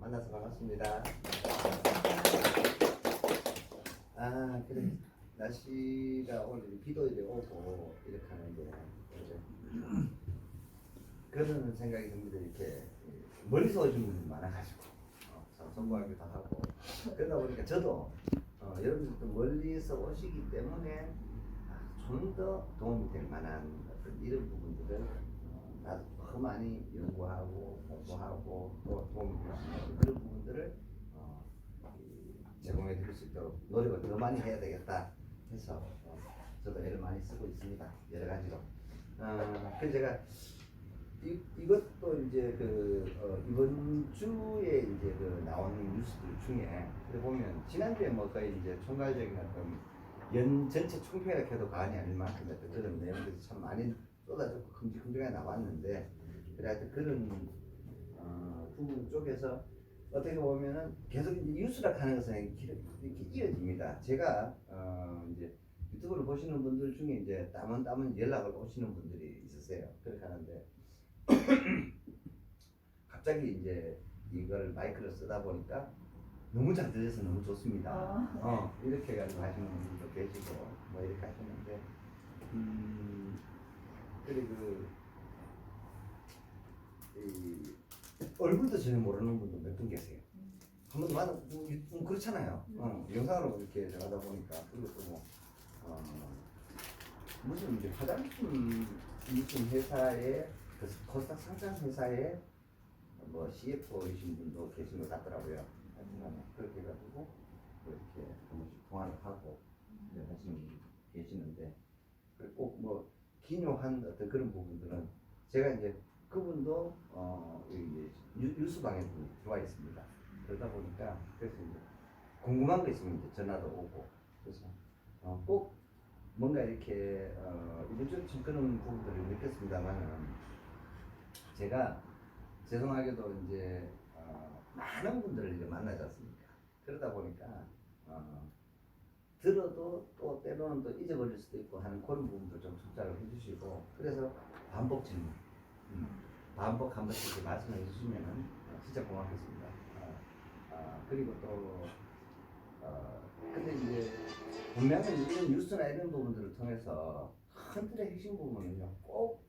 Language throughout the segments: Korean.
만나서 반갑습니다. 그래. 날씨가 오늘 비도 이래 오고 이렇게 하는데 그런 생각이 듭니다. 이렇게 멀리서 오신 분들이 많아가지고 선거하기도 하고 그러다 보니까 저도 여러분들도 멀리서 오시기 때문에 좀 더 도움이 될 만한 어떤 이런 부분들을 나도 더 많이 연구하고 공부하고 또 도움이 될 수 있는 그런 부분들을 제공해 드릴 수 있도록 노력을 더 많이 해야 되겠다 해서 저도 애를 많이 쓰고 있습니다. 여러 가지로. 그래서 제가 이것도 이제 이번 주에 이제 나오는 뉴스들 중에 보면 지난주에 뭐 거의 이제 총괄적인 어떤 연 전체 총평이라 해도 과언이 아닐 만큼 그런 내용들이 참 많이 쏟아졌고 큼직큼직하게 나왔는데 그래 그런 부분 쪽에서 어떻게 보면은 계속 이제 뉴스락 하는 것은 이렇게 이어집니다. 제가 이제 유튜브를 보시는 분들 중에 이제 따문 연락을 오시는 분들이 있으세요. 그렇게 하는데 갑자기 이제 이걸 마이크를 쓰다 보니까 너무 잘 들려서 너무 좋습니다. 이렇게 해가지고 하시는 분들도 계시고 뭐 이렇게 하시는데 그리고 얼굴도 전혀 모르는 분도 몇 분 계세요. 한 번도 만나 그렇잖아요. 영상으로 이렇게 하다 보니까 그리고 또 무슨 이제 화장품 무슨 회사에 코스닥 상장 회사에 뭐 CFO이신 분도 계신 것 같더라고요. 그렇게 해가지고 이렇게 한 번씩 통화를 하고 하시는 분이 계시는데 꼭 뭐 기묘한 어떤 그런 부분들은 제가 이제 그분도 뉴스방에 들어와 있습니다. 그러다 보니까 그래서 이제 궁금한 거 있으면 이제 전화도 오고 그래서 꼭 뭔가 이렇게 이번 주에 좀 그런 부분들을 느꼈습니다만은 제가 죄송하게도 이제 많은 분들을 이제 만나지 않습니까? 그러다 보니까 들어도 또 때로는 또 잊어버릴 수도 있고 하는 그런 부분도 좀 숙작을 해주시고 그래서 반복 질문 반복 한 번씩 이렇게 말씀해 주시면은 진짜 고맙겠습니다. 그리고 또 근데 이제 분명히 이런 뉴스나 이런 부분들을 통해서 큰 틀의 핵심 부분은요 꼭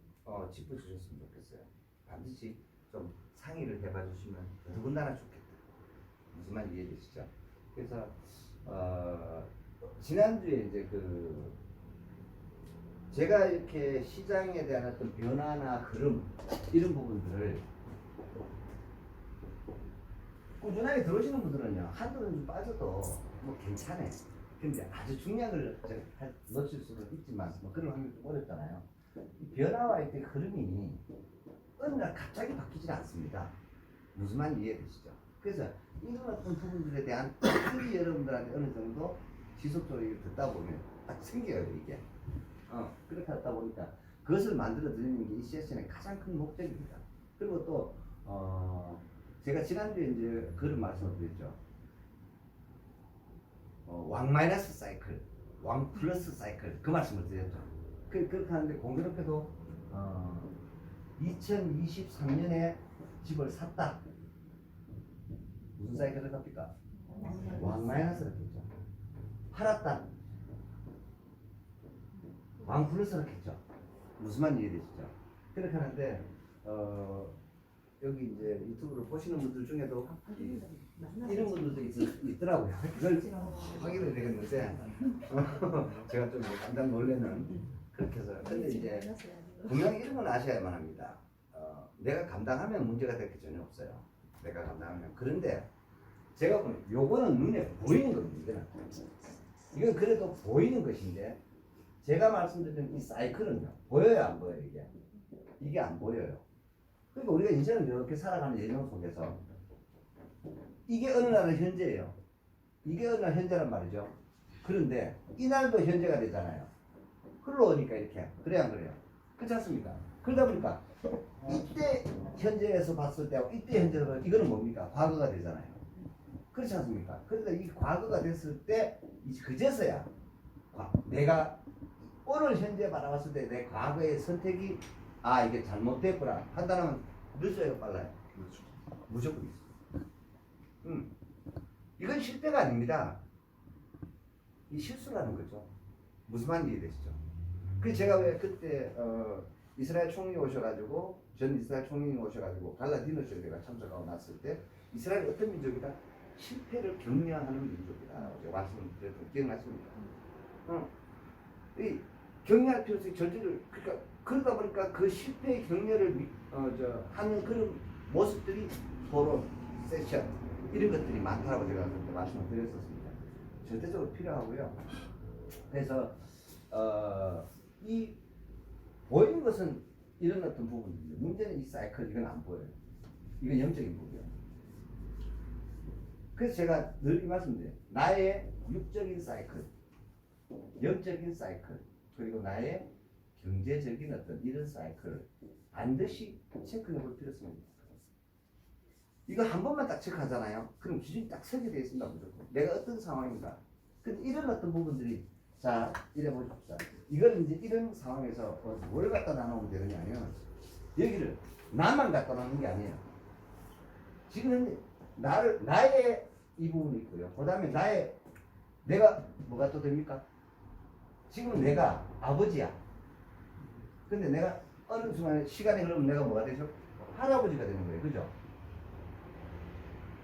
짚어주셨으면 좋겠어요. 반드시 좀 상의를 해봐 주시면 더군다나 좋겠다. 무슨 말인지 이해되시죠? 그래서 지난주에 이제 제가 이렇게 시장에 대한 어떤 변화나 흐름 이런 부분들을 꾸준하게 들어오시는 분들은요 한두 번 빠져도 뭐 괜찮아요. 근데 아주 중요한 걸 놓칠 수도 있지만 뭐 그런 확률이 좀 어렵잖아요. 이 변화와 이때 흐름이 어느 날 갑자기 바뀌지 않습니다. 무슨 말인지 이해되시죠? 그래서 이런 어떤 부분들에 대한 특히 여러분들한테 어느 정도 지속적으로 듣다 보면 생겨요 이게. 그렇게 하다 보니까 그것을 만들어 드리는 게 이 세션의 가장 큰 목적입니다. 그리고 또 제가 지난주에 이제 그런 말씀을 드렸죠. 왕 마이너스 사이클, 왕 플러스 사이클 그 말씀을 드렸죠. 그렇게 하는데 공교롭게도 2023년에 집을 샀다. 무슨 사이클을 갑니까? 왕 마이너스를 했죠. 팔았다. 왕 플러스를 했죠. 무슨 말인지 이해되시죠? 그렇게 하는데 여기 이제 유튜브를 보시는 분들 중에도 이런 분들도 있더라고요. 그걸 확인을 되겠는데 제가 좀 깜짝 놀래는 그렇게 해서 근데 이제 분명히 이런 건 아셔야만 합니다. 내가 감당하면 문제가 될 게 전혀 없어요. 내가 감당하면. 그런데 제가 보면 요거는 눈에 보이는 겁니다. 이건 그래도 보이는 것인데 제가 말씀드린 이 사이클은요 보여요 안 보여요 이게 안 보여요. 그러니까 우리가 인생을 이렇게 살아가는 예정 속에서 이게 어느 날은 현재예요. 이게 어느 날 현재란 말이죠. 그런데 이날도 현재가 되잖아요. 흘러오니까 이렇게 그래야 안 그래요? 그렇지 않습니까? 그러다 보니까 이때 현재에서 봤을 때하고 이때 현재에서 봤을 때 이거는 뭡니까? 과거가 되잖아요. 그렇지 않습니까? 그러니까 이 과거가 됐을 때 그제서야 내가 오늘 현재 바라봤을 때 내 과거의 선택이 이게 잘못됐구나 판단하면 늦어요 빨라요? 무조건 있어요. 이건 실패가 아닙니다. 이 실수라는 거죠. 무슨 말인지 이해되시죠? 그 제가 왜 그때 이스라엘 총리 오셔가지고 전 이스라엘 총리님 오셔가지고 갈라 디너쇼에 내가 참석하고 났을 때 이스라엘 어떤 민족이다? 실패를 격려하는 민족이다. 제가 말씀을 드렸던 기억나십니까? 이 격려할 필요성이 절대로 그러니까 그러다 보니까 그 실패의 격려를 하는 그런 모습들이 포럼, 세션 이런 것들이 많다라고 제가 그때 말씀을 드렸었습니다. 절대적으로 필요하고요. 그래서 이 보이는 것은 이런 어떤 부분인데 문제는 이 사이클 이건 안 보여요. 이건 영적인 부분이에요. 그래서 제가 늘 이 말씀드려요. 나의 육적인 사이클, 영적인 사이클, 그리고 나의 경제적인 어떤 이런 사이클을 반드시 체크해 볼 필요성이 있습니다. 이거 한 번만 딱 체크하잖아요. 그럼 기준이 딱 서게 되어 있습니다. 무조건. 내가 어떤 상황인가. 근데 이런 어떤 부분들이 자 이래 보십시다. 이걸 이제 이런 상황에서 뭘 갖다 나누면 되느냐면 여기를 나만 갖다 놓는 게 아니에요. 지금 나의 이 부분이 있고요. 그 다음에 내가 뭐가 또 됩니까? 지금 내가 아버지야. 근데 내가 어느 순간에 시간이 흐르면 내가 뭐가 되죠? 할아버지가 되는 거예요. 그죠?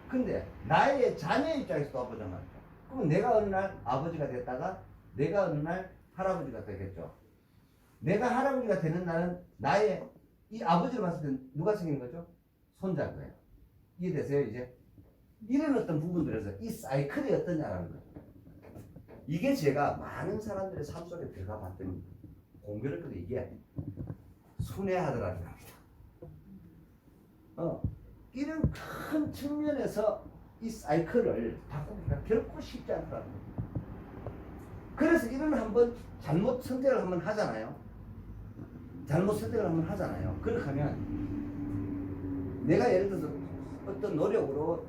근데 나의 자녀 입장에서도 보자면 그럼 내가 어느 날 아버지가 됐다가 내가 어느 날 할아버지가 되겠죠. 내가 할아버지가 되는 날은 나의 이 아버지를 봤을 때 누가 생긴 거죠? 손자인 거예요. 이해되세요 이제? 이런 어떤 부분들에서 이 사이클이 어떠냐라는 거예요. 이게 제가 많은 사람들의 삶 속에 들어가 봤더니 공교를 끄도 이게 순회하더라는 겁니다. 이런 큰 측면에서 이 사이클을 바꾸기가 결코 쉽지 않다는 겁니다. 그래서 이런 한번 잘못 선택을 한번 하잖아요. 잘못 선택을 한번 하잖아요. 그렇게 하면 내가 예를 들어서 어떤 노력으로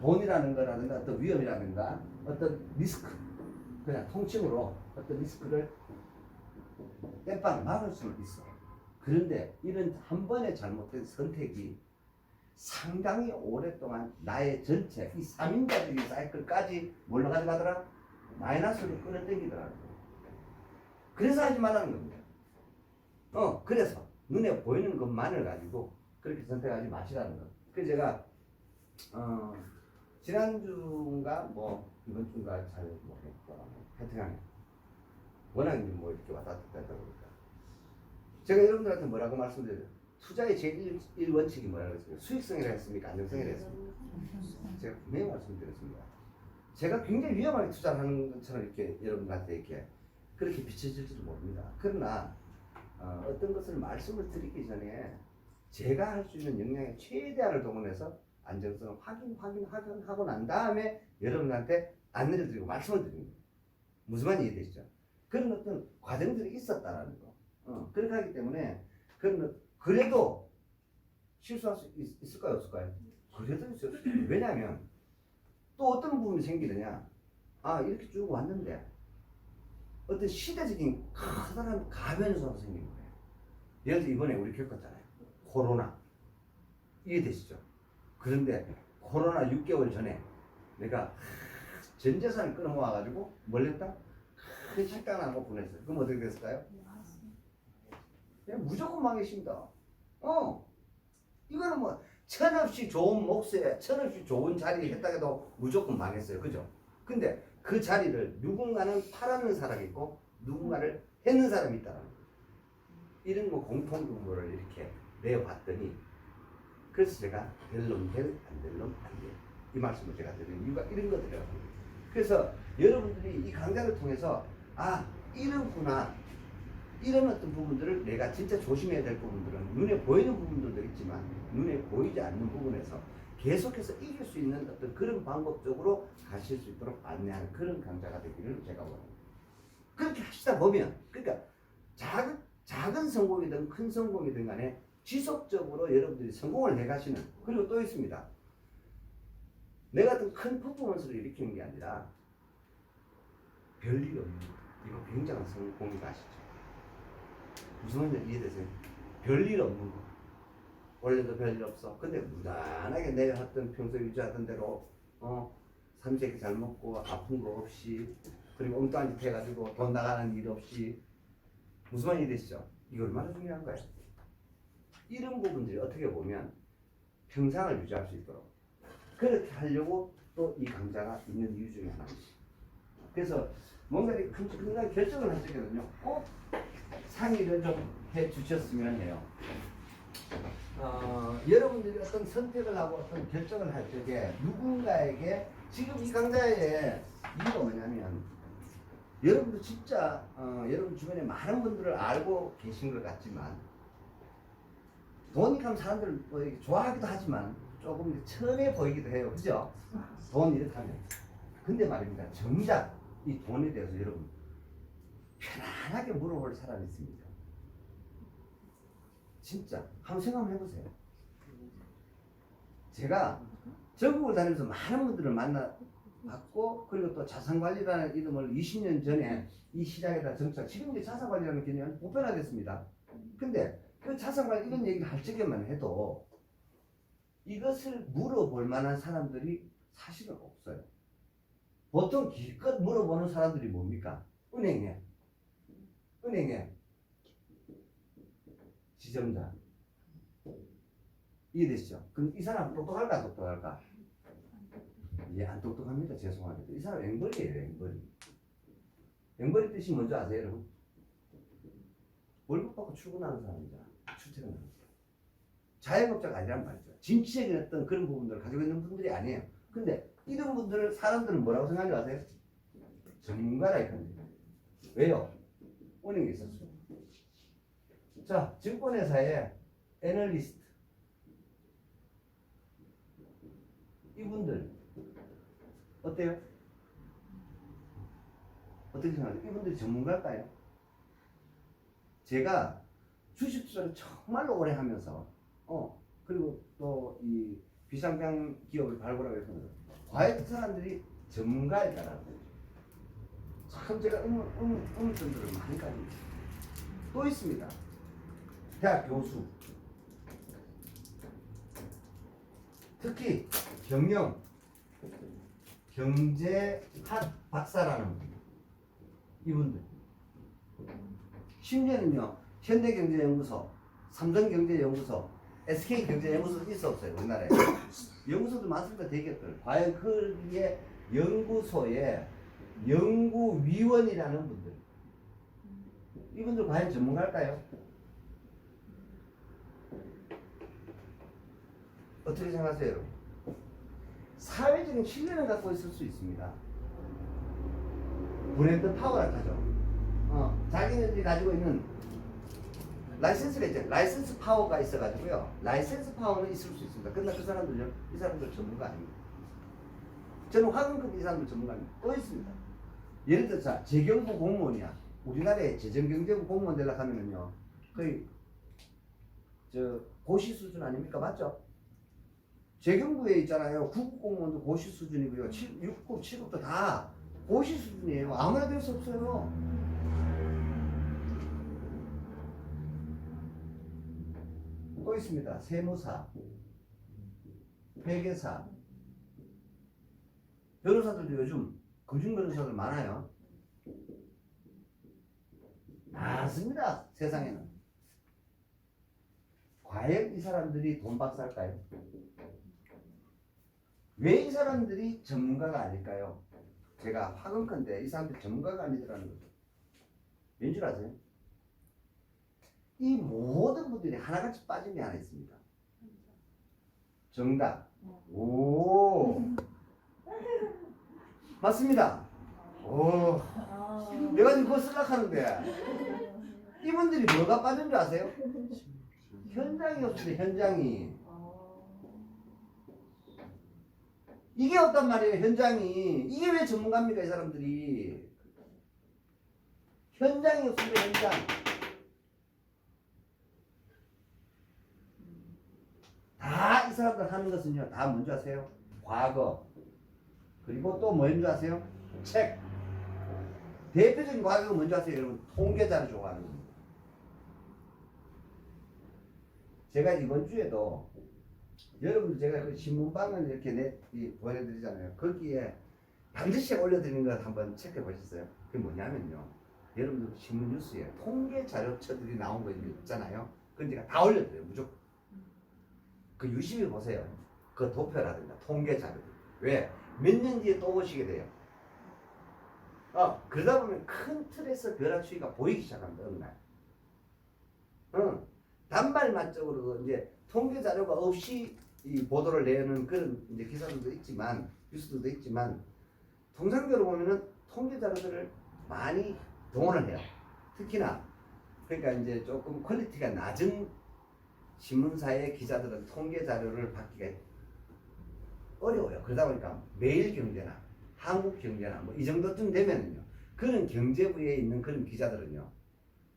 돈이라는 거라든가 어떤 위험이라든가 어떤 리스크 그냥 통칭으로 어떤 리스크를 땜빵 막을 수는 있어. 그런데 이런 한 번의 잘못된 선택이 상당히 오랫동안 나의 전체 이 3인자적인 사이클까지 뭘로 가져가더라? 마이너스로 끌어당기더라고요. 그래서 하지 말라는 겁니다. 그래서 눈에 보이는 것만을 가지고 그렇게 선택하지 마시라는 거. 그래서 제가 지난주인가 뭐 이번 주인가 잘 모르겠고 하여튼 워낙 뭐 이렇게 왔다 갔다 하다 보니까 제가 여러분들한테 뭐라고 말씀드려요? 투자의 제1원칙이 뭐라고 했습니까? 수익성이라 했습니까? 안정성이라 했습니까? 제가 분명히 말씀드렸습니다. 제가 굉장히 위험하게 투자를 하는 것처럼 이렇게 여러분들한테 이렇게 그렇게 비춰질지도 모릅니다. 그러나 어떤 것을 말씀을 드리기 전에 제가 할 수 있는 역량의 최대한을 동원해서 안정성을 확인하고 난 다음에 여러분한테 안내를 드리고 말씀을 드립니다. 무슨 말인지 이해되시죠? 그런 어떤 과정들이 있었다라는 거. 그렇게 하기 때문에 그래도 실수할 수 있을까요? 없을까요? 그래도 있을 수 있어요. 왜냐하면 또 어떤 부분이 생기느냐. 이렇게 쭉 왔는데 어떤 시대적인 커다란 가변수가 생긴 거예요. 예를 들어 이번에 우리 겪었잖아요. 코로나. 이해되시죠? 그런데 코로나 6개월 전에 내가 전 재산을 끌어모아가지고 뭘 했다? 큰 식당을 하나 오픈했어요. 그럼 어떻게 됐을까요? 그냥 무조건 망했습니다. 이거는 뭐 천없이 좋은 몫에 천없이 좋은 자리에 했다 해도 무조건 망했어요. 그죠? 근데 그 자리를 누군가는 팔았는 사람이 있고 누군가를 했는 사람이 있다는 거예요. 이런 뭐 공통분모를 이렇게 내어봤더니 그래서 제가 될 놈 될, 안 될 놈 안 돼. 이 말씀을 제가 드리는 이유가 이런 것들이라고 합니다. 그래서 여러분들이 이 강좌를 통해서 이런구나. 이런 어떤 부분들을 내가 진짜 조심해야 될 부분들은 눈에 보이는 부분들도 있지만 눈에 보이지 않는 부분에서 계속해서 이길 수 있는 어떤 그런 방법적으로 가실 수 있도록 안내하는 그런 강좌가 되기를 제가 원합니다. 그렇게 하시다 보면 그러니까 작은 성공이든 큰 성공이든 간에 지속적으로 여러분들이 성공을 해가시는 그리고 또 있습니다. 내가 어떤 큰 퍼포먼스를 일으키는 게 아니라 별일이 없는 이거 굉장한 성공이다 아시죠? 무슨 말인지 이해되세요? 별일 없는 거. 원래도 별일 없어. 근데 무난하게 내가 했던 평소에 유지하던 대로 삼시세끼 잘 먹고 아픈 거 없이 그리고 엉뚱한 짓 해가지고 돈 나가는 일 없이 무슨 말이 되시죠? 이거 얼마나 중요한 거예요. 이런 부분들이 어떻게 보면 평상을 유지할 수 있도록 그렇게 하려고 또 이 강좌가 있는 이유 중에 하나입니다. 그래서 뭔가 큰 결정을 할 적에는요 꼭 상의를 좀 해 주셨으면 해요. 여러분들이 어떤 선택을 하고 어떤 결정을 할 적에 누군가에게 지금 이 강좌의 이유가 뭐냐면 여러분도 진짜 여러분 주변에 많은 분들을 알고 계신 것 같지만 돈이 가면 사람들 뭐 좋아하기도 하지만 조금 천해 보이기도 해요. 그죠? 돈 이렇게 하면. 근데 말입니다. 정작 이 돈에 대해서 여러분 편안하게 물어볼 사람이 있습니다. 진짜 한번 생각 해보세요. 제가 전국을 다니면서 많은 분들을 만나봤고 그리고 또 자산관리라는 이름을 20년 전에 이 시장에다 정착 지금 이제 자산관리라는 개념이 보편화됐습니다. 근데 그 자산관리 이런 얘기를 할 적에만 해도 이것을 물어볼 만한 사람들이 사실은 없어요. 보통 기껏 물어보는 사람들이 뭡니까? 은행에 지점자 이해되시죠? 그럼 이 사람 똑똑할까 안 똑똑할까? 예, 안 똑똑합니다. 죄송합니다. 이 사람 앵벌이에요. 앵벌이 뜻이 뭔지 아세요 여러분? 월급 받고 출근하는 사람이잖아. 출퇴근하는 사람. 자영업자가 아니란 말이죠. 진취적인 어떤 그런 부분들을 가지고 있는 분들이 아니에요. 근데 이런 분들을 사람들은 뭐라고 생각하는지 아세요? 전문가라 이겁니다. 왜요? 은행에 있었어요. 자, 증권회사의 애널리스트 이분들 어때요? 어떻게 생각하세요? 이분들이 전문가일까요? 제가 주식 투자를 정말로 오래 하면서 그리고 또 이 비상장 기업을 발굴하고 있습니다. 과연 그 사람들이 전문가일까라는 거죠. 참 제가 의문점들을 많이 가집니다. 또 있습니다. 대학 교수, 특히 경영, 경제학 박사라는 이분들. 심지어는요, 현대경제연구소, 삼성경제연구소, SK경제연구소도 있어 없어요, 우리나라에. 연구소도 많습니다, 대기업들. 과연 그의 연구소에 연구위원이라는 분들. 이분들 과연 전문가일까요? 어떻게 생각하세요, 여러분? 사회적인 신뢰를 갖고 있을 수 있습니다. 브랜드 파워라 하죠. 자기네들이 가지고 있는 라이센스가 있죠. 라이센스 파워가 있어가지고요. 라이센스 파워는 있을 수 있습니다. 그러나 그 사람들요, 이 사람들 전문가 아닙니다. 저는 화근급 이 사람들 전문가 아닙니다. 또 있습니다. 예를 들어서 재경부 공무원이야. 우리나라에 재정경제부 공무원 되려고 하면은요, 거의 고시 수준 아닙니까? 맞죠? 재경부에 있잖아요. 9급 공무원도 고시 수준이고요. 6급, 7급도 다 고시 수준이에요. 아무나 될 수 없어요. 또 있습니다. 세무사, 회계사, 변호사들도 요즘 금융 변호사들 많아요. 많습니다. 세상에는. 과연 이 사람들이 돈 박살까요? 왜 이 사람들이 전문가가 아닐까요? 제가 화근컨대 이 사람들이 전문가가 아니더라는 거죠. 왠 줄 아세요? 이 모든 분들이 하나같이 빠진 게 하나 있습니다. 정답. 오. 맞습니다. 오. 내가 지금 그거 쓰려고 하는데 이분들이 뭐가 빠진 줄 아세요? 현장이 없습니다. 현장이. 이게 없단 말이에요. 현장이. 이게 왜 전문가입니까? 이 사람들이. 현장이 없습니다. 현장. 다 이 사람들 하는 것은요, 다 뭔지 아세요? 과거. 그리고 또 뭔지 아세요? 책. 대표적인 과거가 뭔지 아세요? 여러분, 통계자를 좋아하는 겁니다. 제가 이번 주에도 여러분들 제가 그 신문방을 이렇게 보내드리잖아요. 거기에 반드시 올려드리는 것 한번 체크해 보셨어요? 그게 뭐냐면요. 여러분들 신문 뉴스에 통계 자료처들이 나온 거 있잖아요. 그건 제가 다 올려드려요. 무조건. 그 유심히 보세요. 그 도표라든가 통계 자료들. 왜? 몇 년 뒤에 또 보시게 돼요. 그러다 보면 큰 틀에서 벼락치기가 보이기 시작합니다. 어느 날. 단발만적으로 이제 통계 자료가 없이 이 보도를 내는 그런 이제 기사들도 있지만, 뉴스들도 있지만, 통상적으로 보면은 통계 자료들을 많이 동원을 해요. 특히나, 그러니까 이제 조금 퀄리티가 낮은 신문사의 기자들은 통계 자료를 받기가 어려워요. 그러다 보니까 매일경제나 한국경제나 뭐 이 정도쯤 되면은요. 그런 경제부에 있는 그런 기자들은요.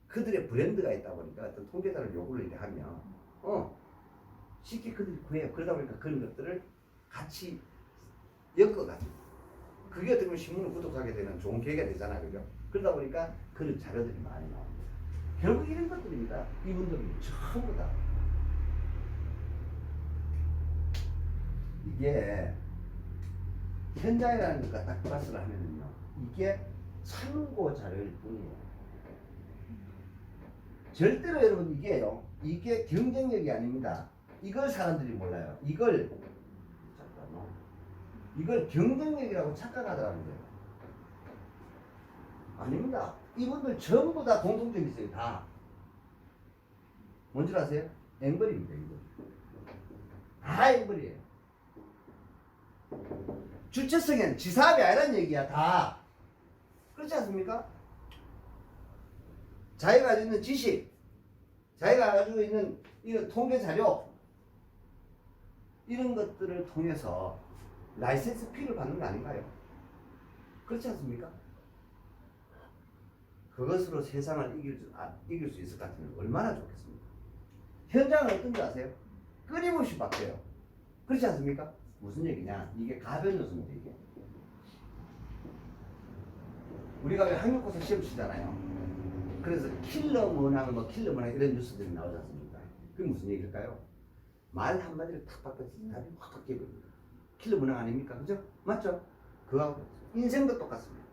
그들의 브랜드가 있다 보니까 어떤 통계자를 요구를 하면 쉽게 그들이 구해요. 그러다 보니까 그런 것들을 같이 엮어가지고 그게 어떻게 보면 신문을 구독하게 되는 좋은 계기가 되잖아요. 그죠? 그러다 보니까 그런 자료들이 많이 나옵니다. 결국 이런 것들입니다. 이분들은 전부 다 이게 현장이라는 것과 딱 플러스를 하면은요. 이게 참고 자료일 뿐이에요. 절대로 여러분 이게 경쟁력이 아닙니다. 이걸 사람들이 몰라요. 이걸 경쟁력이라고 착각하더라는 거예요. 아닙니다. 이분들 전부 다 공통점이 있어요. 다. 뭔지 아세요? 앵벌입니다. 이거. 다 앵벌이에요. 주체성에는 지사업이 아니란 얘기야. 다. 그렇지 않습니까? 자기가 가지고 있는 지식, 자기가 가지고 있는 이런 통계 자료, 이런 것들을 통해서 라이센스 피를 받는 거 아닌가요? 그렇지 않습니까? 그것으로 세상을 이길 수 있을 것 같으면 얼마나 좋겠습니까? 현장은 어떤지 아세요? 끊임없이 바뀌어요. 그렇지 않습니까? 무슨 얘기냐? 이게 가변 요소입니다. 이게. 우리가 왜 학력고사 시험 치잖아요. 그래서 킬러 문항, 킬러 문항 이런 뉴스들이 나오지 않습니까? 그게 무슨 얘기일까요? 말 한마디를 탁 바꿔서 답이 확 바뀌어버립니다. 킬러 문항 아닙니까? 그죠? 맞죠? 그거하고 인생도 똑같습니다.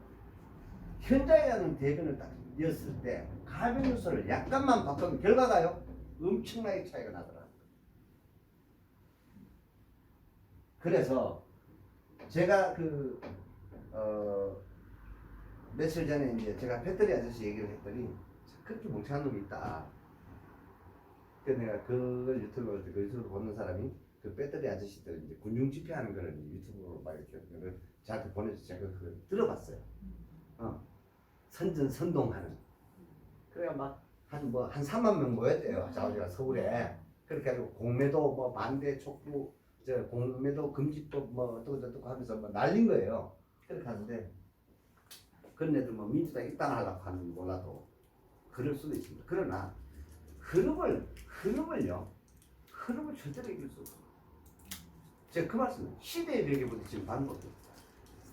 현장이라는 대변을 딱 였을 때 가변 요소를 약간만 바꾸면 결과가요? 엄청나게 차이가 나더라고요. 그래서 제가 며칠 전에 이제 제가 배터리 아저씨 얘기를 했더니 그렇게 멍청한 놈이 있다. 그래서 내가 그걸 유튜브로 그 유튜브 보는 사람이 그 배터리 아저씨들 이제 군중 집회하는 거를 유튜브로 막 이렇게 저한테 보내서 제가 그걸 들어봤어요. 선전선동하는. 그래야 막 한 3만 명 모였대요. 자우지가 서울에. 그렇게 해가지고 공매도 반대 촉구 공매도 금지법 어떻고 하면서 날린 거예요. 그렇게 하는데 그런 애들 민주당 입당하려고 하는 몰라도 그럴 수도 있습니다. 그러나 흐름을 절대로 이길 수 없어요. 제가 그 말씀은 시대의 벽에 부딪히는 방법입니다.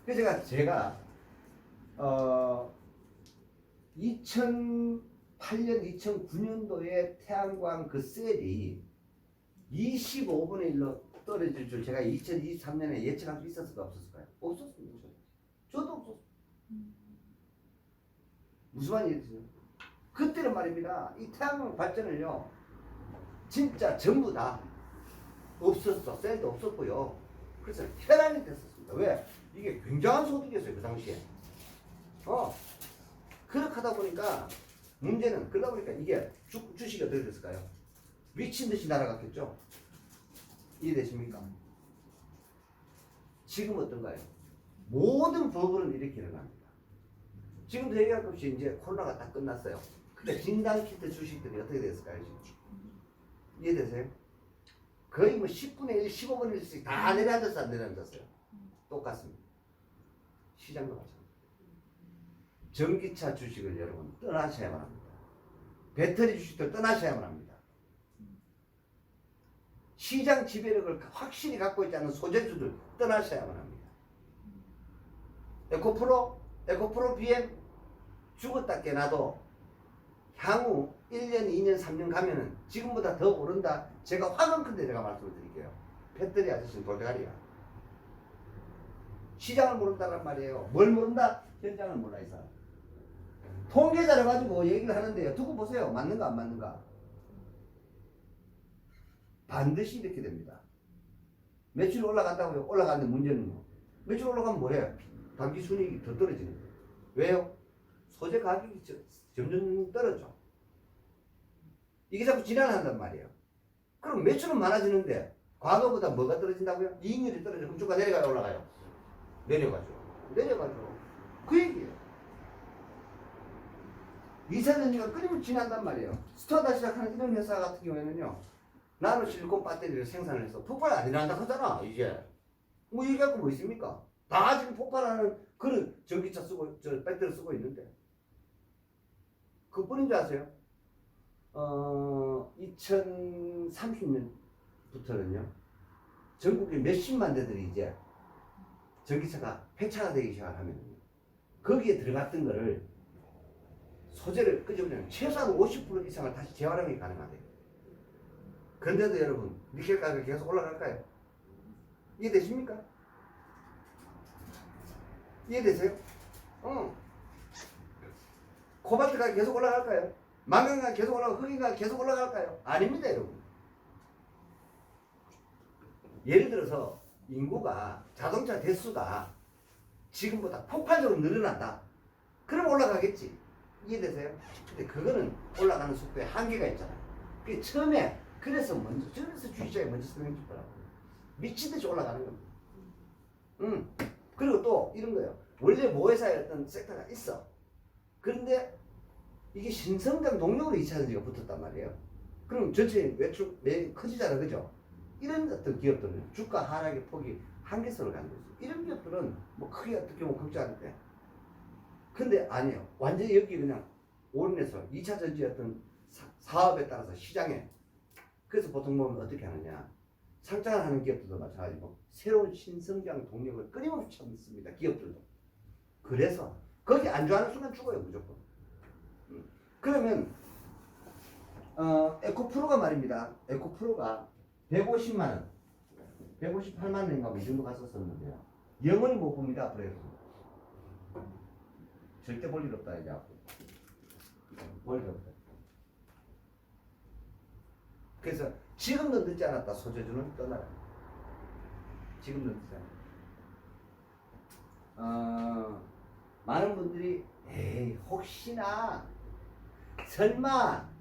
그래서 제가 2008년, 2009년도에 태양광 그 셀이 25분의 1로 떨어질 줄 제가 2023년에 예측할 수 있었을까 없었을까요? 없었습니다. 저도 없었어요. 무슨 말이겠어요? 그때는 말입니다. 이 태양광 발전을요, 진짜 전부 다 없었어. 셀도 없었고요. 그래서 혈안이 됐었습니다. 왜? 이게 굉장한 소득이었어요, 그 당시에. 그렇게 하다 보니까 문제는, 그러다 보니까 이게 주식이 어떻게 됐을까요? 미친 듯이 날아갔겠죠? 이해되십니까? 지금 어떤가요? 모든 버블은 이렇게 일어납니다. 지금도 얘기할 것 없이 이제 코로나가 딱 끝났어요. 근데 진단키트 주식들이 어떻게 됐을까요, 지금? 이해되세요? 거의 10분의 1, 15분의 1씩 다 내려앉았어, 안 내려앉았어요? 똑같습니다. 시장도 마찬가지입니다. 전기차 주식을 여러분 떠나셔야만 합니다. 배터리 주식들 떠나셔야만 합니다. 시장 지배력을 확실히 갖고 있지 않은 소재주들 떠나셔야만 합니다. 에코프로 BM 죽었다 깨나도 향후 1년, 2년, 3년 가면은 지금보다 더 오른다. 제가 화는 큰데 제가 말씀을 드릴게요. 배터리 아저씨는 돌대가리야. 시장을 모른다란 말이에요. 뭘 모른다? 현장을 몰라 이 사람. 통계자를 가지고 얘기를 하는데요. 두고 보세요. 맞는가 안 맞는가? 반드시 이렇게 됩니다. 매출이 올라간다고요? 올라가는데 문제는 뭐? 매출 올라가면 뭐해? 단기 순이익이 더 떨어지는 거예요. 왜요? 소재 가격이 점점 떨어져. 이게 자꾸 진행한단 말이에요. 그럼 매출은 많아지는데 과거보다 뭐가 떨어진다고요? 이익률이 떨어져. 그럼 주가 내려가요? 올라가요? 내려가죠. 내려가죠. 그 얘기예요. 이사전지가 끊임없이 지난단 말이에요. 스타다 시작하는 이런 회사 같은 경우에는요. 나노 실리콘 배터리를 생산을 해서 폭발 안 일어난다 하잖아 이제. 뭐 얘기할 거 뭐 있습니까? 다 지금 폭발하는 그런 전기차 쓰고 저 배터리 쓰고 있는데. 그뿐인 줄 아세요? 2030년부터는요. 전국에 몇십만 대들이 이제 전기차가 폐차가 되기 시작하면 거기에 들어갔던 거를 소재를 끄집어내면 최소한 50% 이상을 다시 재활용이 가능하대요. 그런데도 여러분 니켈 가격이 계속 올라갈까요? 이해되십니까? 이해되세요? 코발트 가격이 계속 올라갈까요? 망간가 계속 올라가고 흑인가 계속 올라갈까요? 아닙니다 여러분. 예를 들어서 인구가 자동차 대수가 지금보다 폭발적으로 늘어난다. 그럼 올라가겠지. 이해되세요? 근데 그거는 올라가는 속도에 한계가 있잖아요. 그게 처음에 그래서 주식시장에 먼저 설명해 주더라고요. 미친듯이 올라가는 겁니다. 그리고 또 이런 거예요. 원래 모회사의 어떤 섹터가 있어. 그런데 이게 신성장 동력으로 2차전지가 붙었단 말이에요. 그럼 전체 매출 커지잖아, 그죠? 이런 어떤 기업들은 주가 하락의 폭이 한계선을 갖는 거죠. 이런 기업들은 뭐 크게 어떻게 보면 걱정하는데. 근데 아니에요. 완전히 여기 그냥 올인해서 2차 전지 어떤 사업에 따라서 시장에. 그래서 보통 보면 어떻게 하느냐. 상장을 하는 기업들도 마찬가지고 새로운 신성장 동력을 끊임없이 찾습니다. 기업들도. 그래서 거기 안 좋아하는 순간 죽어요, 무조건. 그러면 에코프로가 말입니다. 에코프로가 150만 원, 158만 원인가 뭐 이 정도 갔었었는데요. 영원히 못 봅니다, 앞으로. 절대 볼 일 없다 이제 앞으로. 볼 일 없다. 그래서 지금도 늦지 않았다. 소재주는 떠나라. 지금도 늦지 않았다. 많은 분들이 에이 혹시나 설마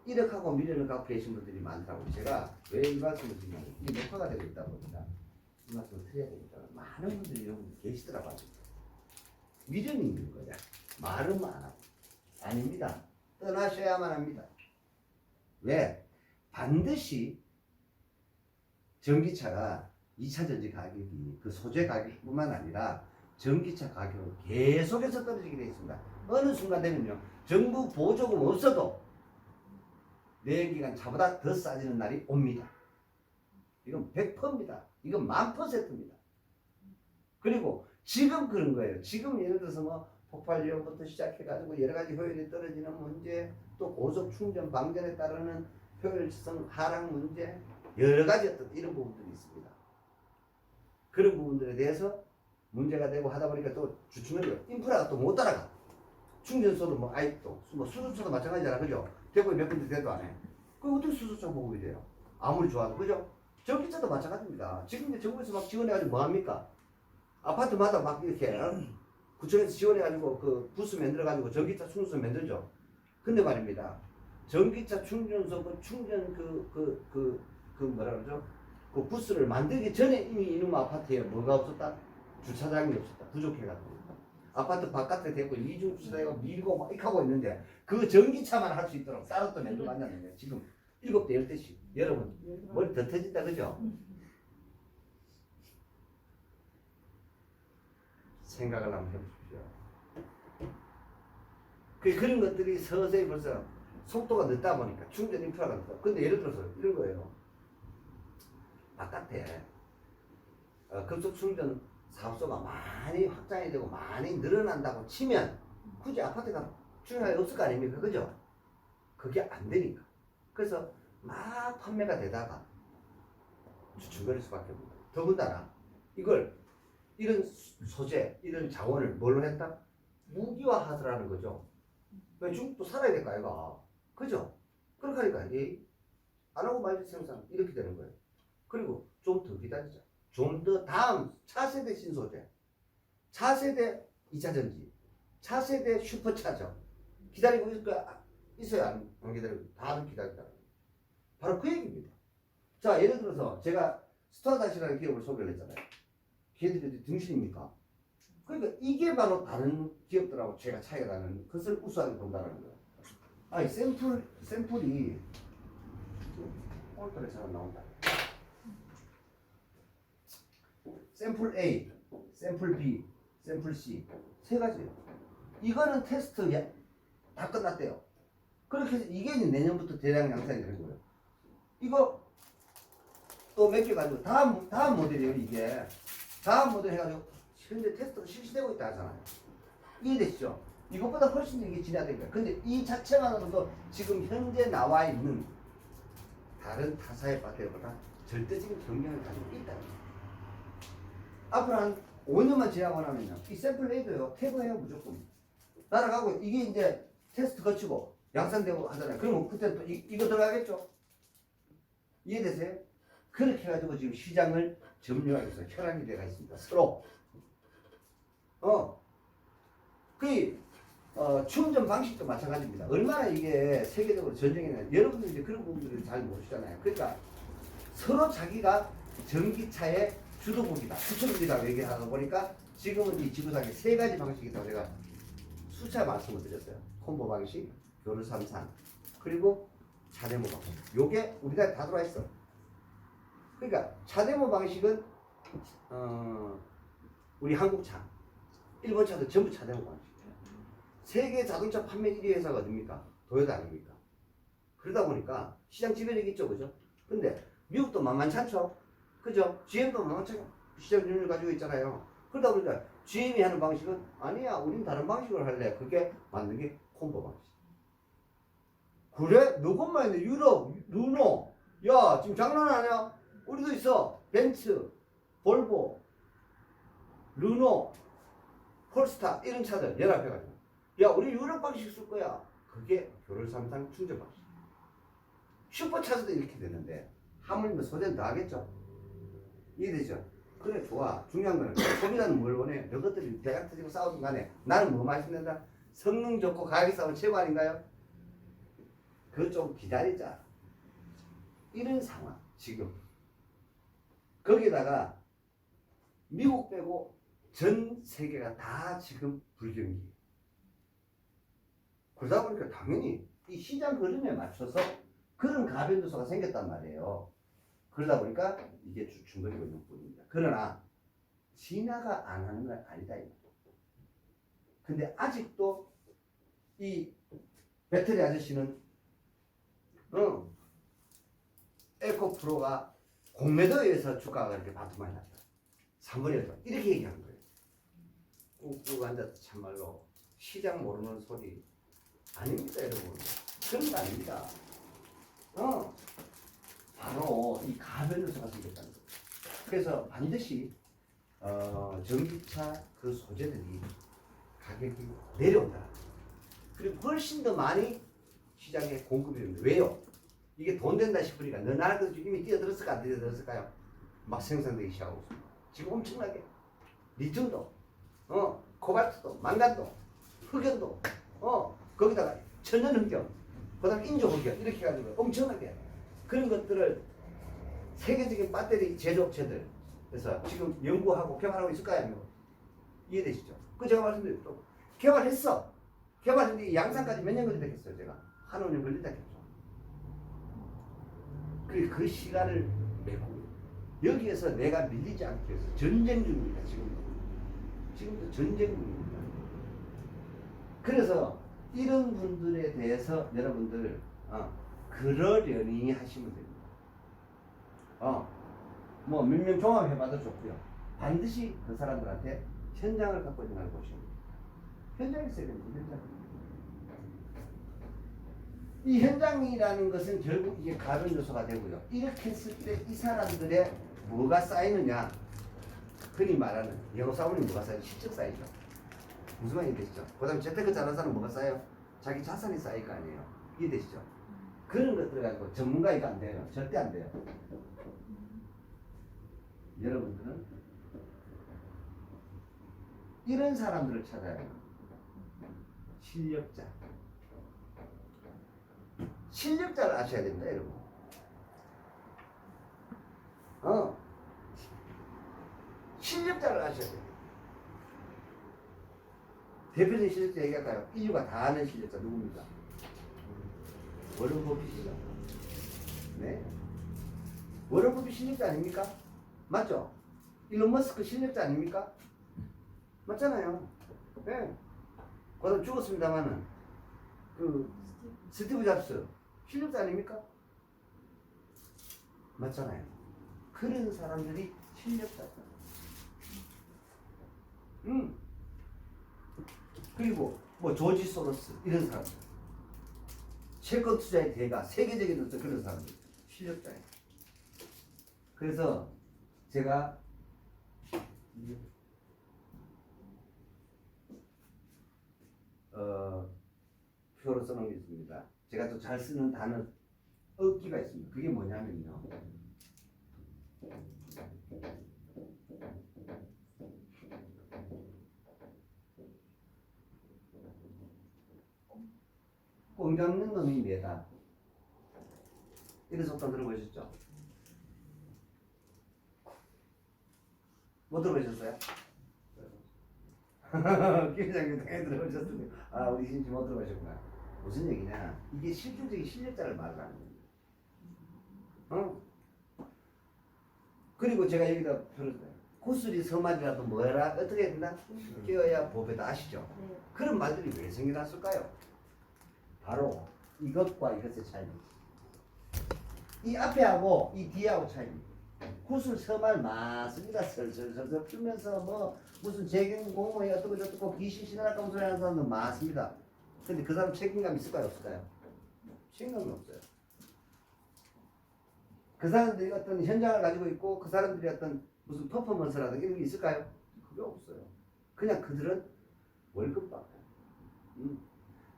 1억하고 미련을 갖고 계신 분들이 많다고. 제가 왜 이 말씀을 드리냐면 이게 녹화가 되고 있다 보니까 이 말씀을 드려야 되겠다. 많은 분들이 여러분 계시더라고요. 미련이 있는 거야. 말은 안 하고. 아닙니다. 떠나셔야만 합니다. 왜? 반드시 전기차가 2차 전지 가격이 그 소재 가격뿐만 아니라 전기차 가격은 계속해서 떨어지게 되어 있습니다. 어느 순간 되면요. 정부 보조금 없어도 내연기관 차보다 더 싸지는 날이 옵니다. 이건 100%입니다. 이건 1000%입니다. 그리고 지금 그런 거예요. 지금 예를 들어서 뭐 폭발 위험부터 시작해가지고 여러 가지 효율이 떨어지는 문제, 또 고속 충전 방전에 따르는 효율성 하락 문제, 여러 가지 어떤 이런 부분들이 있습니다. 그런 부분들에 대해서 문제가 되고 하다 보니까 또 주춤해요. 인프라가 또 못 따라가. 충전소도 뭐 아직도 뭐 수소차도 마찬가지잖아, 그죠? 대구에 몇 군데 돼도 안 해. 그럼 어떻게 수소차 보급이 돼요? 아무리 좋아도, 그죠? 전기차도 마찬가지입니다. 지금 이제 정부에서 막 지원해가지고 뭐 합니까? 아파트마다 막 이렇게 구청에서 지원해가지고 그 부스 만들어가지고 전기차 충전소 만들죠. 근데 말입니다. 전기차 충전소 그 충전 뭐라 그러죠? 그 부스를 만들기 전에 이미 이놈 아파트에 뭐가 없었다? 주차장이 없었다. 부족해가지고. 아파트 바깥에 대고 이중 주차장이 밀고 막 이렇게 하고 있는데 그 전기차만 할 수 있도록 따로 또 만들고 앉았는데 지금 7대 10대씩. 여러분 머리 더 터진다, 그죠? 생각을 한번 해보십시오. 그런 것들이 서서히 벌써 속도가 늦다 보니까 충전 인프라가 늦다. 근데 예를 들어서 이런 거예요. 바깥에 급속 충전 사업소가 많이 확장이 되고 많이 늘어난다고 치면 굳이 아파트가 충전이 없을 거 아닙니까? 그죠? 그게 안 되니까. 그래서 막 판매가 되다가 주춤거릴 수밖에 없다. 더군다나 이걸 이런 소재, 이런 자원을 뭘로 했다? 무기화하더라는 거죠. 왜 중국도 살아야 될 거 아이가? 그죠? 그렇게 하니까 안 하고 말지 생산 이렇게 되는 거예요. 그리고 좀 더 기다리자. 좀 더 다음 차세대 신소재, 차세대 2차전지, 차세대 슈퍼차저 기다리고 있어야 안 기다리고 다들 기다린다. 바로 그 얘기입니다. 자, 예를 들어서 제가 스타다시라는 기업을 소개를 했잖아요. 걔들이 등신입니까? 그러니까 이게 바로 다른 기업들하고 제가 차이가 나는 것을 우수하게 본다는 거예요. 아니 샘플이 오늘따라 잘 안 나온다. 샘플 A, 샘플 B, 샘플 C 세 가지예요. 이거는 테스트 다 끝났대요. 그렇게 해서 이게 이제 내년부터 대량 양산이 되는 거예요. 이거 또 몇 개 가지고 다음 모델이에요. 이게 다음 모델 해가지고 현재 테스트가 실시되고 있다 하잖아요. 이해되시죠? 이것보다 훨씬 더 이게 진화된 거예요. 근데 이 자체만으로도 지금 현재 나와 있는 다른 타사의 배터리보다 절대적인 경쟁을 가지고 있다는 거예요. 앞으로 한 5년만 지나고 나면요, 이 샘플 A도요, 태그해요, 무조건. 날아가고, 이게 이제 테스트 거치고, 양산되고 하잖아요. 그러면 그때 또 이거 들어가겠죠? 이해되세요? 그렇게 해가지고 지금 시장을 점령하기 위해서 혈안이 되어 있습니다. 서로. 충전 방식도 마찬가지입니다. 얼마나 이게 세계적으로 전쟁이냐. 여러분들 이제 그런 부분들을 잘 모르시잖아요. 그러니까 서로 자기가 전기차의 주도국이다, 수출국이다 얘기하다 보니까 지금은 이 지구상에 세 가지 방식이 있다고 제가 수차 말씀을 드렸어요. 콤보 방식, 교류 삼상, 그리고 차대모 방식. 요게 우리나라에 다 들어와 있어. 그러니까 차대모 방식은 우리 한국차, 일본 차도 전부 차대모 방식. 세계 자동차 판매 1위 회사가 어딥니까? 도요타 아닙니까? 그러다 보니까 시장 지배력이 있죠, 그죠? 근데 미국도 만만치 않죠? 그죠? GM도 만만치 않죠? 시장 점유율 가지고 있잖아요. 그러다 보니까 GM이 하는 방식은 아니야, 우린 다른 방식으로 할래. 그게 맞는 게 콤보 방식. 그래? 너것만 있네. 유럽, 르노. 야, 지금 장난 아니야? 우리도 있어. 벤츠, 볼보, 르노, 폴스타 이런 차들 연합해가지고. 야, 우리 유럽 방식 쓸 거야. 그게 교류 삼상 충전 방식. 슈퍼차도 이렇게 되는데 하물며 소재는 더 하겠죠. 이해되죠? 그래, 좋아. 중요한 거는 소비자는 뭘 원해? 너것들이 대학 터지고 싸우든 간에 나는 뭐 마신다? 성능 좋고 가격이 싸우면 최고 아닌가요? 그거 좀 기다리자. 이런 상황 지금. 거기다가 미국 빼고 전 세계가 다 지금 불경기. 그러다 보니까 당연히 이 시장 흐름에 맞춰서 그런 가변 요소가 생겼단 말이에요. 그러다 보니까 이게 주춤거리고 있는 뿐입니다. 그러나 진화가 안 하는 건 아니다. 근데 아직도 이 배터리 아저씨는 에코프로가 공매도에 의해서 주가가 이렇게 반토막이 났다. 3분의 1 이렇게 얘기하는 거예요. 꾹꾹 앉아서 참말로 시장 모르는 소리 아닙니다, 여러분. 그런 거 아닙니다. 바로 이 가변 요소가 생겼다는 거예요. 그래서 반드시 전기차 그 소재들이 가격이 내려온다. 그리고 훨씬 더 많이 시장에 공급이 됩니다. 왜요? 이게 돈 된다 싶으니까 너 나라도 이미 뛰어들었을까 안 뛰어들었을까요? 막 생산되기 시작하고 있습니다. 지금 엄청나게 리튬도, 코발트도, 망간도, 흑연도, 거기다가 천연흑연, 그다음 인조흑연 이렇게 해가지고 엄청나게 그런 것들을 세계적인 배터리 제조업체들 그래서 지금 연구하고 개발하고 있을까요? 이해되시죠? 그 제가 말씀드렸죠. 개발했어. 개발했는데 양산까지 몇 년 걸리겠어요, 제가. 한 5년 걸린다 했죠. 그 시간을 메고 여기에서 내가 밀리지 않기 위해서 전쟁 중입니다, 지금도 전쟁 중입니다. 그래서 이런 분들에 대해서 여러분들 그러려니 하시면 됩니다. 뭐 몇 명 종합해봐도 좋고요. 반드시 그 사람들한테 현장을 갖고 있는 걸 보시면 됩니다. 현장에 있어야 됩니다. 현장. 이 현장이라는 것은 결국 이게 가변 요소가 되고요. 이렇게 했을 때 이 사람들의 뭐가 쌓이느냐? 흔히 말하는 영업 사원이 뭐가 쌓여요? 실적 쌓이죠. 무슨 말인지 되시죠? 그 다음에 재테크 잘하는 사람은 뭐가 쌓여요? 자기 자산이 쌓일 거 아니에요. 이해되시죠? 그런 것들을 가지고 전문가 이거 안 돼요. 절대 안 돼요. 여러분들은 이런 사람들을 찾아야 해요. 실력자. 실력자를 아셔야 됩니다, 여러분. 실력자를 아셔야 돼요. 대표적인 실력자 얘기할까요? 인류가 다 아는 실력자 누굽니까? 워런 버핏이죠. 네. 워런 버핏 실력자 아닙니까? 맞죠? 일론 머스크 실력자 아닙니까? 맞잖아요. 네. 그다음 죽었습니다만은 그 스티브 잡스 실력자 아닙니까? 맞잖아요. 그런 사람들이 실력자다. 그리고 뭐 조지 소로스 이런 사람들, 채권 투자의 대가, 세계적인 어떤 그런 사람들 실력자예요. 그래서 제가 표로 써놓은 게 있습니다. 제가 또 잘 쓰는 단어 얻기가 있습니다. 그게 뭐냐면요. 꽁 잡는 놈이 매다. 이런 속담 들어보셨죠? 못 들어보셨어요? 김 회장님 당연히 들어보셨는데 우리 신지 못 들어보셨구나. 무슨 얘기냐? 이게 실질적인 실력자를 말하는 거예요. 그리고 제가 여기다 표를 구슬이 서말이라도 뭐라 어떻게 해야 된다? 끼어야 보배다 아시죠? 네. 그런 말들이 왜 생겨났을까요? 바로 이것과 이것의 차이입니다. 이 앞에하고 이 뒤하고 차이입니다. 구슬 서말 맞습니다. 설설설설 풀면서 뭐 무슨 재경 공무원이 어떻고 저떻고 귀신 신하라고 소리 하는 사람도 많습니다. 근데 그 사람 책임감 있을까요? 없을까요? 책임감이 없어요. 그 사람들이 어떤 현장을 가지고 있고 그 사람들이 어떤 무슨 퍼포먼스라든가 이런 게 있을까요? 그게 없어요. 그냥 그들은 월급 받고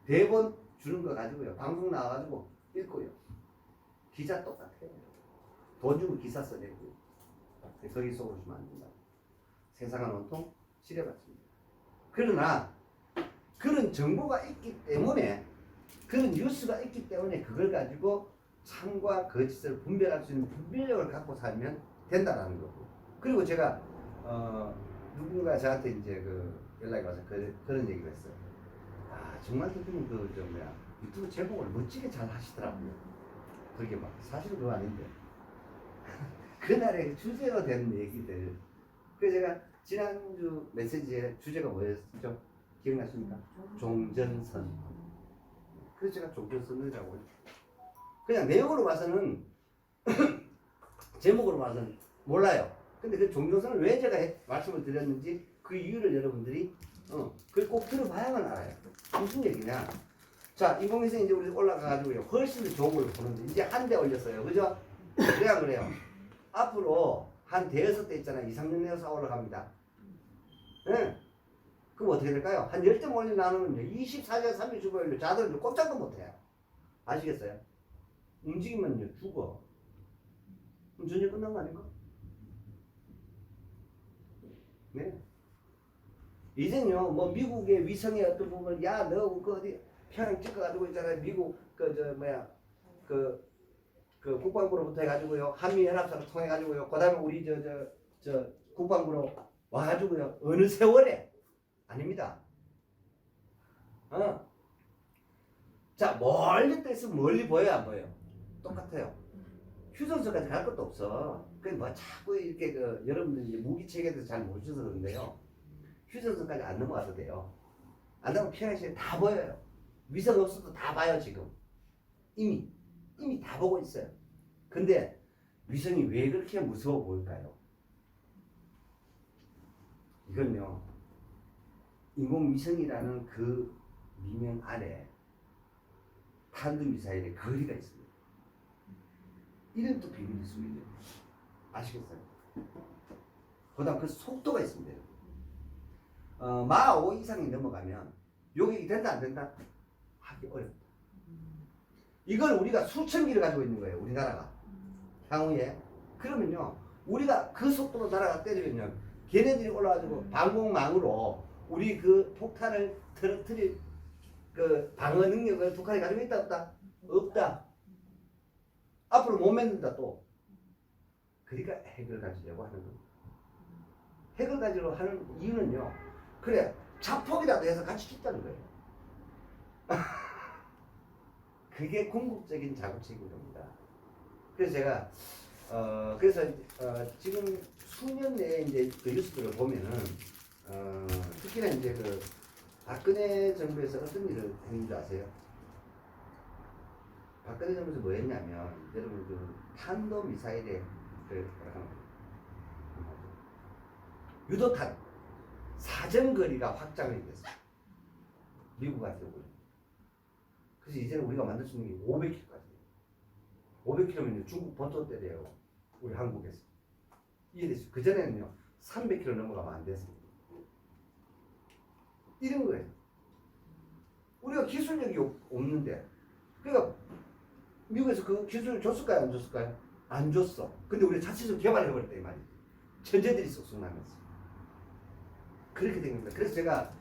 대본 주는 거 가지고요. 방송 나와가지고 읽고요. 기자 똑같아요. 돈 주고 기사 써내고요. 거기 속으시면 안 된다. 세상은 온통 지뢰받습니다. 그러나 그런 정보가 있기 때문에 그런 뉴스가 있기 때문에 그걸 가지고 참과 거짓을 분별할 수 있는 분별력을 갖고 살면 된다라는 거고. 그리고 제가 누군가 저한테 이제 그 연락이 와서 그런 얘기를 했어요. 정말 대표님 유튜브 제목을 멋지게 잘 하시더라고요. 그게 막 사실은 그거 아닌데 그날의 주제로 된 얘기들. 그래서 제가 지난주 메시지의 주제가 뭐였죠? 기억나십니까? 종전선. 그래서 제가 종전선이라고 했죠. 그냥 내용으로 봐서는 제목으로 봐서는 몰라요. 근데 그 종전선을 왜 제가 말씀을 드렸는지 그 이유를 여러분들이 그걸 꼭 들어봐야만 알아요. 무슨 얘기냐? 자, 인공위성 이제 우리 올라가가지고요. 훨씬 더 좋은 걸 보는데 이제 한 대 올렸어요. 그죠? 그래야 그래요. 앞으로 한 대여섯 대 있잖아요. 2, 3년 내에서 올라갑니다. 네. 그럼 어떻게 될까요? 한 10대 올려 나누면요. 24시간 365일로 자들은 꼼짝도 못해요. 아시겠어요? 움직이면요. 죽어. 그럼 전쟁 끝난 거 아닌가? 네. 이젠요, 뭐 미국의 위성의 어떤 부분을 너 그 어디 평양 찍어가지고 있잖아요. 미국 그 국방부로부터 해가지고요, 한미 연합사를 통해 가지고요, 그다음에 우리 국방부로 와가지고요, 어느 세월에 아닙니다. 자, 멀리 떠있으면 멀리 보여요, 안 보여요? 똑같아요. 휴전선까지 갈 것도 없어. 그게 뭐 자꾸 이렇게 여러분들 이제 무기 체계에 대해서 잘 모르셔서 그런데요. 휴전선까지 안 넘어가도 돼요. 안 넘어가면 피해가시면 다 보여요. 위성 없어도 다 봐요, 지금. 이미 다 보고 있어요. 근데 위성이 왜 그렇게 무서워 보일까요? 이건요, 인공위성이라는 그 미명 아래 탄도미사일의 거리가 있습니다. 이런 또 비밀일 수 있는 아시겠어요? 그다음 그 속도가 있습니다. 마 5 이상이 넘어가면 요격이 된다 안 된다? 하기 어렵다. 이걸 우리가 수천 기를 가지고 있는 거예요. 우리나라가. 향후에. 그러면요. 우리가 그 속도로 날아가 때리면요. 걔네들이 올라가지고 방공망으로 우리 그 폭탄을 터뜨릴 그 방어 능력을 북한이 가지고 있다 없다? 없다. 앞으로 못 맺는다 또. 그러니까 핵을 가지려고 하는 겁니다. 핵을 가지려고 하는 이유는요. 그래 자폭이라도 해서 같이 죽자는 거예요. 그게 궁극적인 자국책인 겁니다. 그래서 제가 지금 수년 내에 이제 그 뉴스들을 보면은 특히나 이제 그 박근혜 정부에서 어떤 일을 했는지 아세요? 박근혜 정부에서 뭐 했냐면 여러분 그 탄도 미사일의 그 유도탄 사정거리가 확장이 됐어요. 미국 같은 경우는. 그래서 이제는 우리가 만들 수 있는 게 500km까지 돼요. 500km면 중국 본토 때 돼요. 우리 한국에서. 이해됐어요? 그전에는요 300km 넘어가면 안 됐습니다. 이런 거예요. 우리가 기술력이 없는데 그러니까 미국에서 그 기술을 줬을까요? 안 줬을까요? 안 줬어. 근데 우리가 자체적으로 개발해버렸다 이 말이지. 천재들이 쏙쏙 나면서. 그렇게 된 겁니다. 그래서 제가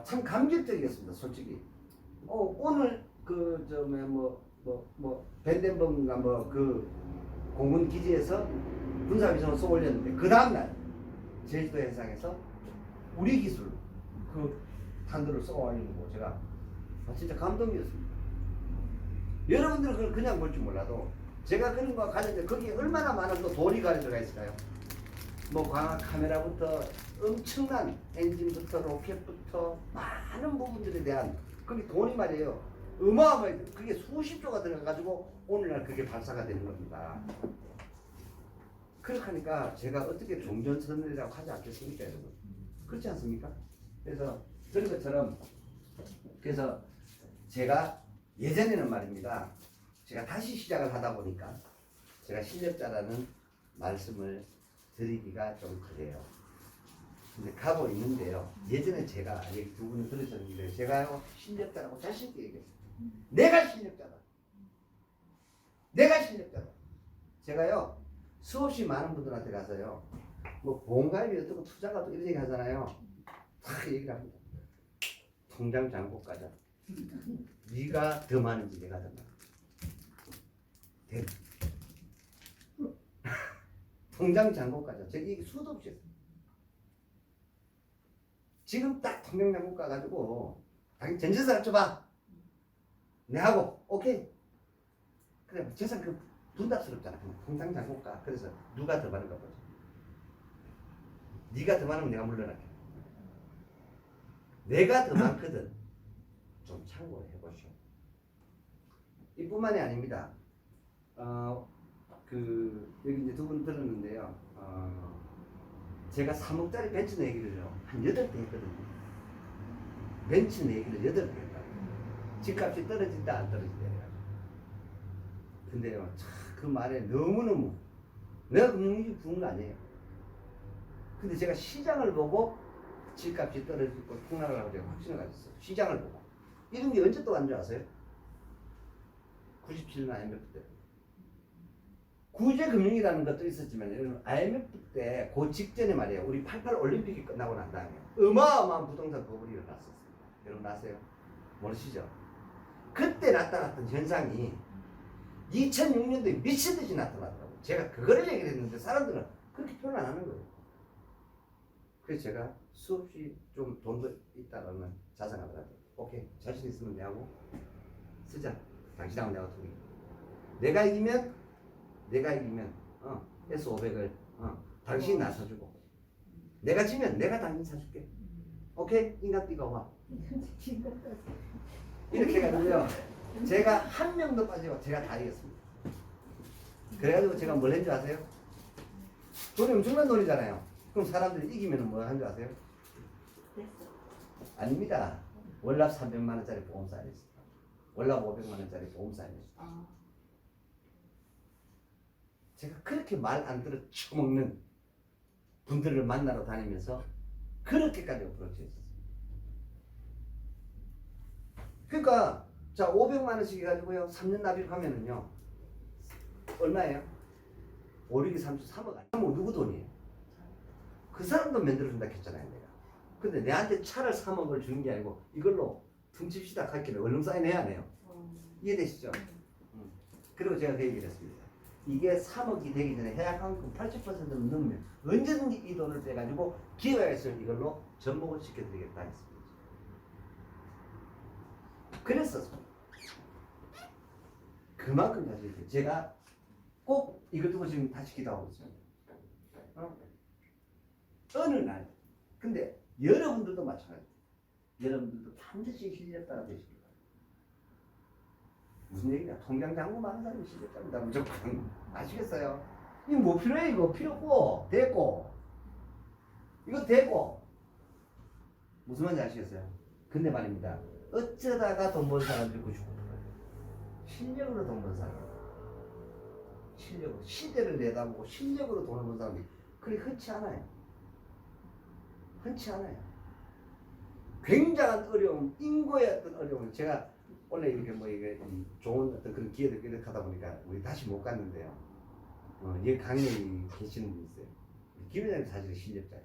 참 감격적이었습니다. 솔직히. 오늘 그 밴덴버그인가 그 공군 기지에서 군사위성을 쏘 올렸는데 그 다음날 제주도 해상에서 우리 기술 그 탄도를 쏘아 올리는 거 제가 진짜 감동이었습니다. 여러분들은 그걸 그냥 볼 줄 몰라도 제가 그런 거 가는데 거기에 얼마나 많은 또 돈이 가려져 있을까요? 뭐 광학 카메라부터 엄청난 엔진부터 로켓부터 많은 부분들에 대한 그게 돈이 말이에요. 어마어마해. 그게 수십조가 들어가가지고 오늘날 그게 발사가 되는 겁니다. 그렇게 하니까 제가 어떻게 종전선언이라고 하지 않겠습니까, 여러분? 그렇지 않습니까? 그래서 그런 것처럼 그래서 제가 예전에는 말입니다. 제가 다시 시작을 하다 보니까 제가 실력자라는 말씀을 드리기가 좀 그래요. 근데 가고 있는데요. 예전에 제가 여기 두 분이 들으셨는데 제가요 실력자라고 자신있게 얘기했어요. 내가 실력자다. 내가 실력자다. 제가요 수없이 많은 분들한테 가서요 뭐 보험가입이 어떻고 투자가 또 이런 얘기 하잖아요. 다 얘기를 합니다. 통장 잔고 가자. 네가 더 많은지 내가 더 많은지. 통장 잔고 가자. 제가 이게 수도 없이 했어요. 지금 딱 통장 잔고 가가지고 당연히 전재산을 줘봐. 내하고 오케이. 그래 재산 그 분답스럽잖아. 통장 잔고 가. 그래서 누가 더 많은가 보자. 네가 더 많으면 내가 물러날게. 내가 더 많거든. 좀 참고해보시오. 이뿐만이 아닙니다. 여기 이제 두 분 들었는데요. 제가 3억짜리 벤츠 내기를 한 8대 했거든요. 벤츠 내기를 8대 했다. 집값이 떨어진다 안 떨어진다 해가지고. 근데요, 그 말에 너무너무 내가 금융위기 부은 거 아니에요. 근데 제가 시장을 보고 집값이 떨어지고 폭락을 제가 확신을 가졌어요. 시장을 보고. 이런 게 언제 또 간 줄 아세요? 97년 IMF 때. 구제금융이라는 것도 있었지만 여러분 IMF 때 그 직전에 말이에요. 우리 88 올림픽이 끝나고 난 다음에 어마어마한 부동산 버블이 일어났었습니다. 여러분 아세요? 모르시죠? 그때 나타났던 현상이 2006년도에 미친듯이 나타나더라고요. 제가 그거를 얘기를 했는데 사람들은 그렇게 표현 안 하는 거예요. 그래서 제가 수없이 좀 돈도 있다 그러면 자산을 하더라고요. 오케이 자신 있으면 내하고 쓰자. 당신하고 내가 둘이. 내가 이기면 S500을 당신이 나 사주고 내가 지면 내가 당신 사줄게. 오케이? 인간띠가 와. 이렇게 해가지고요 제가 한 명도 빠지고 제가 다 이겼습니다. 그래가지고 제가 뭘 했는지 아세요? 돈이 엄청난 돈이잖아요. 그럼 사람들이 이기면 뭐 한 줄 아세요? 아닙니다. 월납 300만 원짜리 보험사 했어요. 월남 500만 원짜리 보험 사인해줬다. 제가 그렇게 말 안 들어 처먹는 분들을 만나러 다니면서 그렇게까지 어프로치 했었어요. 그러니까 자 500만 원씩 해가지고요 3년 납입하면은요 얼마예요? 5, 6이 33억 아니에요? 3억 누구 돈이에요? 그 사람도 만들어준다 했잖아요 내가. 근데 내한테 차를 3억을 주는 게 아니고 이걸로 퉁칩시다 할게요. 얼른 사인해야 해요. 이해되시죠? 그리고 제가 그 얘기를 했습니다. 이게 3억이 되기 전에 해약환급 80%는 넣으면 언제든지 이 돈을 빼가지고 기회에서 이걸로 전복을 시켜드리겠다 했습니다. 그랬었어요. 그만큼 사실 제가 꼭 이걸 두고 지금 다시 기도하고 있어요. 어느 날 근데 여러분들도 마찬가지예요. 여러분들도 반드시 실력자가 되시길 바랍니다. 무슨 얘기냐? 통장 잔고 많은 사람이 실력자입니다. 무조건. 아시겠어요? 이거 뭐 필요해? 이거 필요 없고 됐고 이거 되고 무슨 말인지 아시겠어요? 근데 말입니다. 어쩌다가 돈 번 사람들이 99%예요. 실력으로 돈 번 사람. 실력으로 시대를 내다보고 실력으로 돈을 번 사람이 그리 흔치 않아요. 흔치 않아요. 굉장한 어려움, 인고의 어떤 어려움. 제가 원래 이렇게 뭐 이게 좋은 어떤 그런 기회를 이렇게 하다 보니까 우리 다시 못 갔는데요. 이 강연이 계시는 분이 있어요. 김 회장님 사실 실력자예요.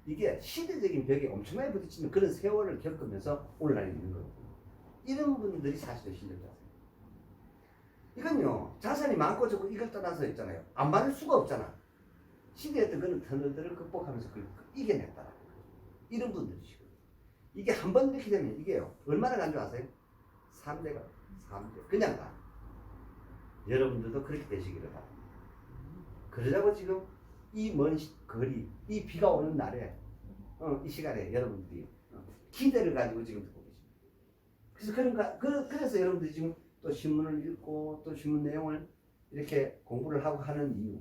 이게 시대적인 벽에 엄청나게 부딪히는 그런 세월을 겪으면서 오늘날 있는 거거든요. 이런 분들이 사실은 실력자세요. 이건요 자산이 많고 적고 이걸 떠나서 있잖아요. 안 받을 수가 없잖아. 시대의 어떤 그런 터널들을 극복하면서 그걸 이겨냈다. 이런 분들이시고 이게 한 번 이렇게 되면 이게요 얼마나 간주하세요? 3대가 3대 그냥 가. 여러분들도 그렇게 되시기를 바랍니다. 그러자고 지금 이 먼 거리 이 비가 오는 날에 이 시간에 여러분들이 기대를 가지고 지금 듣고 계십니다. 그래서 그래서 여러분들이 지금 또 신문을 읽고 또 신문 내용을 이렇게 공부를 하고 하는 이유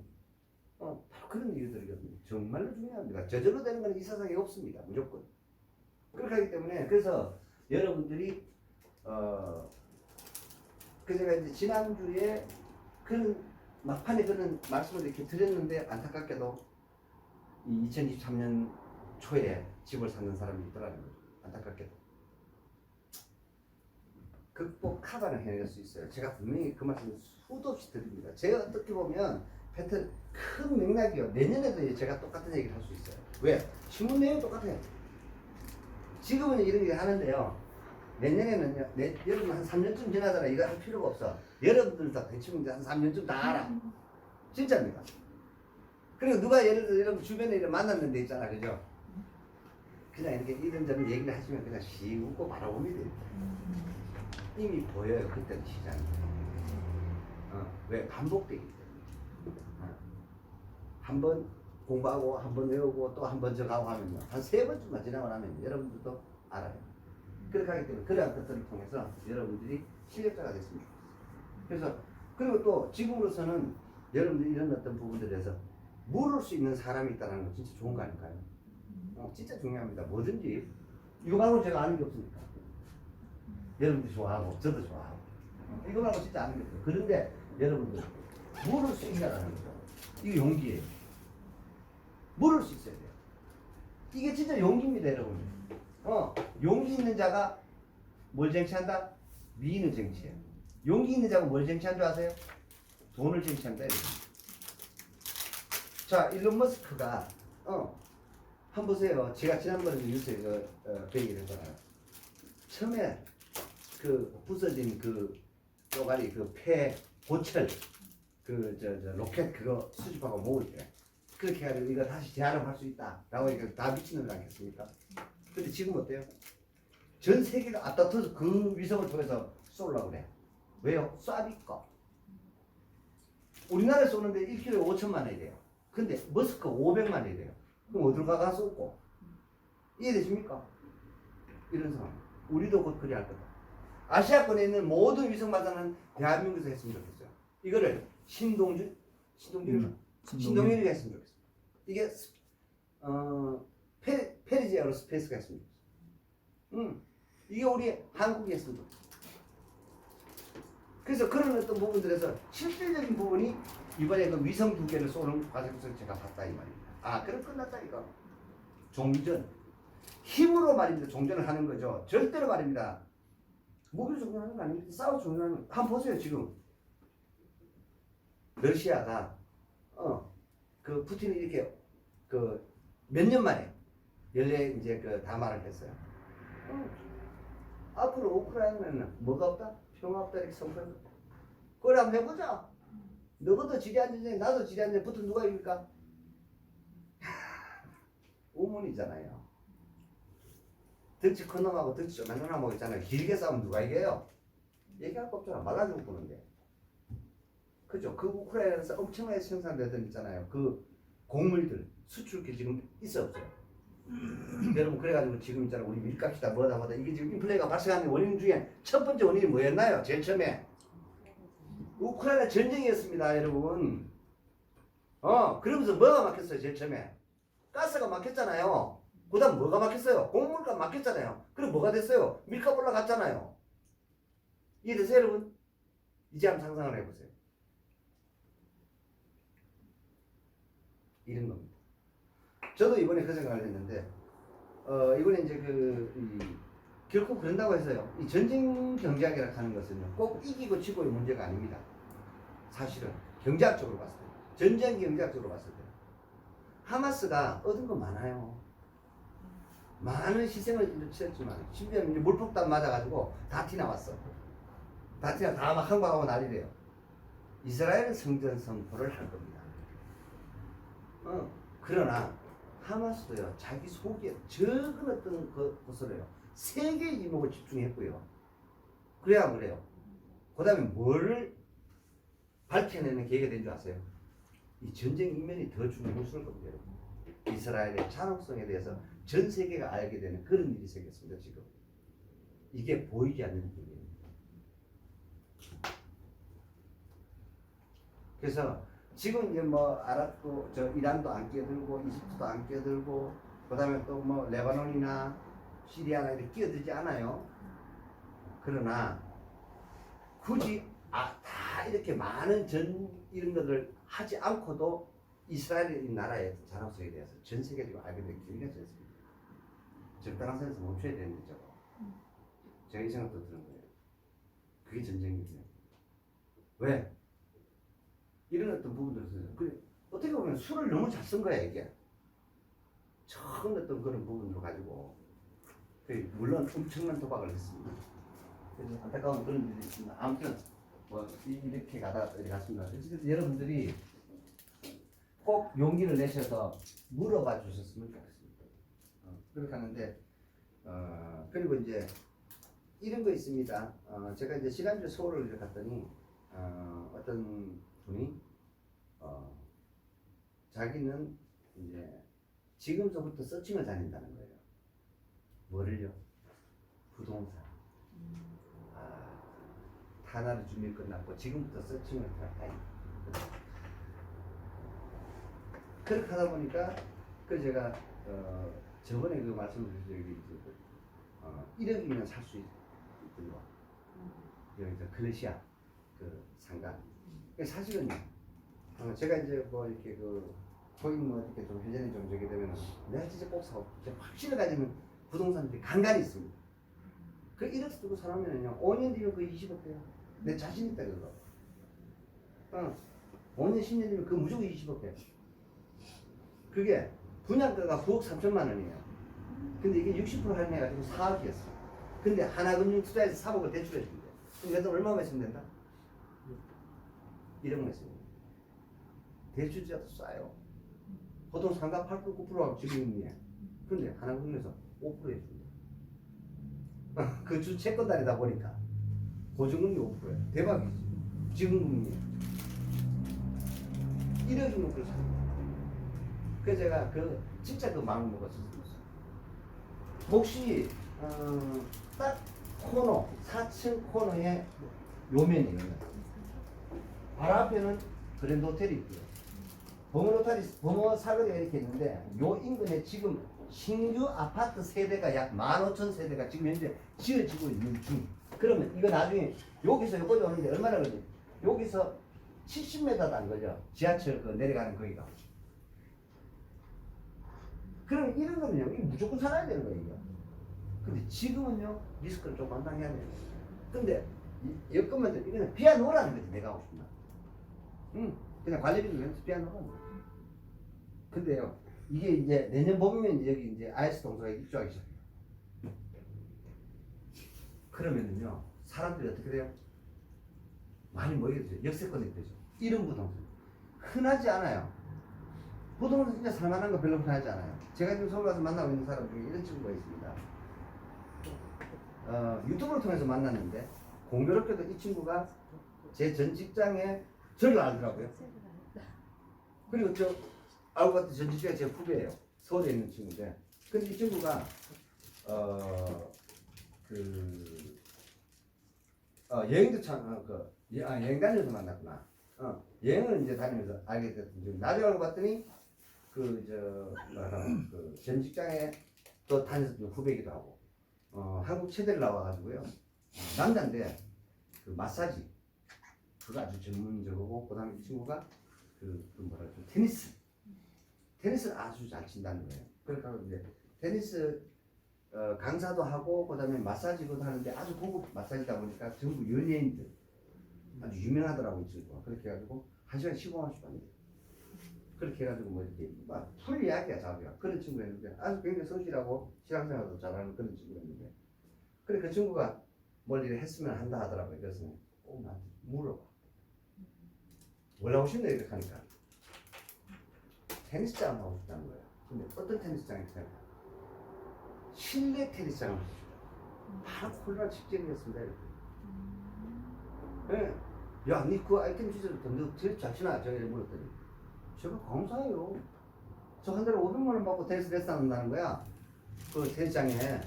바로 그런 이유들이거든요. 정말로 중요합니다. 저절로 되는 건 이 세상에 없습니다. 무조건. 그렇게 하기 때문에 그래서 여러분들이 그 제가 이제 지난주에 그런 막판에 그런 말씀을 이렇게 드렸는데 안타깝게도 이 2023년 초에 집을 사는 사람이 있더라는 거죠. 안타깝게도. 극복하다는 해낼 수 있어요. 제가 분명히 그 말씀을 수도 없이 드립니다. 제가 어떻게 보면 패턴 큰 맥락이요. 내년에도 제가 똑같은 얘기를 할 수 있어요. 왜? 신문 내용 똑같아요. 지금은 이런 얘기 하는데요. 내년에는요. 여러분 한 3년쯤 지나잖아. 이거 할 필요가 없어. 여러분들도 대충 한 3년쯤 다 알아. 진짜입니다. 그리고 누가 예를 들어 여러분 주변에 이렇게 만났는데 있잖아. 그죠? 그냥 이렇게 이런저런 얘기를 하시면 그냥 씩 웃고 바라보면 됩니다. 이미 보여요. 그때는 시장이. 왜? 반복되기 때문에. 한 번 공부하고 한 번 외우고 또 한 번 저가고 하면요. 한 3번쯤만 지나고 나면 여러분들도 알아요. 그렇게 하기 때문에 그러한 것들을 통해서 여러분들이 실력자가 됐으면 좋겠어요. 그래서 그리고 또 지금으로서는 여러분들이 이런 어떤 부분들에서 물을 수 있는 사람이 있다는 건 진짜 좋은 거 아닐까요? 진짜 중요합니다. 뭐든지 이거 말고 제가 아는 게 없으니까. 여러분들 좋아하고 저도 좋아하고 이거 말고 진짜 아는 게 없어요. 그런데 여러분들 물을 수 있냐라는 거죠. 이게 용기예요. 물을 수 있어야 돼요. 이게 진짜 용기입니다, 여러분. 용기 있는 자가 뭘 쟁취한다? 미인을 쟁취해요. 용기 있는 자가 뭘 쟁취한 줄 아세요? 돈을 쟁취한다. 자, 일론 머스크가 한번 보세요. 제가 지난번에 뉴스에 그 얘기를 했잖아요. 처음에 그 부서진 그 쪼가리 그 폐 고철 그 로켓 그거 수집하고 모을 때 그렇게 해가지고 이거 다시 재활용할 수 있다라고 하니까 다 미치는 거 아니겠습니까? 근데 지금 어때요? 전 세계가 앞다퉈서 그 위성을 통해서 쏘려고 그래. 왜요? 쏴니까. 우리나라에 쏘는데 1kg에 5천만 원이 돼요. 근데 머스크가 500만 원이 돼요. 그럼 어디로 가서 쏘고? 이해되십니까? 이런 상황. 우리도 곧 그리 할 거다. 아시아권에 있는 모든 위성 발사는 대한민국에서 했으면 좋겠어요. 이거를 신동준이가 했으면 좋겠어요. 이게 페리지 에어로스페이스가 했으면 좋겠어요. 이게 우리 한국이 했으면 좋겠어요. 그래서 그런 어떤 부분들에서 실질적인 부분이 이번에 그 위성 2개를 쏘는 과정에서 제가 봤다 이 말입니다. 아, 그럼 끝났다 이거. 종전. 힘으로 말입니다. 종전을 하는 거죠. 절대로 말입니다. 무기로 종전하는 거 아닙니다. 싸워 종전하는 거. 한번 보세요 지금. 러시아가 그 푸틴이 이렇게 그 몇 년 만에 연례 이제 그 담화를 했어요. 앞으로 우크라이나는 뭐가 없다? 평화 없다 이렇게 선포했다. 그걸 한번 해보자. 너도 지리한 전쟁, 나도 지리한 전쟁 붙은 누가 이길까? 우문이잖아요. 덩치 큰 놈하고 덩치 조그만 놈하고 있잖아요. 길게 싸우면 누가 이겨요? 얘기할 거 없잖아. 말라주고 보는데. 그죠? 그 우크라이나에서 엄청나게 생산되던 있잖아요. 그 곡물들, 수출기 지금 있어 없어요? 여러분 그래가지고 지금 있잖아 우리 밀값이다 뭐다 이게 지금 인플레가 발생하는 원인 중에 첫 번째 원인이 뭐였나요? 제일 처음에 우크라이나 전쟁이었습니다 여러분. 그러면서 뭐가 막혔어요? 제일 처음에 가스가 막혔잖아요. 그 다음 뭐가 막혔어요? 곡물값 막혔잖아요. 그럼 뭐가 됐어요? 밀값 올라갔잖아요. 이해되세요 여러분? 이제 한번 상상을 해보세요. 이런 겁니다. 저도 이번에 그 생각을 했는데, 이번에 이제 결코 그런다고 해서요. 이 전쟁 경제학이라고 하는 것은요, 꼭 이기고 지고의 문제가 아닙니다. 사실은 경제학적으로 봤을 때, 전쟁 경제학적으로 봤을 때, 하마스가 얻은 거 많아요. 많은 희생을 치렀지만, 심지어 이제 물폭탄 맞아가지고 다 티나왔어. 다 티나 다 막 항복하고 난리래요. 이스라엘은 성전 선포를 할 겁니다. 그러나 하마스도요 자기 속에 적은 어떤 것으로요 세 개의 이목을 집중했고요. 그래야 그래요. 그 다음에 뭐를 밝혀내는 계획이 된 줄 아세요? 이 전쟁 이면이 더 중요스러울 겁니다. 여러분. 이스라엘의 잔혹성에 대해서 전 세계가 알게 되는 그런 일이 생겼습니다. 지금 이게 보이지 않는 일입니다. 그래서 지금 이제 뭐 아랍도 저 이란도 안 끼어들고 이집트도 안 끼어들고 그다음에 또 뭐 레바논이나 시리아나 이렇게 끼어들지 않아요. 그러나 굳이 다 이렇게 많은 이런 것을 하지 않고도 이스라엘의 나라의 잔혹성에 대해서 전 세계적으로 알게 된 기회가 있습니다. 적당한 선에서 멈춰야 되는데 저거. 제가 이 생각도 드는 거예요. 그게 전쟁이에요. 왜? 이런 어떤 부분들에서 어떻게 보면 수를 너무 잘 쓴 거야 이게. 처음 어떤 그런 부분으로 가지고 물론 엄청난 도박을 했습니다. 그래서 안타까운 그런 일이 있습니다. 아무튼 뭐 이렇게 이렇게 갔습니다. 그래서 여러분들이 꼭 용기를 내셔서 물어봐 주셨으면 좋겠습니다. 그렇게 하는데 그리고 이제 이런 거 있습니다. 제가 이제 지난주 서울을 갔더니 어떤 분이 자기는 이제 지금서부터 서칭을 다닌다는 거예요. 뭐를요? 부동산. 하나는 준비 끝났고 지금부터 서칭을 다닌다. 그렇게 하다 보니까 그 제가 저번에 그 말씀을 드린 적이 1억이면 살 수 있군요. 여기서 클래시아 그 상가. 사실은요. 제가 이제 뭐 이렇게 거의 뭐 이렇게 좀 회전이 좀 저기 되면 내가 진짜 꼭 사고 확신을 가지면 부동산들이 간간히 있습니다. 그 1억 쓰고 사람면은요 5년 뒤면 그 20억 돼요. 내 자신 있다 그거. 5년 10년 뒤면 그 무조건 20억 돼요. 그게 분양가가 9억 3천만 원이에요. 근데 이게 60% 할인해가지고 4억이었어. 근데 하나금융 투자에서 3억을 대출해 준대. 그럼 내돈 얼마만 있으면 된다? 1억만 있으면. 대출자도 싸요. 보통 상가 8%, 9%하고 지금이에요. 근데 하나금융에서 5% 해준대. 그 주 채권단이다 보니까 보증금이 5%야. 대박이지. 지금금리에 1억이면 그걸 삽니다. 그래서 제가 진짜 그 마음을 먹었었어요. 혹시 딱 코너 4층 코너에 요면이에요. 바로 앞에는 그랜드 호텔이 있고요. 범어 사거리가 이렇게 있는데 요 인근에 지금 신규 아파트 세대가 약 15,000세대가 지금 현재 지어지고 있는 중. 그러면 이거 나중에 여기서 여기까지 오는데 얼마나 걸리? 여기서 70m도 안 걸려. 지하철 그 내려가는 거기가. 그럼 이런 거는요, 이거 무조건 살아야 되는 거예요. 이거. 근데 지금은요, 리스크를 좀 감당해야 돼요. 근데 여건만 이거는 비워놓으라는 거지, 내가 하고 싶은 말. 응, 그냥 관리비는 그냥 비워놓으라는 거지. 근데요, 이게 이제 내년 봄이면 이제 여기 이제 IS 동서가 입주하기 시작해요. 그러면은요, 사람들이 어떻게 돼요? 많이 모이게 되죠. 역세권이 되죠. 이런 부동산. 흔하지 않아요. 부동산 진짜 살만한 거 별로 흔하지 않아요. 제가 지금 서울 가서 만나고 있는 사람 중에 이런 친구가 있습니다. 유튜브를 통해서 만났는데, 공교롭게도 이 친구가 제 전 직장에 저를 알더라고요. 그리고 저 알고 봤더니 전 직장에 제 후배예요. 서울에 있는 친구인데, 근데 이 친구가 여행도 참 여행 다니면서 만났구나. 여행을 이제 다니면서 알게 됐던. 나중에 알고 봤더니 전 직장에 또 다녔던 후배이기도 하고, 한국 체대를 나와가지고요. 남자인데 그 마사지 그거 아주 전문적이고, 그다음에 이 친구가 테니스를 아주 잘 친다는 거예요. 그러니까 이제 테니스 강사도 하고, 그다음에 마사지도 하는데 아주 고급 마사지다 보니까 전부 연예인들 아주 유명하더라고 이 친구가. 그렇게 해가지고 1시간 15만 원씩 받는데, 그렇게 해가지고 뭐 이렇게 막 풀 이야기야 자기가. 그런 친구였는데 아주 굉장히 성실하고 신앙생활도 잘하는 그런 친구였는데, 그래 그 친구가 뭘 일을 했으면 한다 하더라고요. 그래서 꼭 나한테 물어봐. 뭘 하고 싶냐 이렇게 하니까 테니스장 하고 싶다는 거예요. 근데 어떤 테니스장이 있어요? 실내 테니스장을 하고 싶다. 바로 코로나 직전이었습니다. 네. 야, 니 그 아이템 시절 너 테니스 잘 치나? 제가 물었더니 제가 감사해요. 저 한 달에 500만 원 받고 테니스 레슨 한다는 거야. 그 테니스장에.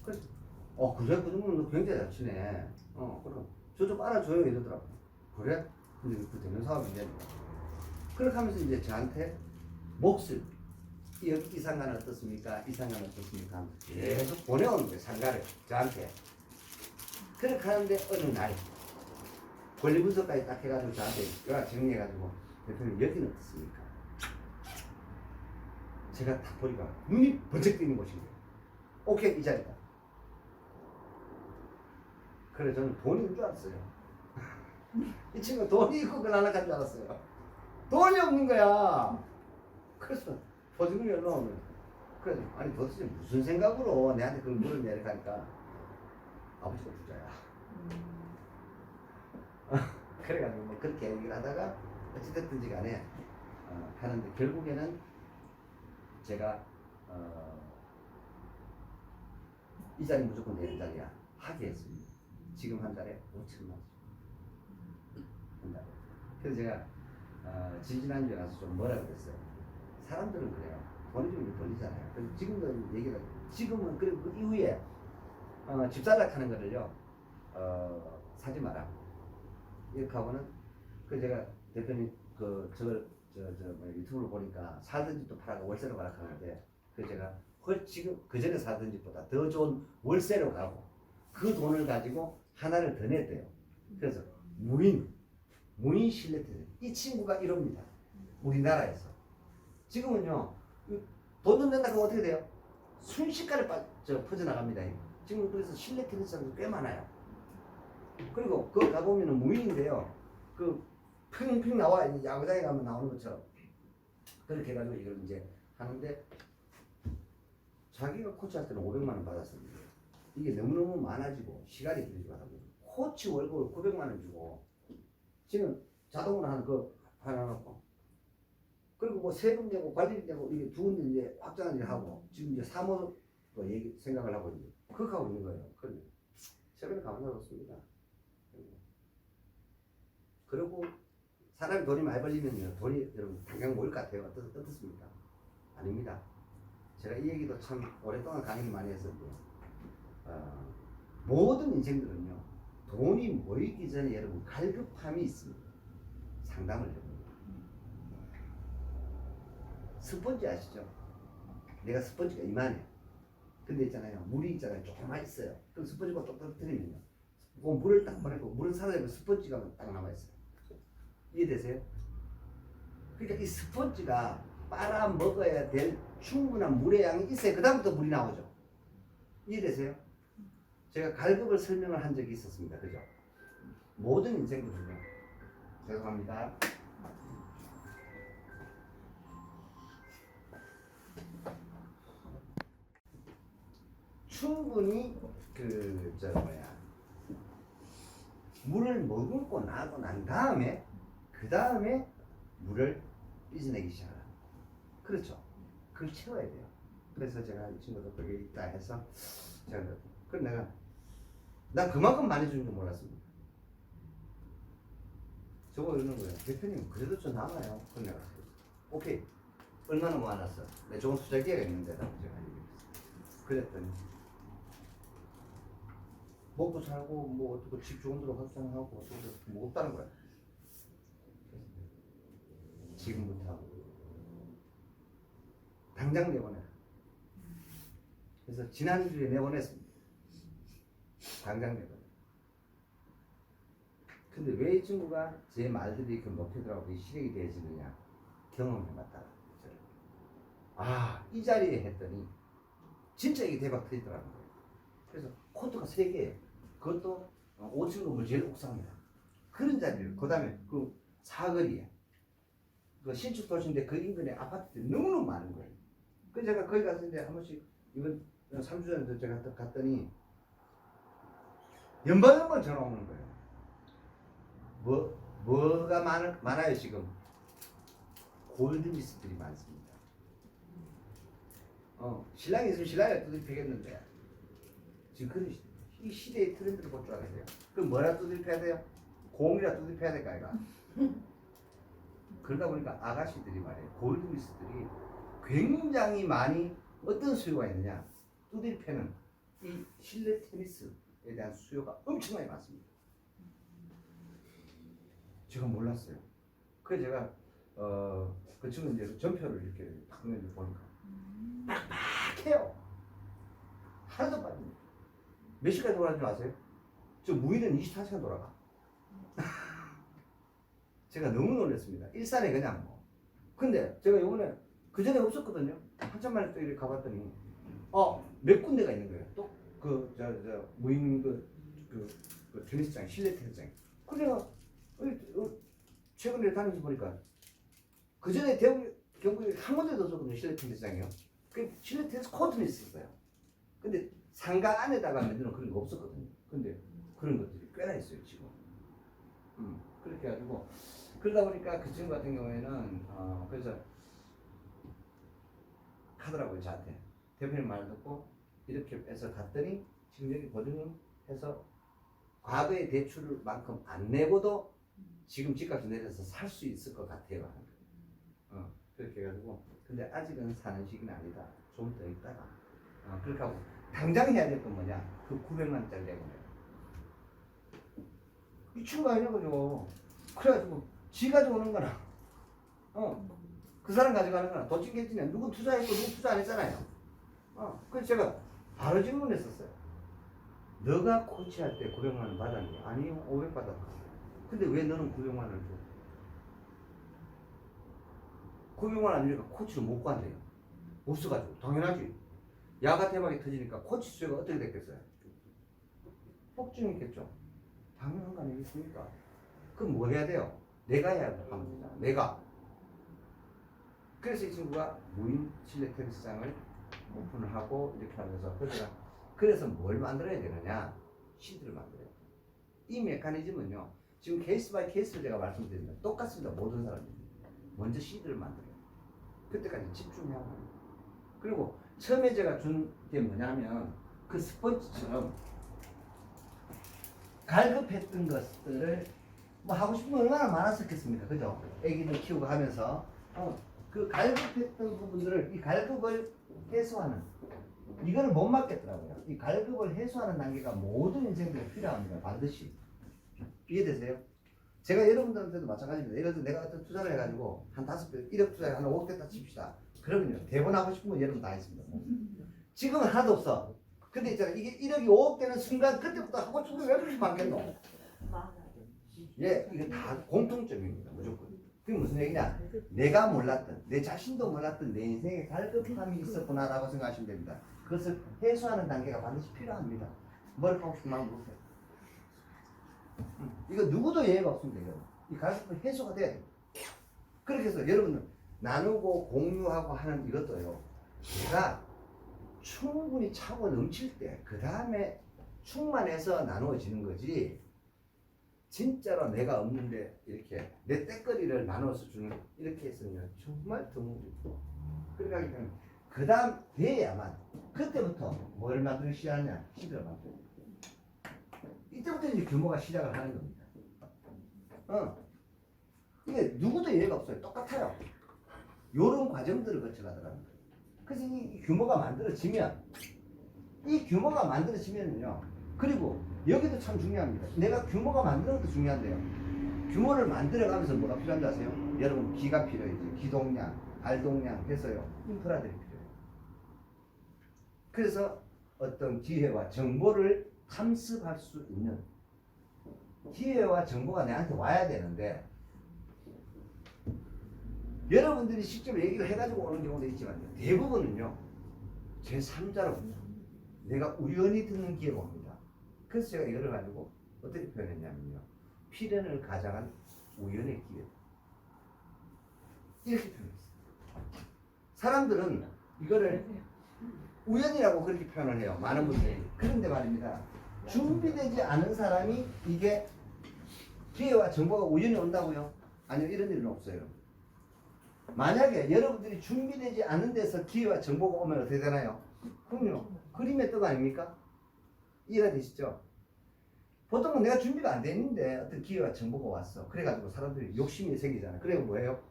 그래서 그래? 그 정도면 너 굉장히 잘 치네. 그럼 저 좀 알아줘요 이러더라고. 그래? 근데 그 되는 사업인데. 그렇게 하면서 이제 저한테 몫을 이 상가는 어떻습니까? 이 상가는 어떻습니까? 계속 보내오는 거예요. 상가를 저한테. 그렇게 하는데 어느 날 권리 분석까지 딱 해가지고 저한테 요약 정리해가지고, 대표님 여기는 어떻습니까? 제가 딱 보니까 눈이 번쩍 뜨는 곳인 거예요. 오케이, 이 자리다. 그래 저는 돈이 있는 줄 알았어요. 이 친구가 돈이 있고 그걸 하나 간줄 알았어요. 돈이 없는 거야. 그래서 보증금이 얼마 오면, 그래 아니 도대체 무슨 생각으로 내한테 그걸 물었냐 이렇게 하니까 아버지가 부자야. 그래가지고 뭐 그렇게 얘기를 하다가 어찌됐든지 간에 하는데, 결국에는 제가 이 자리 무조건 내는 자리야 하게 했습니다. 지금 한 달에 5천만 원. 한 달에. 그래서 제가 지지난주에 가서 좀 뭐라 그랬어요. 사람들은 그래요. 돈이 좀 벌리잖아요. 그래서 지금도 얘기를, 지금은 그리고 그 이후에 집사락 하는 거를요, 사지 마라. 이렇게 하고는, 그 제가 대표님 유튜브를 보니까 살던 집도 팔아가 월세로 가라 하는데, 그 제가 지금 그 전에 살던 집보다 더 좋은 월세로 가고 그 돈을 가지고 하나를 더 냈대요. 그래서 무인 실내텔레. 이 친구가 이럽니다. 우리나라에서 지금은요, 돈 좀 낸다 그러면 어떻게 돼요? 순식간에 퍼져나갑니다. 지금 그래서 실내 테니스장도 꽤 많아요. 그리고 그거 가보면은 무인인데요, 그 핑핑 나와, 야구장에 가면 나오는 것처럼 그렇게 해가지고 이걸 이제 하는데, 자기가 코치할 때는 500만 원 받았었는데 이게 너무너무 많아지고 시간이 길어지고 하다 보니 코치 월급을 900만 원 주고 지금 자동으로 하는 거 하나 놓고, 그리고 뭐 세금 내고 관리비 내고 이게 두 군데 이제 확장을 하고, 지금 이제 사모도 생각을 하고 있는데 그렇게 하고 있는 거예요. 그런데 최근에 감사롭습니다. 그리고 사람이 돈이 많이 벌리면요, 돈이 여러분 당장 모일 것 같아요. 어떻습니까? 아닙니다. 제가 이 얘기도 참 오랫동안 강의를 많이 했었는데, 모든 인생들은요, 돈이 모이기 전에 여러분 갈급함이 있습니다. 상담을 해봅니다. 스펀지 아시죠? 내가 스펀지가 이만해. 근데 있잖아요, 물이 있잖아요, 조금만 있어요. 그럼 스펀지가 똑 떨어뜨리면요, 그 물을 딱 보내고 물은 사라지고 스펀지가 딱 남아있어요. 이해되세요? 그러니까 이 스펀지가 빨아먹어야 될 충분한 물의 양이 있어야 그 다음부터 물이 나오죠. 이해되세요? 제가 갈급을 설명을 한 적이 있었습니다. 그죠? 모든 인생들은요. 죄송합니다. 충분히 물을 머금고 나고 난 다음에 그 다음에 물을 빚어내기 시작하라. 그렇죠. 그걸 채워야 돼요. 그래서 제가 이 친구도 거기 있다 해서 제가 난 그만큼 많이 주는 줄 몰랐습니다. 저거 이러는 거예요. 대표님 그래도 좀 남아요. 그럼 내가 오케이. 얼마나 모아놨어? 내 좋은 투자 기회가 있는데 제가 얘기했어요. 그랬더니 먹고 살고 뭐 어떻게 집 좋은 데로 확장하고 뭐 없다는 거야. 지금부터 당장 내보내. 그래서 지난주에 내보냈습니다. 당장 내보내. 근데 왜 이 친구가 제 말들이 그 먹히더라고 실행이 되어지느냐 경험해봤다. 이 자리에 했더니 진짜 이게 대박 터지더라는 거예요. 그래서 코트가 3개예요. 그것도 5층 건물 제일 옥상입니다. 그런 자리를 그 다음에 그 사거리에 그 신축 도시인데 그 인근에 아파트들이 너무너무 많은 거예요. 그래서 제가 거기 가서 이제 한 번씩 이번 3주 전에 제가 갔더니 연번연번 전화 오는 거예요. 뭐가 많아요 지금? 골드미스들이 많습니다. 신랑이 있으면 신랑이 두들펴겠는데 지금 그런 이 시대의 트렌드를 볼 줄 알아야 돼요. 그럼 뭐라 두들펴야 돼요? 공이라 두들펴야 될까 아이가? 그러다 보니까 아가씨들이 말이에요. 골드미스들이 굉장히 많이 어떤 수요가 있느냐? 두들펴는 이 실내 테니스에 대한 수요가 엄청나게 많습니다. 제가 몰랐어요. 그래서 제가 그 친구 이제 전표를 이렇게 딱 보니까 빡빡해요. 하나도 빠집니다. 몇 시까지 돌아가는지 아세요? 저 무인은 24시간 돌아가. 제가 너무 놀랐습니다. 일산에 그냥 뭐. 근데 제가 이번에 그 전에 없었거든요. 한참 만에 또 이렇게 가봤더니 몇 군데가 있는 거예요. 또 무인 그 테니스장, 실내 테니스장. 그래서 최근에 다니면서 보니까 그 전에 경북에 한 군데도 없었거든요. 실내 테니스장이요. 그 실내 테니스 코트는 있었어요. 근데 상가 안에다가 만드는 그런 거 없었거든요. 근데 그런 것들이 꽤나 있어요 지금. 그렇게 해가지고 그러다 보니까 그 친구 같은 경우에는 그래서 하더라고요 저한테. 대표님 말 듣고 이렇게 해서 갔더니 지금 여기 보증금해서 과거의 대출만큼 안 내고도 지금 집값이 내려서 살 수 있을 것 같아요. 그렇게 해가지고 근데 아직은 사는 시기는 아니다. 좀 더 있다가 그렇게 하고 당장 해야 될 건 뭐냐? 그 900만원짜리 내보내요. 이 친구가 아니냐고요. 그래가지고 지 가져오는 거나 그 사람 가져가는 거나 도찐개찐이야. 누군 투자했고 누군 투자 안 했잖아요. 그래서 제가 바로 질문했었어요. 너가 코치할 때 900만원 받았니? 아니요, 500 받았어. 근데 왜 너는 900만원을 줘? 900만원 아니니까 코치를 못 구한대요. 없어가지고. 당연하지. 야가 대박이 터지니까 코치 수요가 어떻게 됐겠어요? 폭증이겠죠. 당연한 거 아니겠습니까? 그럼 뭐 해야 돼요? 내가 해야 하면 되잖아. 내가. 그래서 이 친구가 무인 실내 테니스장을 오픈을 하고 이렇게 하면서 그래서 뭘 만들어야 되느냐? 시드를 만들어야 돼요. 이 메커니즘은요. 지금 케이스 바이 케이스를 제가 말씀드립니다. 똑같습니다. 모든 사람들이. 먼저 시드를 만들어요. 그때까지 집중해야 합니다. 그리고 처음에 제가 준 게 뭐냐면 그 스펀지처럼 갈급했던 것들을 뭐 하고 싶은 거 얼마나 많았었겠습니까? 그죠? 애기들 키우고 하면서 그 갈급했던 부분들을 이 갈급을 해소하는 이거는 못 막겠더라고요. 이 갈급을 해소하는 단계가 모든 인생들에 필요합니다. 반드시. 이해되세요? 제가 여러분들한테도 마찬가지입니다. 예를 들어 내가 어떤 투자를 해가지고 한 5배, 1억 투자에 한 5억 됐다 칩시다. 그러면요. 대본하고 싶은 건 여러분 다 했습니다. 지금은 하나도 없어. 근데 있잖아 이게 1억이 5억 되는 순간 그때부터 하고 싶은 게 왜 그렇게 많겠노? 예, 이거 다 공통점입니다. 무조건. 그게 무슨 얘기냐? 내가 몰랐던, 내 자신도 몰랐던 내 인생에 갈급함이 있었구나라고 생각하시면 됩니다. 그것을 해소하는 단계가 반드시 필요합니다. 뭘 하고 싶은 마음 보세요. 이거 누구도 예외가 없습니다. 이거. 이 갈급함이 해소가 돼야 돼요. 그렇게 해서 여러분은 나누고 공유하고 하는 이것도요. 내가 충분히 차고 넘칠 때 그 다음에 충만해서 나누어지는 거지. 진짜로 내가 없는데 이렇게 내 때거리를 나눠서 주는 이렇게 했으면 정말 드물고 그러니까 그 다음 돼야만 그때부터 뭘 만들기 시작하냐 시대를 만들고 이때부터 이제 규모가 시작을 하는 겁니다. 이게 누구도 예외가 없어요. 똑같아요. 요런 과정들을 거쳐가더라는 거예요. 그래서 이 규모가 만들어지면 이 규모가 만들어지면요. 그리고 여기도 참 중요합니다. 내가 규모가 만드는 것도 중요한데요. 규모를 만들어가면서 뭐가 필요한지 아세요? 여러분 기가 필요해요. 기동량, 발동량 해서요. 인프라들이 필요해요. 그래서 어떤 기회와 정보를 탐습할 수 있는 기회와 정보가 내한테 와야 되는데 여러분들이 직접 얘기를 해가지고 오는 경우도 있지만 대부분은요. 제3자로 내가 우연히 듣는 기회가 옵니다. 그래서 제가 이거를 가지고 어떻게 표현했냐면요. 필연을 가장한 우연의 기회. 이렇게 표현했어요. 사람들은 이거를 우연이라고 그렇게 표현을 해요. 많은 분들이. 그런데 말입니다. 준비되지 않은 사람이 이게 기회와 정보가 우연히 온다고요? 아니요. 이런 일은 없어요. 만약에 여러분들이 준비되지 않은 데서 기회와 정보가 오면 어떻게 되나요? 그럼요. 그림의 뜻 아닙니까? 이해가 되시죠? 보통은 내가 준비가 안 돼 있는데 어떤 기회와 정보가 왔어. 그래가지고 사람들이 욕심이 생기잖아. 그래 뭐예요?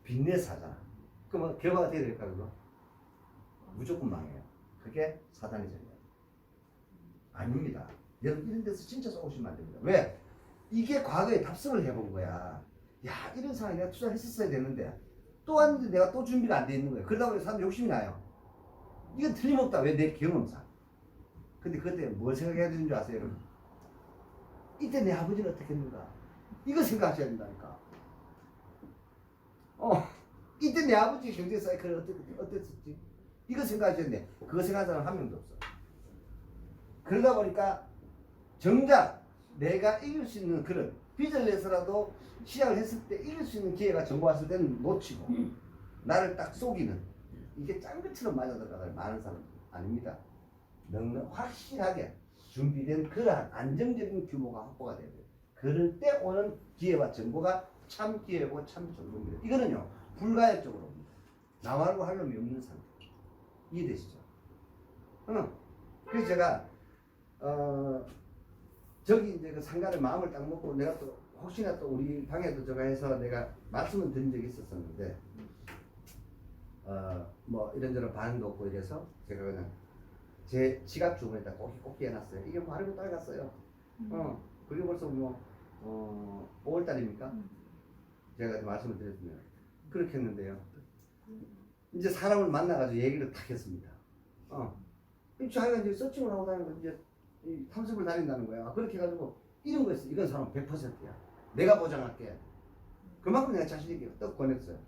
빚내서 하잖아. 그러면 결과가 어떻게 될까 그거? 무조건 망해요. 그게 사단의 전략. 아닙니다. 여러분 이런 데서 진짜 쏘시면 안 됩니다. 왜? 이게 과거에 답습을 해본 거야. 야 이런 상황에 내가 투자를 했었어야 되는데 또 왔는데 내가 또 준비가 안 돼 있는 거예요. 그러다 보니 사람들 욕심이 나요. 이건 틀림없다. 왜? 내 경험상. 근데 그때 뭘 생각해야 되는 줄 아세요, 여러분? 이때 내 아버지는 어떻게 했는가? 이거 생각하셔야 된다니까. 이때 내 아버지 경제 사이클은 어땠었지? 이거 생각하셔야 돼. 그거 생각하는 사람 한 명도 없어. 그러다 보니까 정작 내가 이길 수 있는 그런 빚을 내서라도 시작을 했을 때 이길 수 있는 기회가 정보 왔을 때는 놓치고 나를 딱 속이는 이게 짱배처럼 맞아들어가는 많은 사람들 아닙니다. 너무 확실하게 준비된 그러한 안정적인 규모가 확보가 돼야 돼요. 그럴 때 오는 기회와 정보가 참 기회고 참 정보입니다. 이거는요 불가역적으로 옵니다. 나 말고 할 놈이 없는 상태. 이해되시죠? 그래서 제가 저기 이제 그 상가를 마음을 딱 먹고 내가 또 혹시나 또 우리 방에도 저가 해서 내가 말씀을 드린 적이 있었었는데 뭐 이런저런 반응도 없고 이래서 제가 그냥 제 지갑 주머니에다 꼭 해놨어요. 이게 뭐 하려고 따라갔어요. 그게 벌써 뭐 5월달입니까? 제가 말씀을 드렸으면 그렇게 했는데요. 이제 사람을 만나가지고 얘기를 탁 했습니다. 자기가 이제 서칭을 하고 다니는 거 이제 탐색을 다닌다는 거야. 그렇게 해가지고 이런 거 있어. 이건 사람 100%야. 내가 보장할게. 그만큼 내가 자신 있게 떡 보냈어요.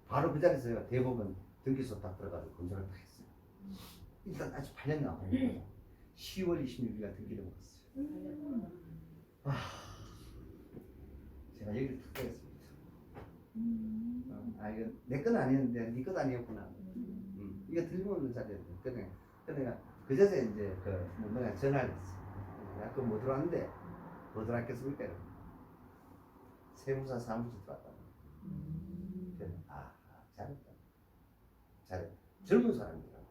바로 그 자리에서요. 대법원 등기소 딱 들어가지고 검사를 딱 했어요. 일단 아직 8년 남았고 10월 26일날 등기를 먹었어요. 제가 여기를 툭 빼겠습니다. 이거 내 건 아니었는데 네 건 아니었구나. 이거 들리는 자리였어요. 그러니까 그제서 이제 뭐냐 전화를 했어요. 아까 뭐 들어왔는데 뭐 들어왔겠습니까? 세무사 사무실 들어왔다. 그래서 잘했다. 젊은 사람이더라고.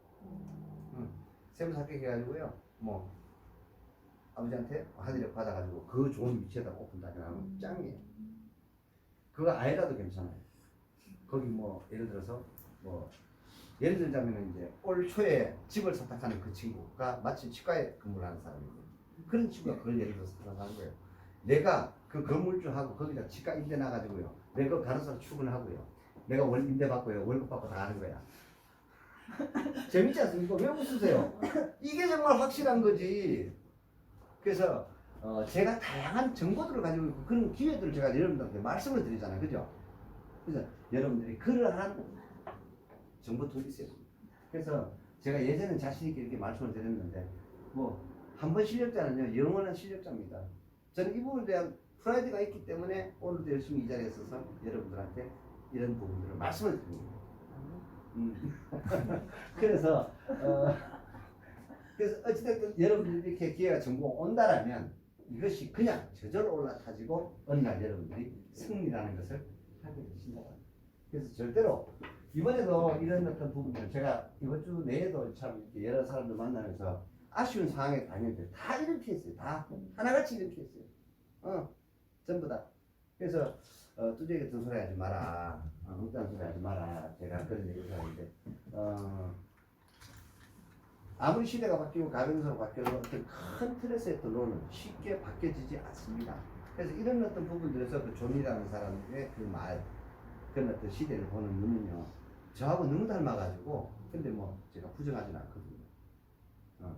세무사 합격해가지고요. 뭐 아버지한테 하늘에 받아가지고 그 좋은 위치에다 오픈다니 하면 짱이에요. 그거 아니라도 괜찮아요. 거기 뭐 예를 들어서 뭐 예를 들자면 이제 올 초에 집을 선택하는 그 친구가 마침 치과에 근무를 하는 사람이고 그런 친구가 그걸 예를 들어서 선택하는 거예요. 내가 그 건물주하고 거기다 치과 임대 나가지고요. 내가 간호사로 출근하고요. 내가 월 임대 받고요. 월급 받고 다 하는 거야. 재밌지 않습니까? 왜 웃으세요? 이게 정말 확실한 거지. 그래서 제가 다양한 정보들을 가지고 있고 그런 기회들을 제가 여러분들한테 말씀을 드리잖아요. 그죠? 그래서 여러분들이 그러한 정보통이 있어야 됩니다. 그래서 제가 예전에 자신있게 이렇게 말씀을 드렸는데 뭐 한 번 실력자는요 영원한 실력자입니다. 저는 이 부분에 대한 프라이드가 있기 때문에 오늘도 열심히 이 자리에 서서 여러분들한테 이런 부분들을 말씀을 드립니다. 그래서 어찌됐든 여러분들이 이렇게 기회가 전부 온다라면 이것이 그냥 저절로 올라타지고 어느 날 여러분들이 승리라는 것을 하게 되신다고 합니다. 그래서 절대로 이번에도 이런 어떤 부분들 제가 이번 주 내에도 참 이렇게 여러 사람들 만나면서 아쉬운 상황에 다녔는데 다 이렇게 했어요. 다 하나같이 이렇게 했어요. 전부 다. 그래서 뚜저기 같은 소리 하지 마라. 엉뚱한 소리 하지 마라. 제가 그런 얘기를 하는데 아무리 시대가 바뀌고 가정사가 바뀌어도 어떤 큰 틀에서 했던 론은 쉽게 바뀌어지지 않습니다. 그래서 이런 어떤 부분들에서 그 존이라는 사람의 그 말, 그런 어떤 시대를 보는 눈은요, 저하고 너무 닮아가지고, 근데 뭐 제가 부정하지는 않거든요.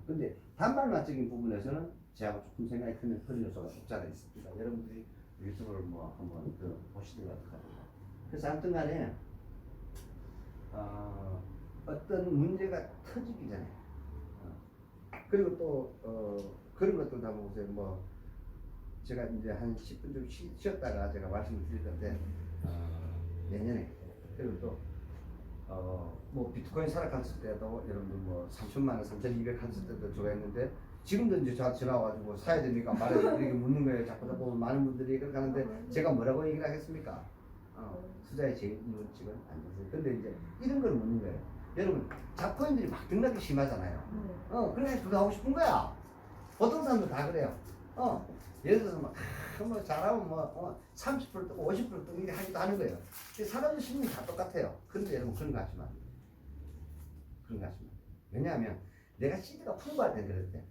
근데 단발마적인 부분에서는 저하고 조금 생각이 큰 그런 요소가 없지 않아 있습니다. 여러분들이 유튜브를 뭐 한번 보시든가 하든가. 그래서 아무튼 간에, 어떤 문제가 터지기 전에, 그리고 또 그런 것도 다 보세요. 뭐 제가 이제 한 10분 좀 쉬었다가 제가 말씀을 드릴 건데 내년에 그리고 또 뭐 비트코인 하락했을 때도 여러분들 뭐 3천만 원, 3,200 했을 때도 좋아했는데 지금도 이제 저한테 전화 와가지고 사야 됩니까 말아야 됩니까 이렇게 묻는 거예요. 자꾸 많은 분들이 그렇게 하는데 제가 뭐라고 얘기를 하겠습니까? 투자의 제일원칙은 안 되세요. 근데 이제 이런 걸 묻는 거예요. 여러분 잡코인들이 막 등락이 심하잖아요. 그래 그거 하고 싶은 거야. 보통 사람들 다 그래요. 예를 들어서 뭐 잘하면 뭐 30% 뜨고 50% 뜨고 이렇게 하기도 하는 거예요. 사람들 심리 다 똑같아요. 그런데 여러분 그런 거 하지 마. 그런 거 하지 마. 왜냐하면 내가 CD가 풍부할 때 그랬대.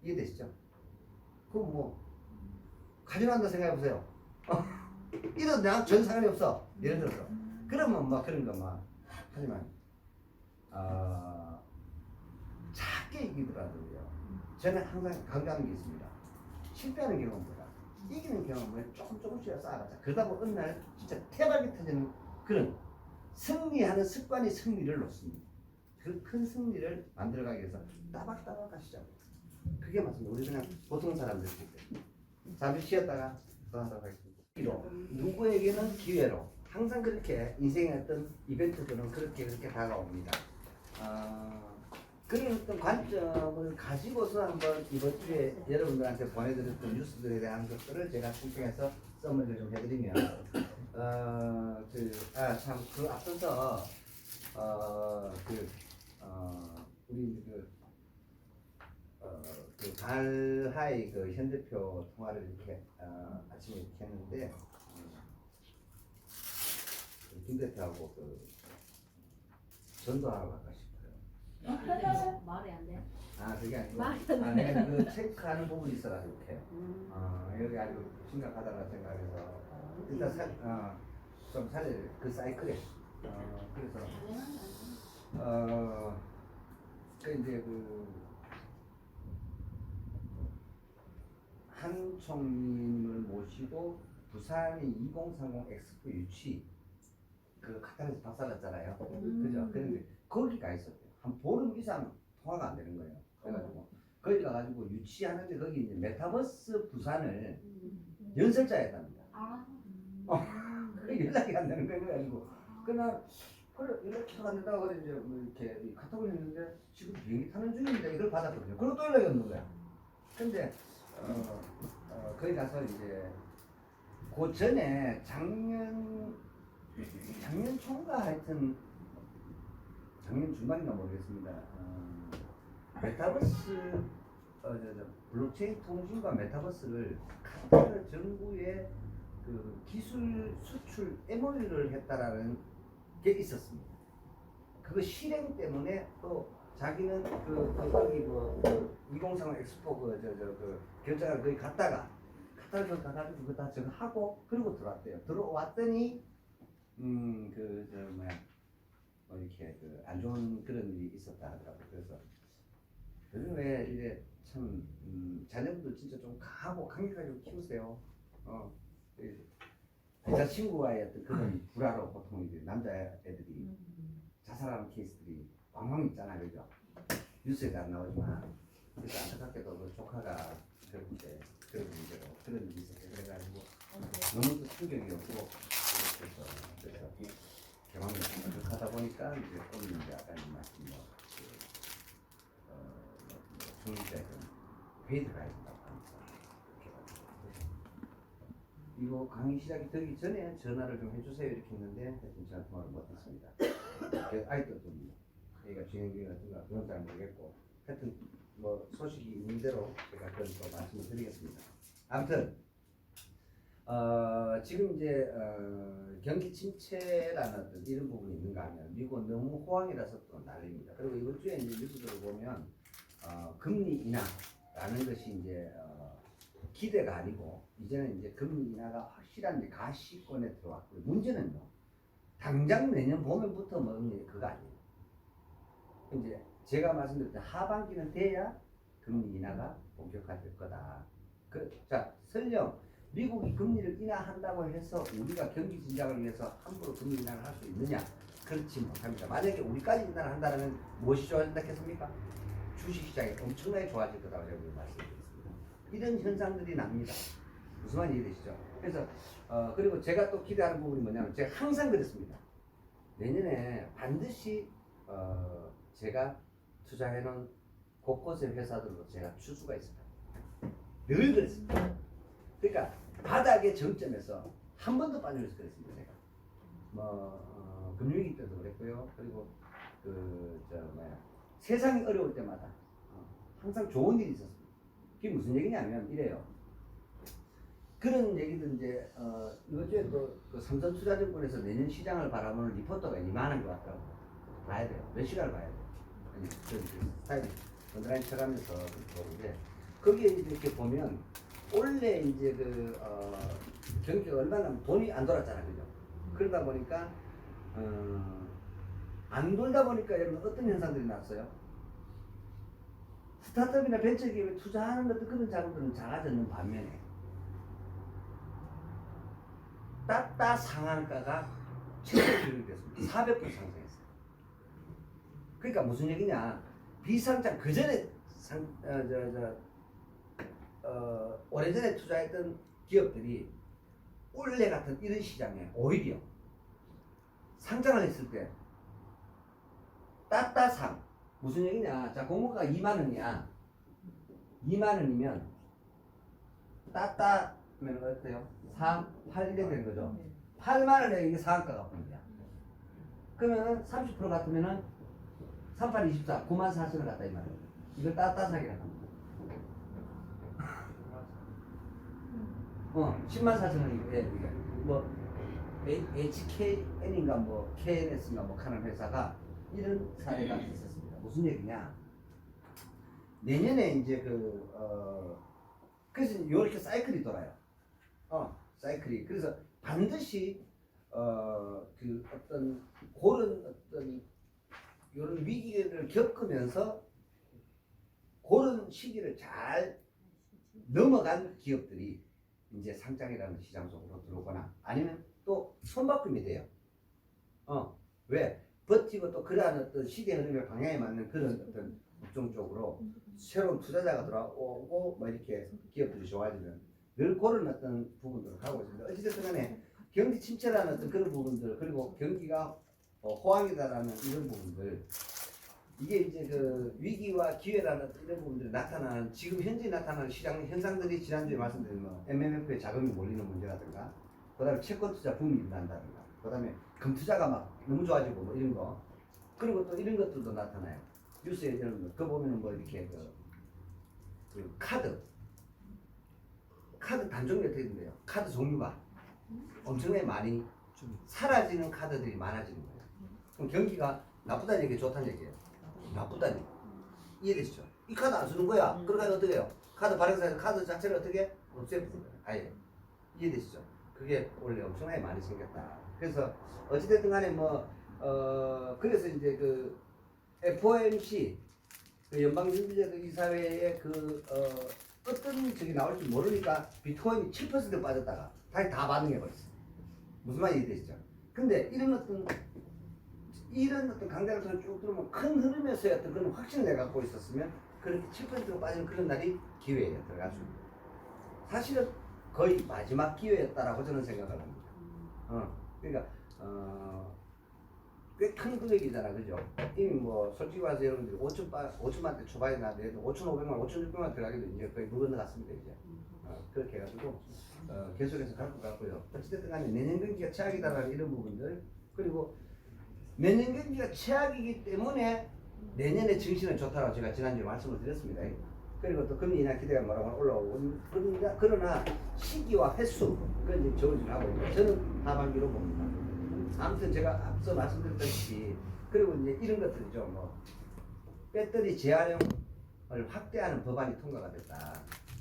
이해되시죠? 그럼 뭐 가져간다 생각해 보세요. 이래도 내가 전 상관이 없어. 예를 들어서. 그러면 뭐 그런 거 막 하지만 작게 이기더라도요. 저는 항상 강조하는 게 있습니다. 실패하는 경험보다 이기는 경험을 조금씩 쌓아가자. 그러다 보면 어느 날 진짜 태박이 터지는 그런 승리하는 습관이 승리를 놓습니다. 그 큰 승리를 만들어가기 위해서 따박따박 하시죠. 그게 맞습니다. 우리 그냥 보통 사람들 잠시 쉬었다가 더 하도록 하겠습니다. 누구에게는 기회로 항상 그렇게 인생의 어떤 이벤트들은 그렇게 다가옵니다. 그런 어떤 관점을 가지고서 한번 이번 주에 여러분들한테 보내드렸던 뉴스들에 대한 것들을 제가 총평해서 써머리를 좀 해드리면, 그 앞서서, 우리 그 발하이 그 현대표 통화를 이렇게 아침에 이렇게 했는데, 김 대표하고 그 전도하러 갈까 싶어요. 말이 안 돼. 그게 아니고 내가 그 체크하는 부분이 있어가지고 이렇게 여기 아주 심각하다고 생각해서 일단 좀 살려야 그 사이클에 그래서 이제 한 총님을 모시고 부산이 2030 엑스포 유치 그 카타르에서 박살났잖아요. 그죠? 그런데 거기 가 있었대요. 한 보름 이상 통화가 안 되는 거예요. 그래가지고 거기 가가지고 유치하는데 거기 이제 메타버스 부산을 연설자였답니다. 그게 연락이 안 되는 거예요. 그래가지고 그날 그래 연락처가 안 된다고 그래 이제 뭐 이렇게 카톡을 했는데 지금 비행기 타는 중입니다. 이걸 받았거든요. 그리고 또 연락이 없는 거야. 근데 거기 가서 이제 그 전에 작년 총가 하여튼 작년 중반인가 모르겠습니다. 메타버스 블록체인 통신과 메타버스를 카타르 정부의 그 기술 수출 MOU를 했다라는 게 있었습니다. 그거 실행 때문에 또 자기는 거기 2030 엑스포 그 결정을 거기 갔다가 카타르 가가지고 그거 다 저거 하고 그리고 들어왔대요. 들어왔더니 이렇게 그 안 좋은 그런 일이 있었다 하더라고요. 그래서 요즘에 이제 참 자녀분들 진짜 좀 강하고 강력하게 좀 키우세요. 이 여자친구와의 어떤 그런 불화로 보통 이제 남자애들이 자살하는 케이스들이 왕왕 있잖아요, 그죠? 뉴스에도 안 나오지만. 그래서 안타깝게도 그 조카가 그렇게 그런 문제로 그런 일이 있었어요. 그래가지고 너무 또 충격이었고 그래서 경험이 부족하다 보니까 이제 오늘 이제 아까 말씀 중립자에 좀 회의를 가야 된다고 합니다. 이거 강의 시작이 되기 전에 전화를 좀 해주세요 이렇게 했는데 하여튼 제가 통화를 못했습니다. 그래서 아직도 좀 얘가 진행 중이라든가 그런 잘 모르겠고 하여튼 뭐 소식이 있는 대로 제가 그런 또 말씀을 드리겠습니다. 아무튼 지금 이제 경기 침체라는 어떤 이런 부분이 있는가 하면 미국은 너무 호황이라서 또 난립니다. 그리고 이번 주에 이제 뉴스들을 보면 금리 인하라는 것이 이제 기대가 아니고 이제는 이제 금리 인하가 확실한 이제 가시권에 들어왔고요. 문제는요. 당장 내년 봄에부터 먹는 그거 아니에요. 이제 제가 말씀드렸던 하반기는 돼야 금리 인하가 본격화될 거다. 자, 설령 미국이 금리를 인하한다고 해서 우리가 경기 진작을 위해서 함부로 금리 인하를 할 수 있느냐? 그렇지 못합니다. 만약에 우리까지 인하를 한다면 무엇이 좋아진다 했습니까? 주식시장이 엄청나게 좋아질 거다라고 제가 말씀드렸습니다. 이런 현상들이 납니다. 무슨 말인지 이해되시죠? 그래서 그리고 제가 또 기대하는 부분이 뭐냐면 제가 항상 그랬습니다. 내년에 반드시 제가 투자해놓은 곳곳의 회사들로 제가 추수가 있습니다. 늘 그랬습니다. 그러니까 바닥의 정점에서 한 번도 빠질 수 그랬습니다. 제가 금융위기 때도 그랬고요. 그리고 세상이 어려울 때마다 항상 좋은 일이 있었습니다. 그게 무슨 얘기냐면 이래요. 그런 얘기도 이제 이번 주에 그 삼성투자증권에서 내년 시장을 바라보는 리포터가 이만한 것 같더라고요. 봐야 돼요. 몇 시간을 봐야 돼요. 아니, 스타일 온라인 쳐가면서 보는데 거기에 이렇게 보면 원래 이제 경기가 얼마나 돈이 안 돌았잖아요, 그죠? 그러다 보니까 안 돌다 보니까 여러분 어떤 현상들이 났어요? 스타트업이나 벤처기업에 투자하는 것도 그런 자금들은 작아졌는 반면에 따따 상한가가 최고 됐습니다. 400% 상승했어요. 그러니까 무슨 얘기냐? 비상장 그 전에 오래전에 투자했던 기업들이 올해 같은 이런 시장에 오히려 상장을 했을 때 따따상 무슨 얘기냐? 자, 공모가가 2만 원이야. 2만 원이면 따따면 어때요? 3, 8 이래 되는 거죠. 8만 원에 이게 상한가가 보입니다. 그러면 30% 같으면은 38, 24, 9만 4천 원 같다 이 말이에요. 이걸 따따상이라고 합니다. 10만 4천 원이고, 예, 뭐 HKN인가 뭐 KNS인가 뭐 하는 회사가 이런 사례가 있었습니다. 무슨 얘기냐? 내년에 이제 그래서 이렇게 사이클이 돌아요. 사이클이. 그래서 반드시 어떤 그런 어떤 이런 위기를 겪으면서 그런 시기를 잘 넘어간 기업들이 이제 상장이라는 시장 속으로 들어오거나 아니면 또 손바꿈이 돼요. 왜? 버티고 또 그러한 어떤 시대 흐름의 방향에 맞는 그런 어떤 업종 쪽으로 새로운 투자자가 들어오고 뭐 이렇게 기업들이 좋아지는 늘 그런 어떤 부분들을 하고 있습니다. 어찌됐든 간에 경기 침체라는 어떤 그런 부분들 그리고 경기가 호황이다라는 이런 부분들 이게 이제 그 위기와 기회라는 이런 부분들이 나타나는 지금 현재 나타나는 시장 현상들이 지난주에 말씀드린 뭐 MMF에 자금이 몰리는 문제라든가 그다음에 채권 투자 붐이 일어난다든가 그다음에 금 투자가 막 너무 좋아지고 뭐 이런 거 그리고 또 이런 것들도 나타나요. 뉴스에 이런 거 그거 보면은 뭐 이렇게 그 카드 단종이 어떻게 된대요? 카드 종류가 엄청나게 많이 사라지는 카드들이 많아지는 거예요. 그럼 경기가 나쁘다는 얘기 좋다는 얘기예요. 나쁘다니 이해되시죠? 이 카드 안 쓰는 거야. 그러니까 어떻게 해요? 카드 발행사에서 카드 자체를 어떻게 없애버리는 거예요. 아예 이해되시죠? 그게 원래 엄청나게 많이 생겼다. 그래서 어찌됐든 간에 뭐 그래서 이제 그 FOMC 그 연방준비제도 이사회에 어떤 적이 나올지 모르니까 비트코인이 7% 빠졌다가 다시 다 반응해 버렸어요. 무슨 말인지 이해되시죠? 근데 이런 어떤 강좌를 쭉 들으면 큰 흐름에서의 어떤 그런 확신을 내가 갖고 있었으면 그렇게 7%가 빠지는 그런 날이 기회예요. 들어갈 수 있는. 사실은 거의 마지막 기회였다라고 저는 생각을 합니다. 그러니까 꽤 큰 금액이잖아, 그죠? 이미 뭐 솔직히 말해서 여러분들이 5천만 대 초반에 나는데 5,500만, 5,600만 들어가기도 이제 거의 무건도 같습니다, 이제. 그렇게 해가지고 계속해서 갈 것 같고요. 어찌됐든 간에 내년 경기가 최악이다라는 이런 부분들, 그리고 내년 경기가 최악이기 때문에 내년에 증시는 좋다고 제가 지난주에 말씀을 드렸습니다. 그리고 또 금리 인하 기대가 뭐라고 올라오고, 그러나 시기와 횟수 그건 이제 저울질하고 있는데 저는 하반기로 봅니다. 아무튼 제가 앞서 말씀드렸다시피, 그리고 이제 이런 것들이죠. 뭐 배터리 재활용을 확대하는 법안이 통과가 됐다.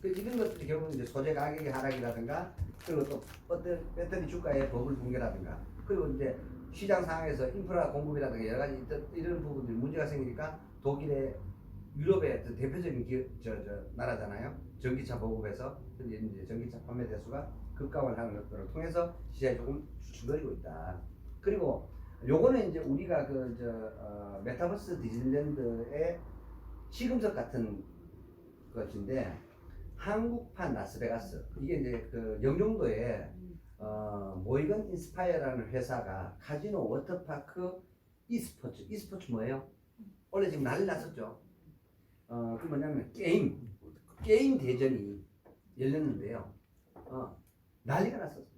이런 것들이 결국 이제 소재 가격의 하락이라든가, 그리고 또 배터리 주가의 버블 붕괴라든가, 그리고 이제 시장 상황에서 인프라 공급이라든가 여러 가지 이런 부분들이 문제가 생기니까 독일의 유럽의 대표적인 나라잖아요. 전기차 보급에서 이제 전기차 판매 대수가 급감을 하는 것들을 통해서 시장이 조금 주춤거리고 있다. 그리고 요거는 이제 우리가 메타버스 디즈니랜드의 시금석 같은 것인데, 한국판 라스베가스, 이게 이제 그 영종도에 모이건 인스파이어라는 회사가 카지노 워터파크 e스포츠 뭐예요? 원래 지금 난리 났었죠. 그 뭐냐면 게임 대전이 열렸는데요. 난리가 났었어요.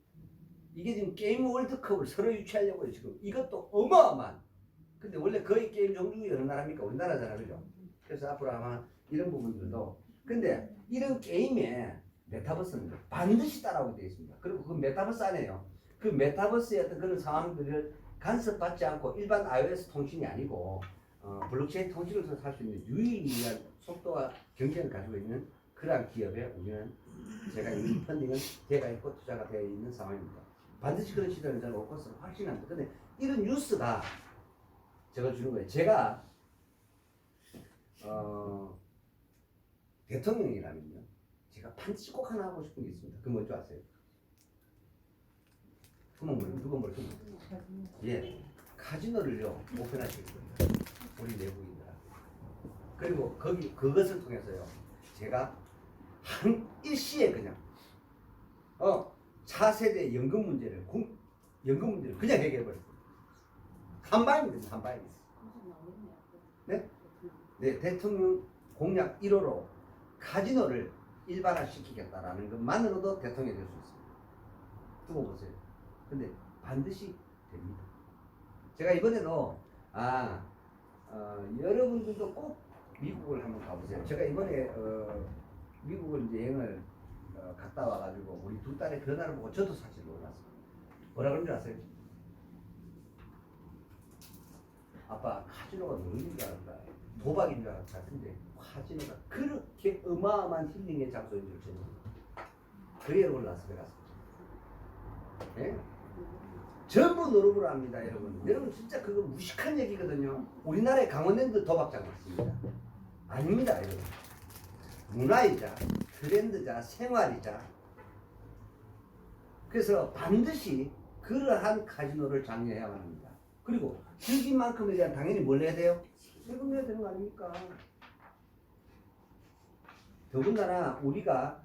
이게 지금 게임 월드컵을 서로 유치하려고 해요, 지금. 이것도 어마어마한. 근데 원래 거의 게임 종류가 어느 나라입니까? 우리나라잖아요, 그죠? 그래서 앞으로 아마 이런 부분들도. 근데 이런 게임에 메타버스는 반드시 따라오게 되어 있습니다. 그리고 그 메타버스 안에요. 그 메타버스의 어떤 그런 상황들을 간섭받지 않고 일반 iOS 통신이 아니고 블록체인 통신으로서 살 수 있는 유일한 속도와 경쟁을 가지고 있는 그러한 기업에 우리는 제가 이미 펀딩은 되어 있고 투자가 되어 있는 상황입니다. 반드시 그런 시대는 저는 올 것으로 확신합니다. 근데 이런 뉴스가 제가 주는 거예요. 제가 대통령이라면요, 제가 반드시 꼭 하나 하고 싶은 게 있습니다. 그건 뭔지 아세요? 누가 모르죠? 예, 카지노를요 오픈하실 겁니다. 우리 내국인들한테. 그리고 그것을 통해서요, 제가 한 일시에 그냥 차세대 연금 문제를 그냥 해결해버렸어요. 한 방입니다. 한 방이 있어요. 네? 네, 대통령 공약 1호로 카지노를 일반화시키겠다라는 것만으로도 대통령이 될 수 있습니다. 두고 보세요. 근데 반드시 됩니다. 제가 이번에도 여러분들도 꼭 미국을 한번 가보세요. 제가 이번에 미국을 이제 여행을 갔다 와가지고 우리 두 딸의 변화를 보고 저도 사실 놀랐어요. 뭐라 그런 줄 아세요? 아빠, 카지노가 노는 줄 알았다, 도박인 줄 알았다. 근데 카지노가 그렇게 어마어마한 힐링의 장소인 줄 저는 그래야 라스베가스. 네? 전부 노름으로 합니다, 여러분. 여러분 진짜 그거 무식한 얘기거든요. 우리나라에 강원랜드 도박장 맞습니다. 아닙니다, 여러분. 문화이자 트렌드자 생활이자. 그래서 반드시 그러한 카지노를 장려해야만 합니다. 그리고 즐긴 만큼에 대한 당연히 뭘 해야 돼요? 세금 내야 되는 거 아닙니까? 더군다나 우리가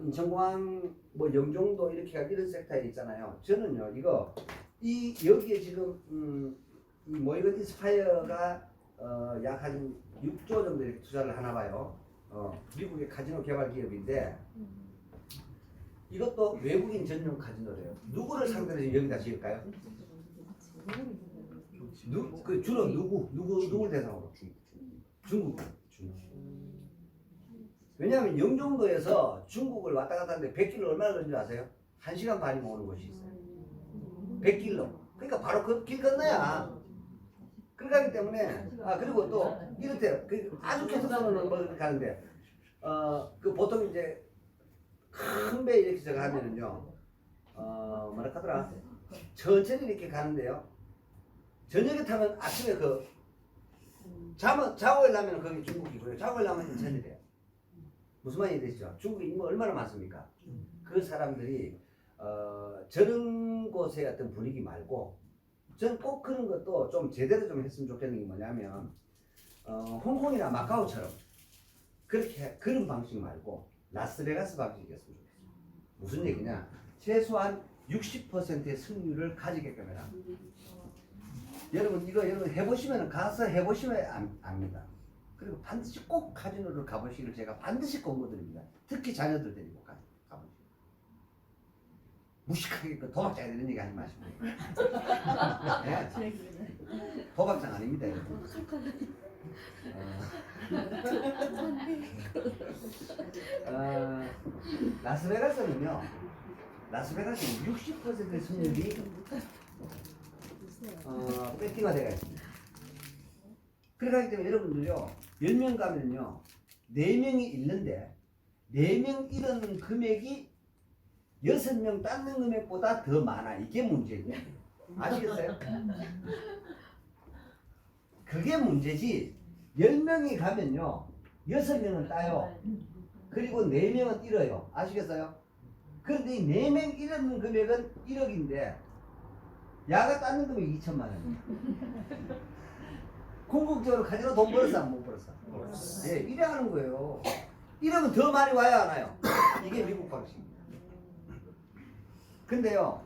인천공항 뭐 영종도 이렇게 이런 섹터에 있잖아요. 저는요 여기에 지금 이 모이건 인스파이어가 약 한 6조 정도 이렇게 투자를 하나 봐요. 미국의 카지노 개발 기업인데 이것도 외국인 전용 카지노래요. 누구를 상대로 여기다 지을까요? 주로 누구를 대상으로? 중국. 왜냐하면 영종도에서 중국을 왔다 갔다 하는데 100km 얼마나 걸리는지 아세요? 1시간 반이면 오는 곳이 있어요. 100km. 그러니까 바로 그 길 건너야. 그러기 때문에 그리고 또 이렇대요. 아주 계속선으로 뭐 가는데 그 보통 이제 큰 배 이렇게 저가 하면은요 뭐라 하더라, 천천히 이렇게 가는데요, 저녁에 타면 아침에 그 자고 일어나면 거기 중국이고요. 자고 일어나면 인천이래요. 무슨 말인지 되시죠? 중국에 인구 얼마나 많습니까? 그 사람들이 저런 곳의 어떤 분위기 말고 저는 꼭 그런 것도 좀 제대로 좀 했으면 좋겠는 게 뭐냐면 홍콩이나 마카오처럼 그렇게 그런 방식 말고 라스베가스 방식이었으면 좋겠어요. 무슨 얘기냐? 최소한 60%의 승률을 가지게끔 해라. 여러분 이거 여러분 해보시면 가서 해보시면 압니다. 그리고 반드시 꼭 카지노를 가보시기를 제가 반드시 권고드립니다. 특히 자녀들 데리고 가보시고 무식하게 그 도박장 이런 얘기 하지 마시고. 네. 도박장 아닙니다. 여러분. 라스베가스는요. 라스베가스는 60%의 승률이 배팅화 되어 있습니다. 그러기 때문에 여러분들요 10명 가면요 4명이 잃는데 4명 잃은 금액이 6명 땄는 금액보다 더 많아. 이게 문제예요. 아시겠어요? 그게 문제지. 10명이 가면요 6명은 따요. 그리고 4명은 잃어요. 아시겠어요? 그런데 이 4명 잃은 금액은 1억인데 야가 땄는 금액이 2천만 원이에요. 궁극적으로 카지노 돈 벌었어 안 못 벌었어? 예, 이래 하는 거예요. 이러면 더 많이 와야 하나요? 이게 미국 방식입니다. 근데요,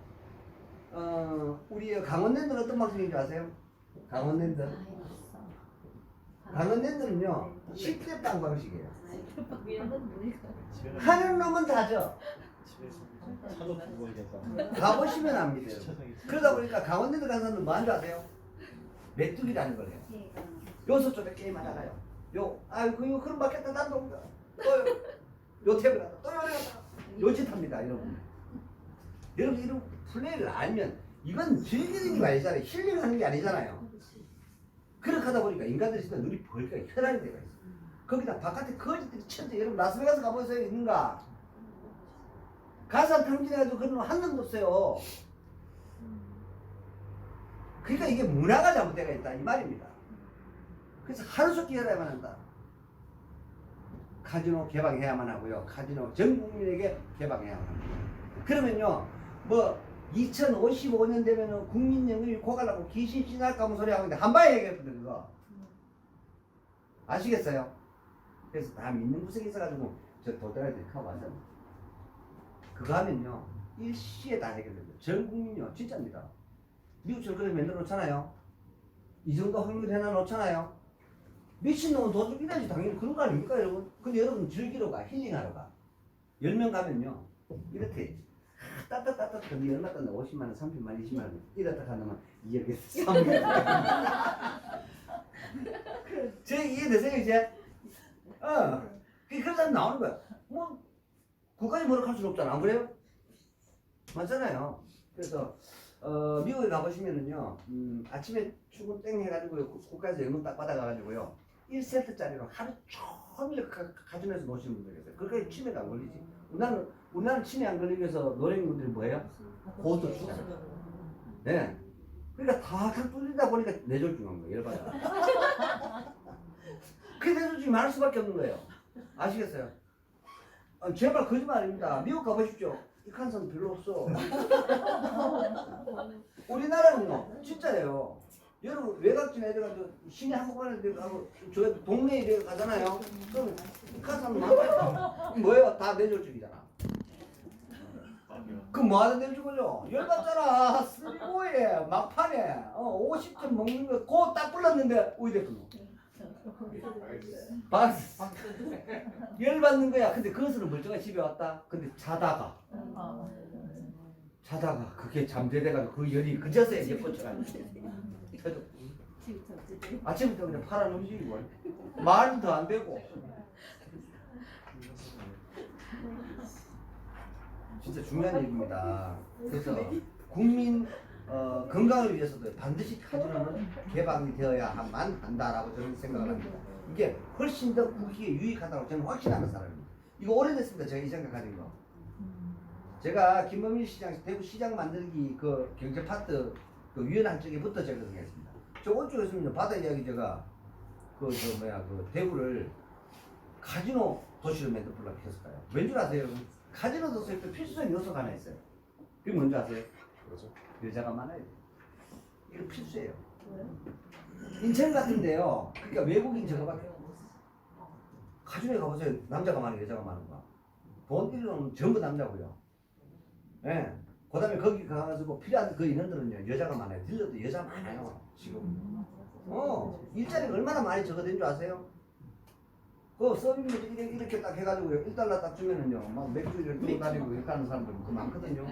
우리 강원랜드는 어떤 방식인지 아세요? 강원랜드? 강원랜드는요, 10대 땅 방식이에요. 하는 놈은 다죠. 가보시면 압니다. 그러다 보니까 강원랜드 간 사람들 뭐 하는 줄 아세요? 메뚜기라는 걸 해요. 요소 쪽에 게임 하잖아요. 이거 그럼 맞겠다. 나도 요 탭을 하다. 또 요래 하다. 요짓 합니다. 여러분 이런 플레이를 알면 이건 즐기는 게 아니잖아요. 힐링하는 게 아니잖아요. 그렇게 하다 보니까 인간들이 진짜 눈이 벌게 혈안이 되어 있어요. 거기다 바깥에 거지들이 천재. 여러분 라스베가스 가보세요. 있는가? 가산 탕진해가지고 그런 거 한 놈도 없어요. 그러니까 이게 문화가 잘못되어 있다 이 말입니다. 그래서 하루속히 해야만 한다. 카지노 개방해야만 하고요. 카지노 전 국민에게 개방해야만 합니다. 그러면요, 뭐 2055년 되면은 국민 영입이 고갈하고 귀신 신할까 뭐 소리 하고 있는데 한 방에 얘기했거든 그거. 아시겠어요? 그래서 다 믿는 구석이 있어가지고 저 도달한테 하고 왔어요. 그거 하면요 일시에 다 해결됩니다. 전 국민이요 진짜입니다. 미국처럼 그렇게 만들어 놓잖아요. 이 정도 확률 해놔 놓잖아요. 미친놈은 돈 좀 이래야지 당연히 그런 거 아닙니까 여러분? 근데 여러분 즐기러 가, 힐링하러 가. 10명 가면요 이렇게 따뜻따뜻 근데 얼마 땄나 50만원, 30만원, 20만원 이렇다 가면 2억에서 3억. 저 이해되세요 이제? 그런 사람 나오는 거야. 뭐 그까지 버럭할 수는 없잖아. 안 그래요? 맞잖아요. 그래서 미국에 가보시면은요, 아침에 출근 땡 해가지고 국가에서 연금 딱 받아가가지고요, 1세트짜리로 하루 종일 카지노에서 노시는 분들 계세요. 그렇게 치매가 안 걸리지. 우리나라는 치매 안 걸리기 위해서 노령분들이 뭐예요? 고스톱 치잖아요. 네. 그러니까 다 뚫리다 보니까 뇌졸중한 거예요. 열받아. 그 뇌졸중이 많을 수밖에 없는 거예요. 아시겠어요? 제발 거짓말 아닙니다. 미국 가보십시오. 이 칸선 별로 없어. 우리나라는요, 진짜예요. 여러분 외곽지나 이래가지고 시내 한복판에 가고 저 동네에 이래 가잖아요. 그럼 이 칸선 뭐예요? 다 뇌졸중이잖아. 그럼 뭐하는 뇌졸중이요? 열받잖아. 쓰리고에 막판에 50점 먹는 거 그거 딱 불렀는데 오이대 끊어. 박스 열받는 거야. 근데 그것으로 멀쩡하게 집에 왔다. 근데 자다가 그게 잠재돼가지고 그 열이 그저서야 이제 뻗쳐가지고 아침부터 그냥 파란 움직이고 말도 안 되고 진짜 중요한 얘기입니다. 그래서 국민 건강을 위해서도 반드시 카지노는 개방이 되어야만 한다라고 저는 생각을 합니다. 이게 훨씬 더 국익에 유익하다고 저는 확신하는 사람입니다. 이거 오래됐습니다. 제가 이 생각 가진 거. 제가 김범일 시장 대구 시장 만들기 그 경제 파트 그 위원장 쪽에부터 제가 정했습니다. 저번 주에 있으면 바다 이야기 제가 그 대구를 카지노 도시로 만들어보려고 했을까요? 왠줄 아세요? 카지노 도시에 또 필수적인 요소가 하나 있어요. 그게 뭔지 아세요? 그렇죠. 여자가 많아야 돼요. 이거 필수예요. 인천 같은데요. 그러니까 외국인 저거밖에 카지노에 가보세요. 남자가 많아요, 여자가 많은가? 돈 1은 전부 남자고요. 예. 그 다음에 거기 가가지고 필요한 그 인원들은요, 여자가 많아요. 딜러도 여자 많아요, 지금. 일자리가 얼마나 많이 적어된 줄 아세요? 그 서빙도 이렇게 딱 해가지고요, 1달러 딱 주면은요, 막 맥주 이렇게 들고 다니고 이렇게 하는 사람들 그 많거든요.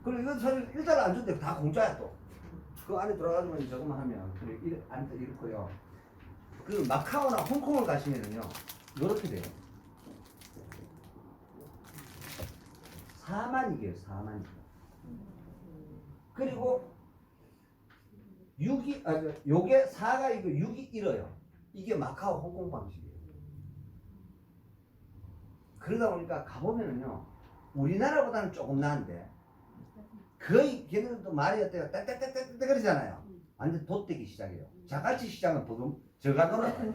그리고 이거 사실 1달러 안 주는데 다 공짜야 또. 그 안에 들어가지고 저거만 하면, 그래, 안에 이렇고요. 그 마카오나 홍콩을 가시면은요, 요렇게 돼요. 4만이게요, 4만. 그리고 6이, 요게 4가 이거 6이 1어요. 이게 마카오 홍콩 방식이에요. 그러다 보니까 가보면은요, 우리나라보다는 조금 나은데, 거의 걔네들도 말이 어때요? 딱딱딱딱 그러잖아요. 완전 돗대기 시장이에요. 자갈치 시장은 보통 저가 놀아요.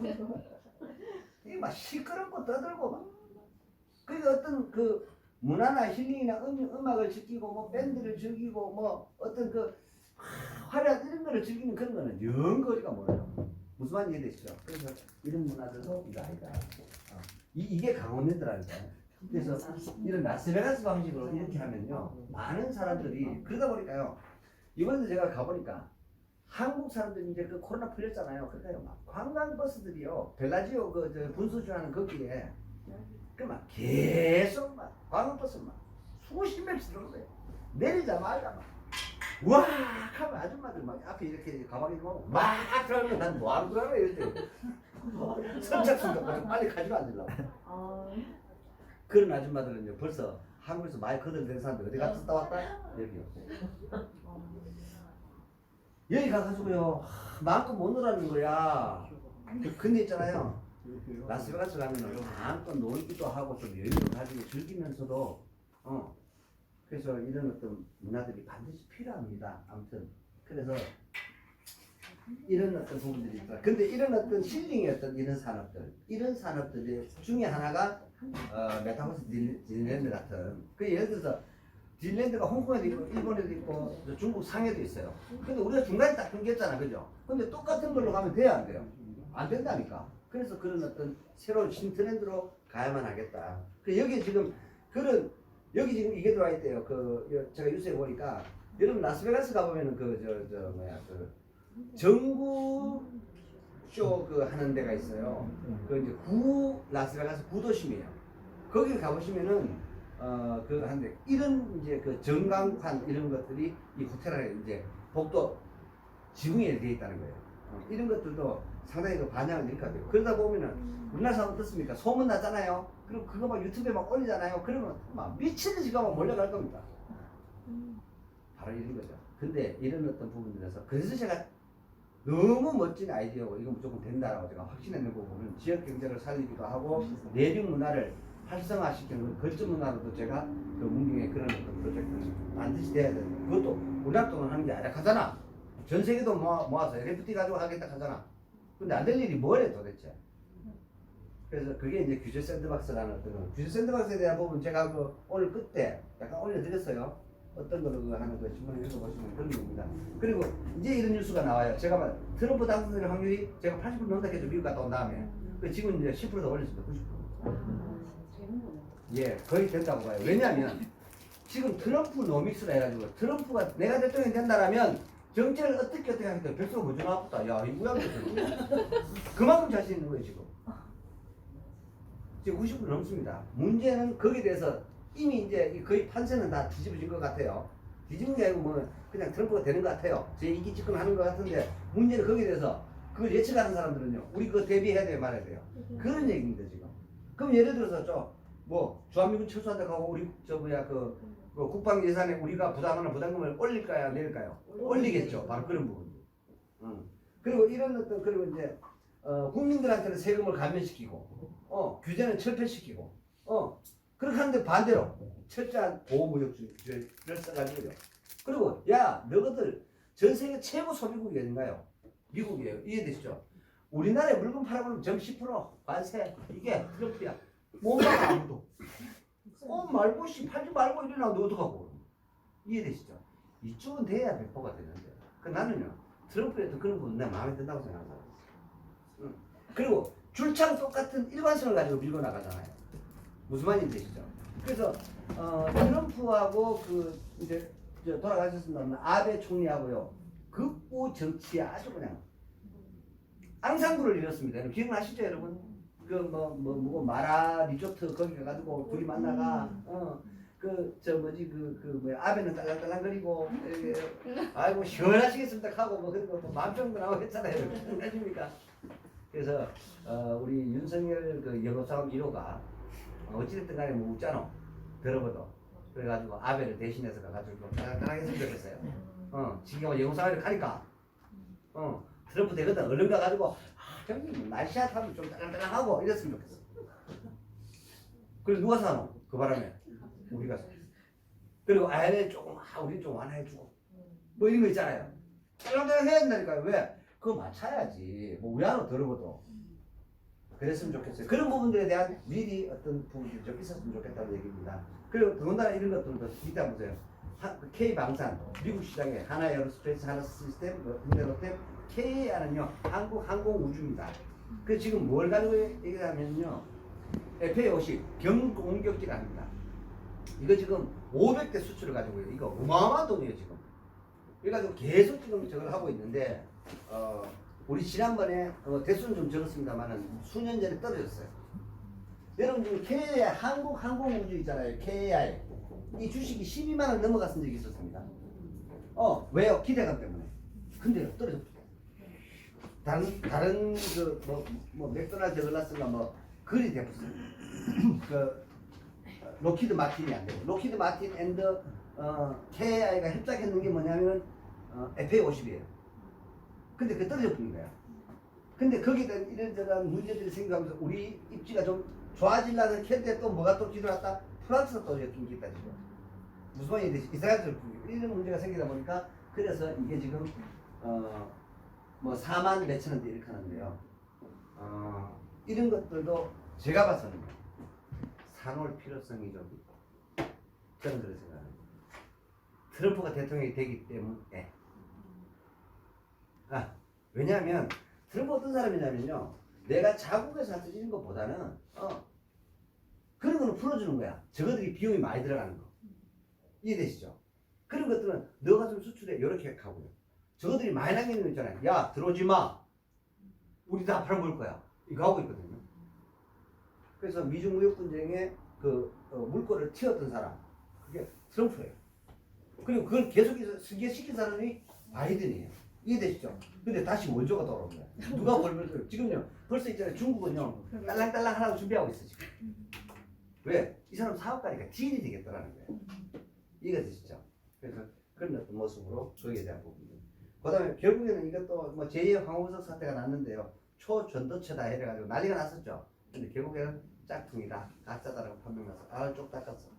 이게 막 시끄럽고 떠들고 막. 그러니까 어떤 그 문화나 힐링이나 음악을 즐기고 뭐 밴드를 즐기고 뭐 어떤 그 화려한 이런 거를 즐기는 그런 거는 영 거리가 멀어요. 무슨 말인지 이해되시죠? 그래서 이런 문화들도 이거 아니다. 이게 강원랜드라니까요. 그래서 이런 라스베가스 방식으로 이렇게 하면요, 많은 사람들이 그러다 보니까요, 이번에도 제가 가보니까 한국 사람들이 이제 그 코로나 풀렸잖아요. 그러니까요, 막 관광버스들이요, 벨라지오 그 분수주하는 거기에 그 막 계속 막 관광버스 막 수십 명씩 들어오세요. 내리자마자 막 우와 하면 아줌마들 막 앞에 이렇게 가방에 들고 막 들어가면 난 뭐하는 줄 알아 이럴 때 선착순 빨리 가지고 앉으려고. 그런 아줌마들은요 벌써 한국에서 많이 거들된 사람들 어디 갔다 왔다? 여기요. 여기 가가지고요 마음껏 못 놀라는 거야. 근데 있잖아요, 라스베가스 가면은 마음껏 놀기도 하고 좀 여유를 가지고 즐기면서도 그래서 이런 어떤 문화들이 반드시 필요합니다. 아무튼 그래서 이런 어떤 부분들이 있다. 근데 이런 어떤 힐링의 어떤 이런 산업들 중에 하나가 메타버스 디즈니랜드 같은. 그 예를 들어서 디즈니랜드가 홍콩에도 있고 일본에도 있고 중국 상해도 있어요. 근데 우리가 중간에 딱 끊겼잖아, 그죠? 근데 똑같은 걸로 가면 돼요, 안 돼요? 안 된다니까. 그래서 그런 어떤 새로운 신트렌드로 가야만 하겠다. 그 여기 지금 그런 여기 지금 이게 들어와 있대요. 그 제가 뉴스에 보니까 여러분 라스베가스 가보면은 그 정구 쇼 그 하는 데가 있어요. 그 이제 라스베가스 구도심이에요. 거기 가보시면은 그 한데 이런 이제 그 전광판 이런 것들이 이 호텔 안에 이제 복도 지붕에 되어 있다는 거예요. 이런 것들도 상당히 그 반향을 일으켜요. 그러다 보면은 우리나라 사람 어떻습니까? 소문 나잖아요. 그리고 그거 막 유튜브에 막 올리잖아요. 그러면 막 미친 듯이 가면 몰려갈 겁니다. 바로 이런 거죠. 근데 이런 어떤 부분들에서 그래서 제가 너무 멋진 아이디어고 이거 무조건 된다라고 제가 확신하는 부분은 지역 경제를 살리기도 하고 내륙 문화를 활성화시키는 거점 문화로도 제가 그 문경의 그런 어떤 프로젝트를 반드시 돼야 된다. 그것도 우리나라 동안 하는 게 아니라 하잖아. 전 세계도 모아서 NFT 가지고 하겠다 하잖아. 근데 안 될 일이 뭐래 도대체. 그래서 그게 이제 규제 샌드박스라는 어떤 규제 샌드박스에 대한 부분 제가 그 오늘 끝에 약간 올려드렸어요. 어떤 거로 그 하는 거 신문을 읽어보시면 그런 겁니다. 그리고 이제 이런 뉴스가 나와요. 제가 말 트럼프 당선될 확률이 제가 80% 넘다 해서 미국 갔다 온 다음에 지금 이제 10% 더 올렸습니다. 90%. 예, 거의 된다고 봐요. 왜냐하면 지금 트럼프 노믹스라 해가지고 트럼프가 내가 대통령이 된다라면 정책을 어떻게 하겠다. 별수가 먼저 나왔다. 야, 이 우양도 그만큼 자신 있는 거예요, 지금. 지금 90% 넘습니다. 문제는 거기에 대해서 이미 이제 거의 판세는 다 뒤집어진 것 같아요. 뒤집은 게 아니고 뭐 그냥 트럼프가 되는 것 같아요. 제 이기 집권하는 것 같은데 문제는 거기에 대해서 그걸 예측하는 사람들은요. 우리 그거 대비해야 돼요, 말해야 돼요. 그런 얘기입니다, 지금. 그럼 예를 들어서 주한미군 철수한다고 하고 우리 그 국방 예산에 우리가 부담하는 부담금을 올릴까요, 내릴까요? 올리겠죠. 바로 그런 부분들. 그리고 이런 어떤 그리고 이제 국민들한테는 세금을 감면시키고 규제는 철폐시키고 그렇게 하는데 반대로 철저한 보호무역주의를 써가지고요. 그리고 야 너희들 전 세계 최고 소비국이 어딘가요? 미국이에요. 이해되시죠? 우리나라에 물건 팔아보면 정 10% 관세 이게 트럼프야. 못 막아 아무도. 말고 팔지 말고 이러나 어떡하고. 이해되시죠? 이쪽은 돼야 배포가 되는데. 나는요 트럼프에도 그런 부분 내가 마음에 든다고 생각하는 사람이에요. 응. 그리고 줄창 똑같은 일관성을 가지고 밀고 나가잖아요. 무슨 말인지 되시죠? 그래서 트럼프하고 그 이제 돌아가셨습니다만 아베 총리하고요 극우 정치에 아주 그냥 앙상블을 이뤘습니다. 기억나시죠 여러분? 그 마라 리조트 거기 가가지고 둘이 만나가 아베는 딸랑딸랑거리고 아이고 시원하시겠습니다 하고 뭐 그런 거 마음병도 나오고 했잖아요. 기억나십니까? 그래서 우리 윤석열 그 영업사업 1호가 어찌됐든 간에 뭐 웃잖아. 들어봐도. 그래가지고 아베를 대신해서 가가지고 딸랑딸랑 했으면 좋겠어요. 지금 영업사업을 가니까 트럼프 되거든. 얼른 가가지고 형님 날씨야 타면 좀 딸랑딸랑하고 이랬으면 좋겠어. 그래서 누가 사노? 그 바람에 우리가 사. 그리고 아예 조금 우리 좀 완화해주고 뭐 이런 거 있잖아요. 딸랑딸랑 해야 된다니까요. 왜? 그거 맞춰야지. 뭐 위안으로 들어봐도 그랬으면 좋겠어요. 그런 부분들에 대한 미리 어떤 부분들이 좀 있었으면 좋겠다는 얘기입니다. 그리고 더군다나 이런 것들도 이따 보세요. K방산, 미국 시장에 하나 에어로스페이스, 하나 시스템, 현대로템, KA는요 한국항공우주입니다. 그 지금 뭘 가지고 얘기하면요 FA50 경공격지가 아닙니다. 이거 지금 500대 수출을 가지고 있어요. 이거 어마어마한 돈이에요 지금. 그래가지고 계속 지금 저걸 하고 있는데 우리 지난번에 대수는 좀 적었습니다만은 수년 전에 떨어졌어요. 여러분 지금 KAI 한국항공우주 있잖아요. KAI 이 주식이 12만 원 넘어갔은 적이 있었습니다. 왜요? 기대감 때문에. 근데 떨어졌죠. 다른 뭐 맥도날드 글라스가 뭐 그리 대부분 그 로키드 마틴이 안 되고 로키드 마틴 앤드 KAI가 협작했는 게 뭐냐면 FA50이에요. 근데 그 떨어져 버린 거야. 근데 거기에 대한 이런저런 문제들이 생기면서 우리 입지가 좀 좋아지려는 캔데 또 뭐가 또 뒤돌았다? 프랑스가 또 엮인 게 있다 지금. 무슨 말인지 이스라엘 이런 문제가 생기다 보니까 그래서 이게 지금 뭐 4만 몇천 원대 이렇게 하는데요. 이런 것들도 제가 봐서는 사놓을 필요성이 좀 있고 저는 그렇게 생각합니다. 트럼프가 대통령이 되기 때문에 왜냐하면 트럼프 어떤 사람이냐면요 내가 자국에서 할 수 있는 것보다는 그런 거는 풀어주는 거야. 저거들이 비용이 많이 들어가는 거 이해되시죠? 그런 것들은 너가 좀 수출해 이렇게 하고요. 저거들이 많이 남기는 거 있잖아요. 야 들어오지 마 우리 다 팔아볼 거야 이거 하고 있거든요. 그래서 미중 무역 분쟁에 그 물꼬를 튀었던 사람 그게 트럼프예요. 그리고 그걸 계속해서 승계시킨 사람이 바이든이에요. 이해되시죠? 근데 다시 원조가 돌아온 거야. 누가 벌벌 지금요 벌써 있잖아요. 중국은요 딸랑딸랑 하라고 준비하고 있어 지금. 왜? 이 사람 사업가니까 딜이 되겠다라는 거예요. 이해가 되시죠? 그래서 그런 어떤 모습으로 거기에 대한 부분들. 그 다음에 결국에는 이것도 뭐 제2의 황우석 사태가 났는데요. 초전도체다 해가지고 난리가 났었죠. 근데 결국에는 짝퉁이다, 가짜다라고 판명나서 쪽 닦았어.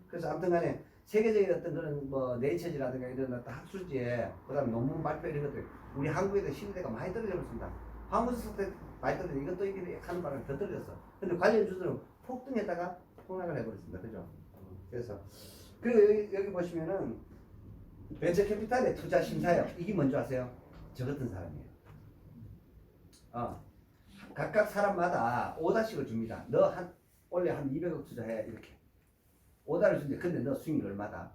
그래서 아무튼 간에 세계적인 어떤 그런 뭐 네이처지라든가 이런 어떤 학술지에 그다음 논문 발표 이런 것들 우리 한국에도 신뢰도가 많이 떨어져 버렸습니다. 황우석 사태 많이 떨어져 이것도 이게 하는 바람에 더 떨어졌어. 근데 관련 주들은 폭등했다가 폭락을 해버렸습니다. 그죠? 그래서 그리고 여기 보시면은 벤처 캐피탈의 투자 심사역 이게 뭔지 아세요? 저 같은 사람이에요. 각각 사람마다 오다씩을 줍니다. 너 원래 한 200억 투자해 이렇게 오다를 준대. 근데 너 수익이 얼마다?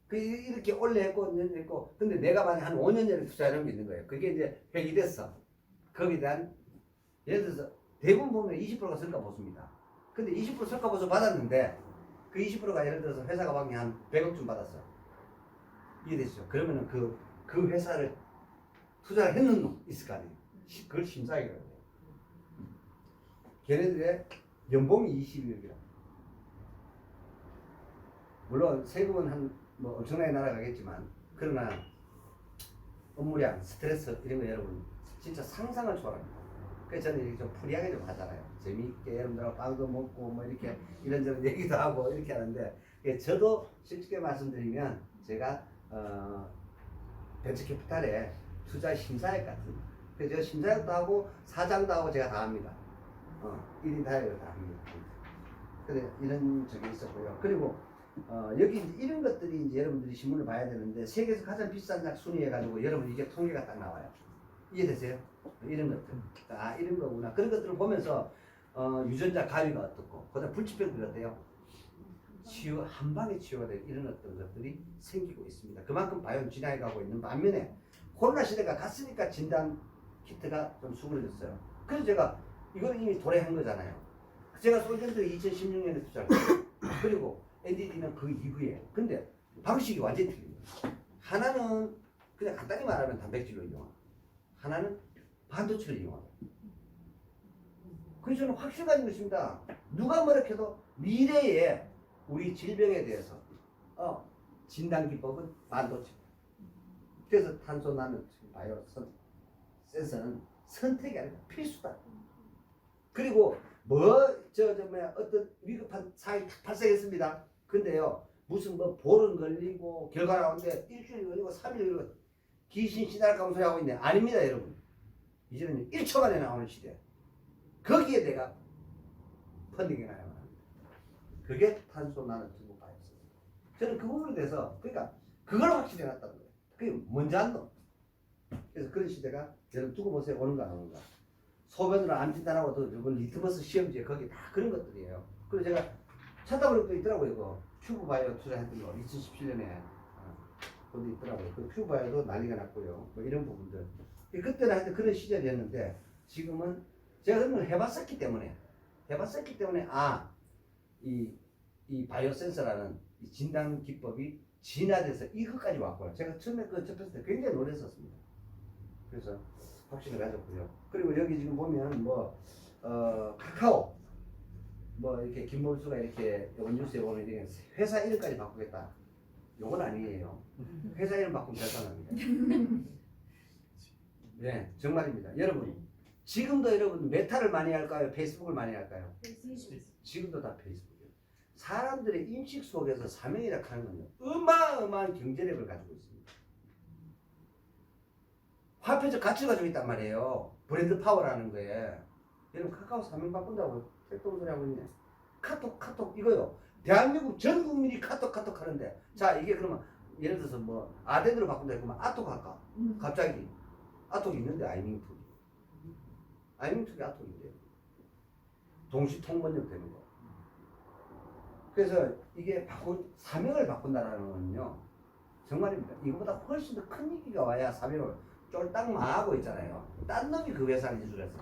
그 이렇게 원래 했고 근데 내가 만약 한 5년 전에 투자하는 게 있는 거예요. 그게 이제 회귀됐어. 거기에 대한 예를 들어서 대부분 보면 20%가 성과보수입니다. 근데 20% 성과보수 받았는데 그 20%가 예를 들어서 회사가 방에 한 100억쯤 받았어. 이해되시죠? 그러면은 그 회사를 투자를 했는 놈 있을 거 아니에요. 그걸 심사하기로 해요. 걔네들의 연봉이 20억이라. 물론 세금은 뭐 엄청나게 날아가겠지만 그러나 업무량, 스트레스 이런 거 여러분 진짜 상상을 초월합니다. 그래서 저는 이렇게 좀 프리하게 좀 하잖아요. 재미있게 여러분들하고 빵도 먹고 뭐 이렇게 이런저런 얘기도 하고 이렇게 하는데 저도 솔직히 말씀드리면 제가 벤처캐피탈의 투자 심사역 같은 그래서 제가 심사역도 하고 사장도 하고 제가 다 합니다. 1인 다역을 다 합니다. 그래 이런 적이 있었고요. 그리고 여기 이제 이런 것들이 이제 여러분들이 신문을 봐야 되는데 세계에서 가장 비싼 약 순위해가지고 여러분 이게 통계가 딱 나와요. 이해되세요? 이런 것들. 아 이런 거구나. 그런 것들을 보면서 유전자 가위가 어떻고 그다음 불치병들이 어때요? 치유 한 방에 치유가 되는 이런 어떤 것들이 생기고 있습니다. 그만큼 바이오는 진화해 가고 있는 반면에 코로나 시대가 갔으니까 진단 키트가 좀 수그러졌어요. 그래서 제가 이거는 이미 도래한 거잖아요. 제가 솔전도 2016년에 투자했어요. 그리고 NDD는 그 이후에. 근데 방식이 완전히 틀립니다. 하나는 그냥 간단히 말하면 단백질로 이용하고 하나는 반도체를 이용하고. 그래서 저는 확실 가진 것입니다. 누가 뭐라 해도 미래에 우리 질병에 대해서 진단 기법은 반도체. 그래서 탄소 나노 바이오 센서는 선택이 아니라 필수다. 그리고 어떤 위급한 상황이 탁 발생했습니다. 근데요 무슨 뭐 보름 걸리고 결과 나오는데 일주일 걸리고 3일 걸리고 귀신 씨달까운 소리 하고 있네. 아닙니다 여러분. 이제는 1초 만에 나오는 시대. 거기에 내가 펀딩이 나야만 합니다. 그게 탄소 나노 튜브 바이오 센서. 저는 그 부분에 대해서 그러니까 그걸 확실히 해놨다는 거예요. 그게 뭔지 안 넣어. 그래서 그런 시대가 여러분 두고 보세요. 오는가 안 오는가. 소변으로 암 진단하고 또 이번 리트머스 시험지에 거기 다 그런 것들이에요. 그리고 제가 찾아보니까 또 있더라고요. 이거 큐브 바이오 투자했던 거 2017년에 거기 있더라고요. 그 큐브 바이오도 난리가 났고요. 뭐 이런 부분들. 그때는 하여튼 그런 시절이었는데 지금은 제가 그런 걸 해봤었기 때문에 이 바이오 센서라는 이 진단 기법이 진화돼서 이것까지 왔고요. 제가 처음에 그 접했을 때 굉장히 놀랐었습니다. 그래서 확신을 가졌고요. 그리고 여기 지금 보면 카카오 이렇게 김범수가 이렇게 뉴스에 보면 이게 회사 이름까지 바꾸겠다. 요건 아니에요. 회사 이름 바꾸면 결산합니다. 네, 정말입니다. 여러분 지금도 여러분 메타를 많이 할까요? 페이스북을 많이 할까요? 지금도 다 페이스북이에요. 사람들의 인식 속에서 사명이라 하는 건요. 어마어마한 경제력을 가지고 있습니다. 화폐적 가치를 가지고 있단 말이에요. 브랜드 파워라는 거에. 여러분 카카오 사명 바꾼다고 택도 소리 하고 있네. 카톡 이거요. 대한민국 전 국민이 카톡 하는데 자 이게 그러면 예를 들어서 뭐 아덴으로 바꾼다 그러면 아톡 할까? 갑자기 아톡이 있는데 아이밍투기 아톡인데 동시 통번역 되는 거. 그래서 이게 사명을 바꾼다라는 건요 정말입니다. 이거보다 훨씬 더 큰 얘기가 와야 사명을 쫄딱 망하고 있잖아요. 딴 놈이 그 회사를 인수해서.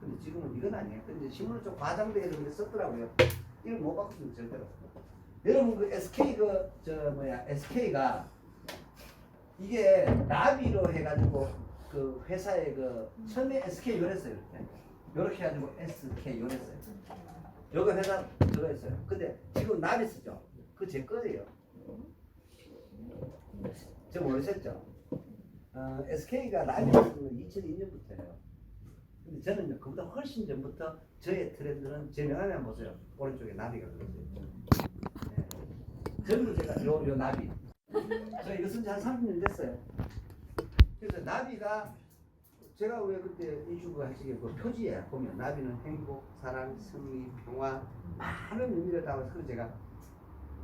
근데 지금은 이건 아니에요. 근데 신문을 좀 과장되게 좀 썼더라고요. 이걸 못 바꾸면 절대로. 여러분 그 SK SK가 이게 나비로 해가지고 그 회사의 그 처음에 SK 요랬어요. 이렇게 해가지고 SK 요랬어요. 여기 회사 들어있어요. 근데 지금 나비 쓰죠. 그거 제 거예요. 저 모르셨죠? SK가 나비를 2002년부터예요. 근데 저는 그보다 훨씬 전부터 저의 트렌드는 제 명함에 한번 보세요. 오른쪽에 나비가 들어있어요. 네. 전부 제가 요 나비. 저 이거 쓴지 한 30년 됐어요. 그래서 나비가 제가 왜 그때 유튜브 하시게 그 표지에 보면 나비는 행복, 사랑, 승리, 평화 많은 의미를 담아서 그래서 제가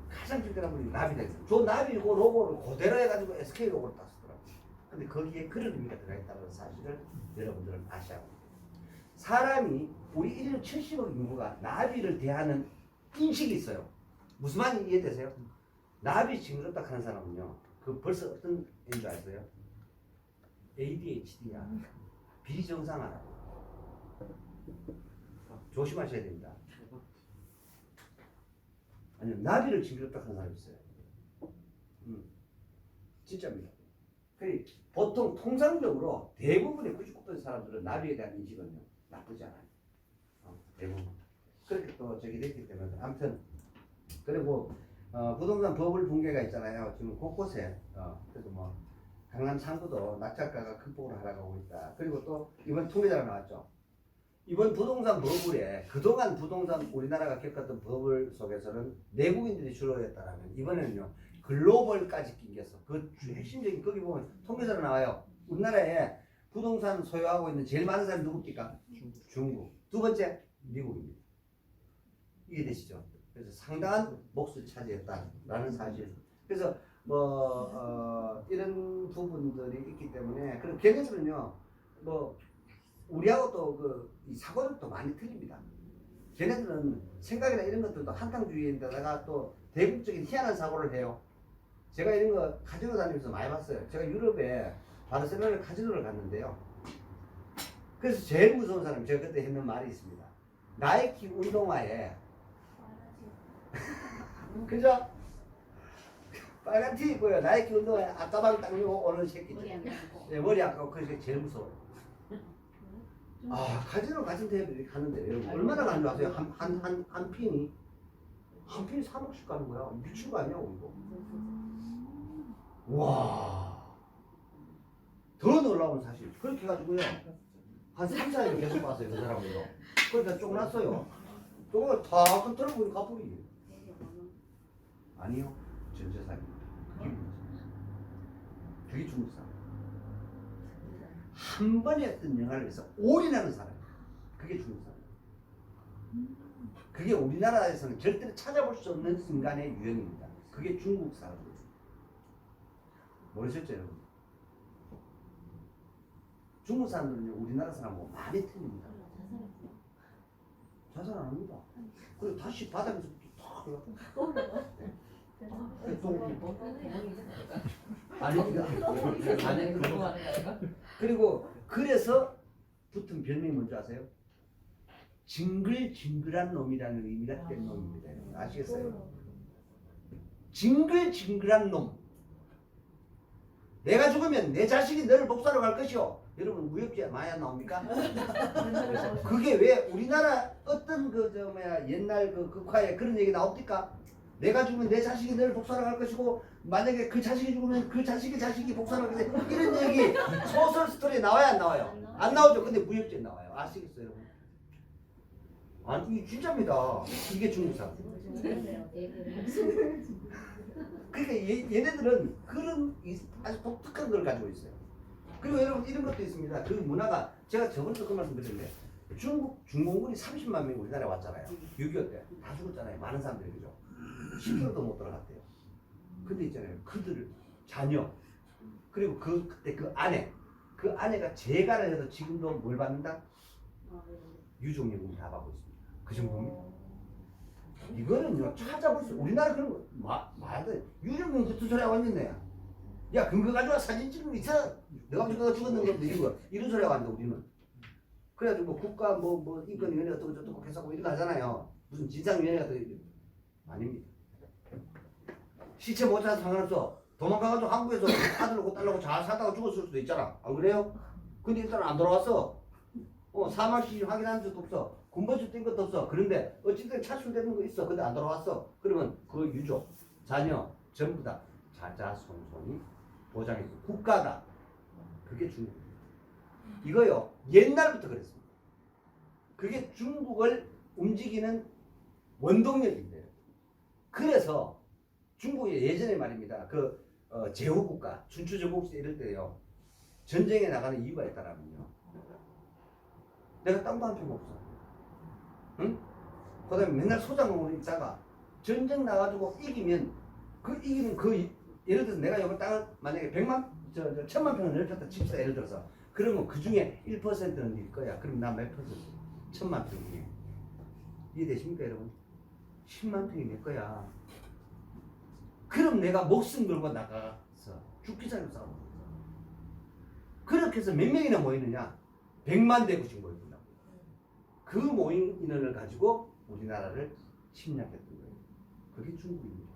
가장 중요한 분이 나비다. 저 나비 그 로고를 그대로 해가지고 SK 로고를 딱 쓰더라고요. 근데 거기에 그런 의미가 들어있다는 사실을 여러분들은 아셔야 합니다. 사람이 우리 1년 70억 인구가 나비를 대하는 인식이 있어요. 무슨 말인지 이해되세요? 나비 징그럽다 하는 사람은요. 그 벌써 어떤 애인 줄 아세요? ADHD야. 비정상하라고. 조심하셔야 됩니다. 아니요, 나비를 징그럽다 하는 사람이 있어요. 진짜입니다. 보통 통상적으로 대부분의 99% 사람들은 나비에 대한 인식은요 나쁘지 않아요. 대부분. 그렇게 또 저기 됐기 때문에 아무튼 그리고 부동산 버블 붕괴가 있잖아요. 지금 곳곳에 그래서 뭐 강남 상구도 낙찰가가 큰 폭으로 하락하고 있다. 그리고 또 이번 통계자가 나왔죠. 이번 부동산 버블에 그동안 부동산 우리나라가 겪었던 버블 속에서는 내국인들이 주로였다라면 이번에는요 글로벌까지 낑겼어. 그 핵심적인 거기 보면 통계자로 나와요. 우리나라에 부동산 소유하고 있는 제일 많은 사람이 누굽니까? 중국. 두 번째 미국입니다. 이해되시죠? 그래서 상당한 몫을 차지했다라는 사실. 그래서 이런 부분들이 있기 때문에 그리고 걔네들은요 우리하고 또 이 사고는 또 많이 틀립니다. 걔네들은 생각이나 이런 것들도 한탕주의인데다가 또 대국적인 희한한 사고를 해요. 제가 이런 거 카지노 다니면서 많이 봤어요. 제가 유럽에 바르셀로나에 카지노를 갔는데요. 그래서 제일 무서운 사람이 제가 그때 했는 말이 있습니다. 나이키 운동화에 그죠? 빨간 티 입고요. 나이키 운동화에 앞가방 딱 입고 오는 새끼죠. 머리 안 감고 그게 제일 무서워요. 카지노 같은 데를 가는데 여러분 얼마나 가는 줄 아세요? 한 핀이 3억씩 가는 거야. 미친 거 아니야 이거? 와, 더 놀라운 사실. 그렇게 해가지고요 한 3, 4일 계속 봤어요 그 사람들도. 그러니까 쫑났어요. 쫑을 다 컨트롤 가버리기. 아니요, 전재산입니다. 그게 중국 사람. 한 번에 했던 영화를 위해서 올인하는 사람. 그게 중국 사람. 그게 우리나라에서는 절대로 찾아볼 수 없는 인간의 유형입니다. 그게 중국 사람들. 모르셨죠 여러분? 중국 사람들은요 우리나라 사람하고 많이 틀립니다. 자살 안 합니다. 그리고 다시 바닥에서 탁 아닙니다. 그리고 그래서 붙은 별명이 뭔지 아세요? 징글징글한 놈이라는 의미가 된 놈입니다. 아시겠어요? 징글징글한 놈. 내가 죽으면 내 자식이 너를 복수하러 갈 것이오. 여러분 무협지 많이 안 나옵니까? 그게 왜 우리나라 어떤 옛날 그 극화에 그런 얘기 나옵니까? 내가 죽으면 내 자식이 너를 복수하러 갈 것이고 만약에 그 자식이 죽으면 그 자식의 자식이 복수하러 갈 것이고 이런 얘기 소설 스토리에 나와요 안 나와요? 안 나오죠. 근데 무협지에 나와요. 아시겠어요 여러분? 아니 이게 진짜입니다. 이게 중국 사람. 그러니까 얘네들은 그런 아주 독특한 걸 가지고 있어요. 그리고 여러분 이런 것도 있습니다. 그 문화가 제가 저번에 그 말씀 드렸는데 중국 중공군이 30만 명이 우리나라에 왔잖아요. 6.25 때 다 죽었잖아요. 많은 사람들이 그죠? 10km도 못 들어갔대요. 근데 있잖아요. 그들 자녀 그리고 그때 그 아내가 재가를 해도 지금도 뭘 받는다? 유종연금 다 받고 있습니다. 그 정도입니다. 이거는요 찾아볼 수 우리나라 그런 거 말도 유령은 같은 소리 하고 있는데 야 근거 가져와 사진 찍는 거 있어 내가 누가 죽었는 건데 이런 소리 하고 있는데 우리는 그래가지고 뭐 국가 뭐 인권위원회 어떻고 저떻고 해서 이런 거 하잖아요. 무슨 진상위원회가 더 아닙니다. 시체 못 찾아서 상관없어. 도망가가지고 한국에서 아들하고 딸하고 잘 살다가 죽었을 수도 있잖아. 안 그래요? 근데 일단 안 돌아왔어. 사망시 확인한 적도 없어. 군번수 뗀 것도 없어. 그런데 어쨌든 차출되는 거 있어. 근데 안 돌아왔어. 그러면 그 유족, 자녀 전부 다 자자손손이 보장해줘. 국가다. 그게 중국입니다. 이거요 옛날부터 그랬습니다. 그게 중국을 움직이는 원동력인데요. 그래서 중국이 예전에 말입니다. 제후국가, 춘추전국시 이럴 때요 전쟁에 나가는 이유가 있다라면요. 내가 땅도 한 평 없어. 응? 그 다음에 맨날 소장공으로 있다가 전쟁 나가지고 이기면 이기는 예를 들어서 내가 여기 땅을 만약에 1000만 평을 넓혔다 칩시다 예를 들어서 그러면 그 중에 1%는 네 거야. 그럼 나 몇 퍼센트? 1000만 평 중에. 이해되십니까 여러분? 10만 평이 내 거야. 그럼 내가 목숨 걸고 나가서 죽기 전에 싸우는 거야. 그렇게 해서 몇 명이나 모이느냐? 100만 대구씩 모입니다. 그 모인 인원을 가지고 우리나라를 침략했던 거예요. 그게 중국입니다.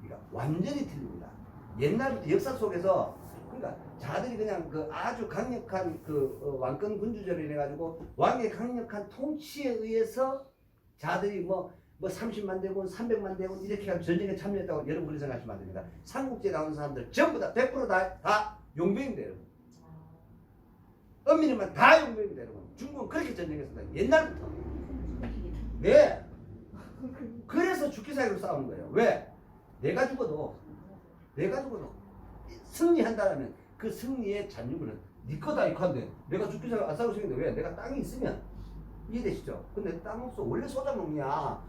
그러니까 완전히 틀립니다. 옛날부터 역사 속에서 그러니까 자들이 그냥 아주 강력한 왕권 군주제를 해가지고 왕의 강력한 통치에 의해서 자들이 뭐 30만 대군, 300만 대군 이렇게 하면 전쟁에 참여했다고 여러분 그렇게 생각하시면 안 됩니다. 삼국지에 나오는 사람들 전부 다 100% 다 용병입니다 여러분. 엄밀히만 다 용병입니다 여러분. 중국은 그렇게 전쟁했습니다. 옛날부터. 네. 그래서 죽기 살기로 싸우는 거예요. 왜? 내가 죽어도 승리한다면 그 승리의 잔유물은 네 거다 이거 한데 내가 죽기 전에 안 싸고 생겼는데 왜? 내가 땅이 있으면 이해되시죠? 근데 땅 없어 원래 소장농이야.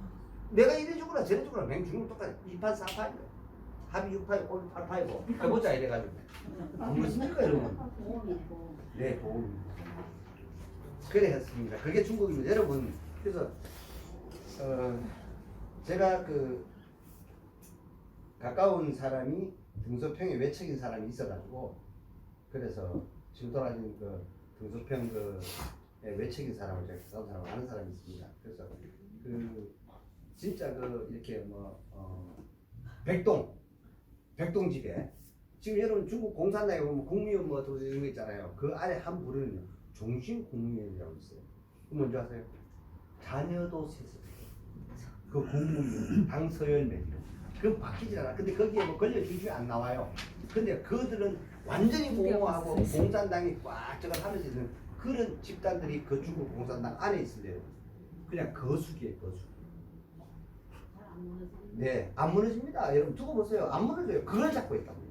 내가 이래 죽으라 저래 죽으라 맹 죽으면 똑같아. 2판 4판이야. 합이 6판이고 오늘 8판이고 해보자 이래가지고 안 그렇습니까 여러분? 네 도움. 그래 했습니다. 그게 중국입니다. 여러분 그래서 제가 그 가까운 사람이 등소평에 외척인 사람이 있어가지고 그래서 지금 돌아가신 그 등소평 그 외척인 사람을 제가 가까운 사람을 아는 사람이 있습니다. 그래서 그 진짜 그 이렇게 뭐 백동 집에 지금 여러분 중국 공산당에 보면 국무위원 뭐 이런 거 있잖아요. 그 아래 한 부류는요 종신 국무위원이라고 있어요. 그 뭔지 아세요? 자녀도 세습. 그 국무위원 당 서열 매기로. 그건 바뀌질 않아. 근데 거기에 뭐 권력 기준이 안 나와요. 근데 그들은 완전히 공모하고 공산당이 꽉 저걸 하면서 있는 그런 집단들이 그 중국 공산당 안에 있어요. 그냥 거수기에 거수. 네, 안 무너집니다. 여러분 두고 보세요. 안 무너져요. 그걸 잡고 있다고.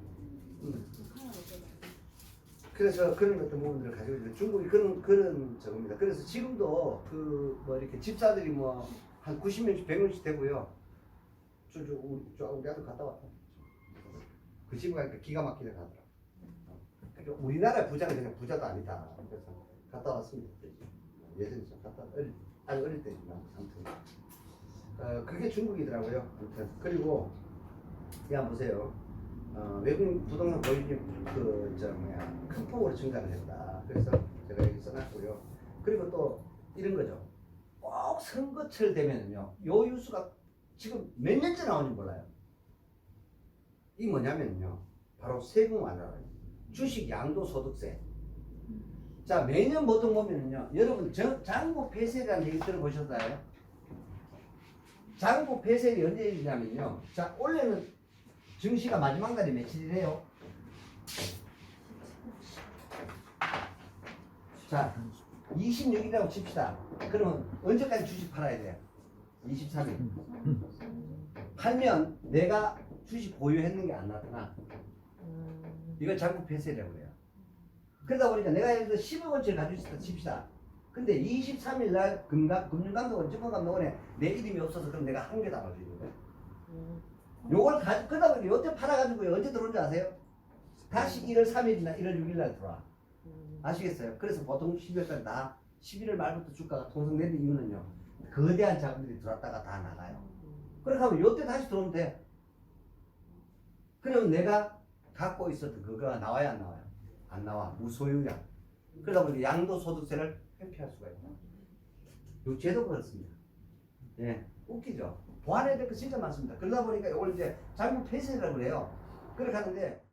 그래서 그런 어떤 부분들을 가지고 있는 중국이 그런 저겁니다. 그래서 지금도 그 뭐 이렇게 집사들이 뭐 한 90명씩 100명씩 되고요. 우리 아들 갔다 왔다. 그 집에 가니까 기가 막히게 가더라. 그러니까 우리나라 부자는 그냥 부자도 아니다. 그래서 갔다 왔습니다. 예전에 좀 갔다 아주 어릴 때지만 아무튼 그게 중국이더라고요. 아무튼 그리고 야 보세요. 외국인 부동산 보유이 큰 폭으로 증가를 했다. 그래서 제가 여기 써놨고요. 그리고 또 이런 거죠. 꼭 선거철 되면요, 요 뉴스가 지금 몇 년째 나오는지 몰라요. 이 뭐냐면요, 바로 세금 완화예요. 주식 양도소득세. 자, 매년 보통 보면은요, 여러분 장부 폐쇄라는 얘기 들어보셨나요? 장부 폐쇄가 언제 일이냐면요, 자 올해는 증시가 마지막 날이 며칠이래요? 자, 26일이라고 칩시다. 그러면 언제까지 주식 팔아야 돼요? 23일. 팔면 내가 주식 보유했는 게 안 나타나. 이걸 장부 폐쇄라고 해요. 그러다 보니까 내가 예를 들어 10억 원짜리 가지고 있었다 칩시다. 근데 23일 날 금융감독원, 증권감독원에 내 이름이 없어서 그럼 내가 한 개 다 가지고 있는 거예요. 요걸 그러다 보니까 요때 팔아가지고 언제 들어온지 아세요? 다시 1월 3일이나 1월 6일 날 들어와. 아시겠어요? 그래서 보통 12월달 다 11월 말부터 주가가 통성되는 이유는요, 거대한 자금들이 들어왔다가 다 나가요. 그렇게 하면 요때 다시 들어오면 돼. 그러면 내가 갖고 있었던 그거가 나와야 안 나와요? 안 나와. 무소유야. 그러다 보니까 양도소득세를 회피할 수가 있다. 요 제도가 그렇습니다. 예, 웃기죠? 보완해야 될 거 진짜 많습니다. 그러다 보니까 이걸 이제 장부 폐쇄라고 그래요. 그렇게 하는데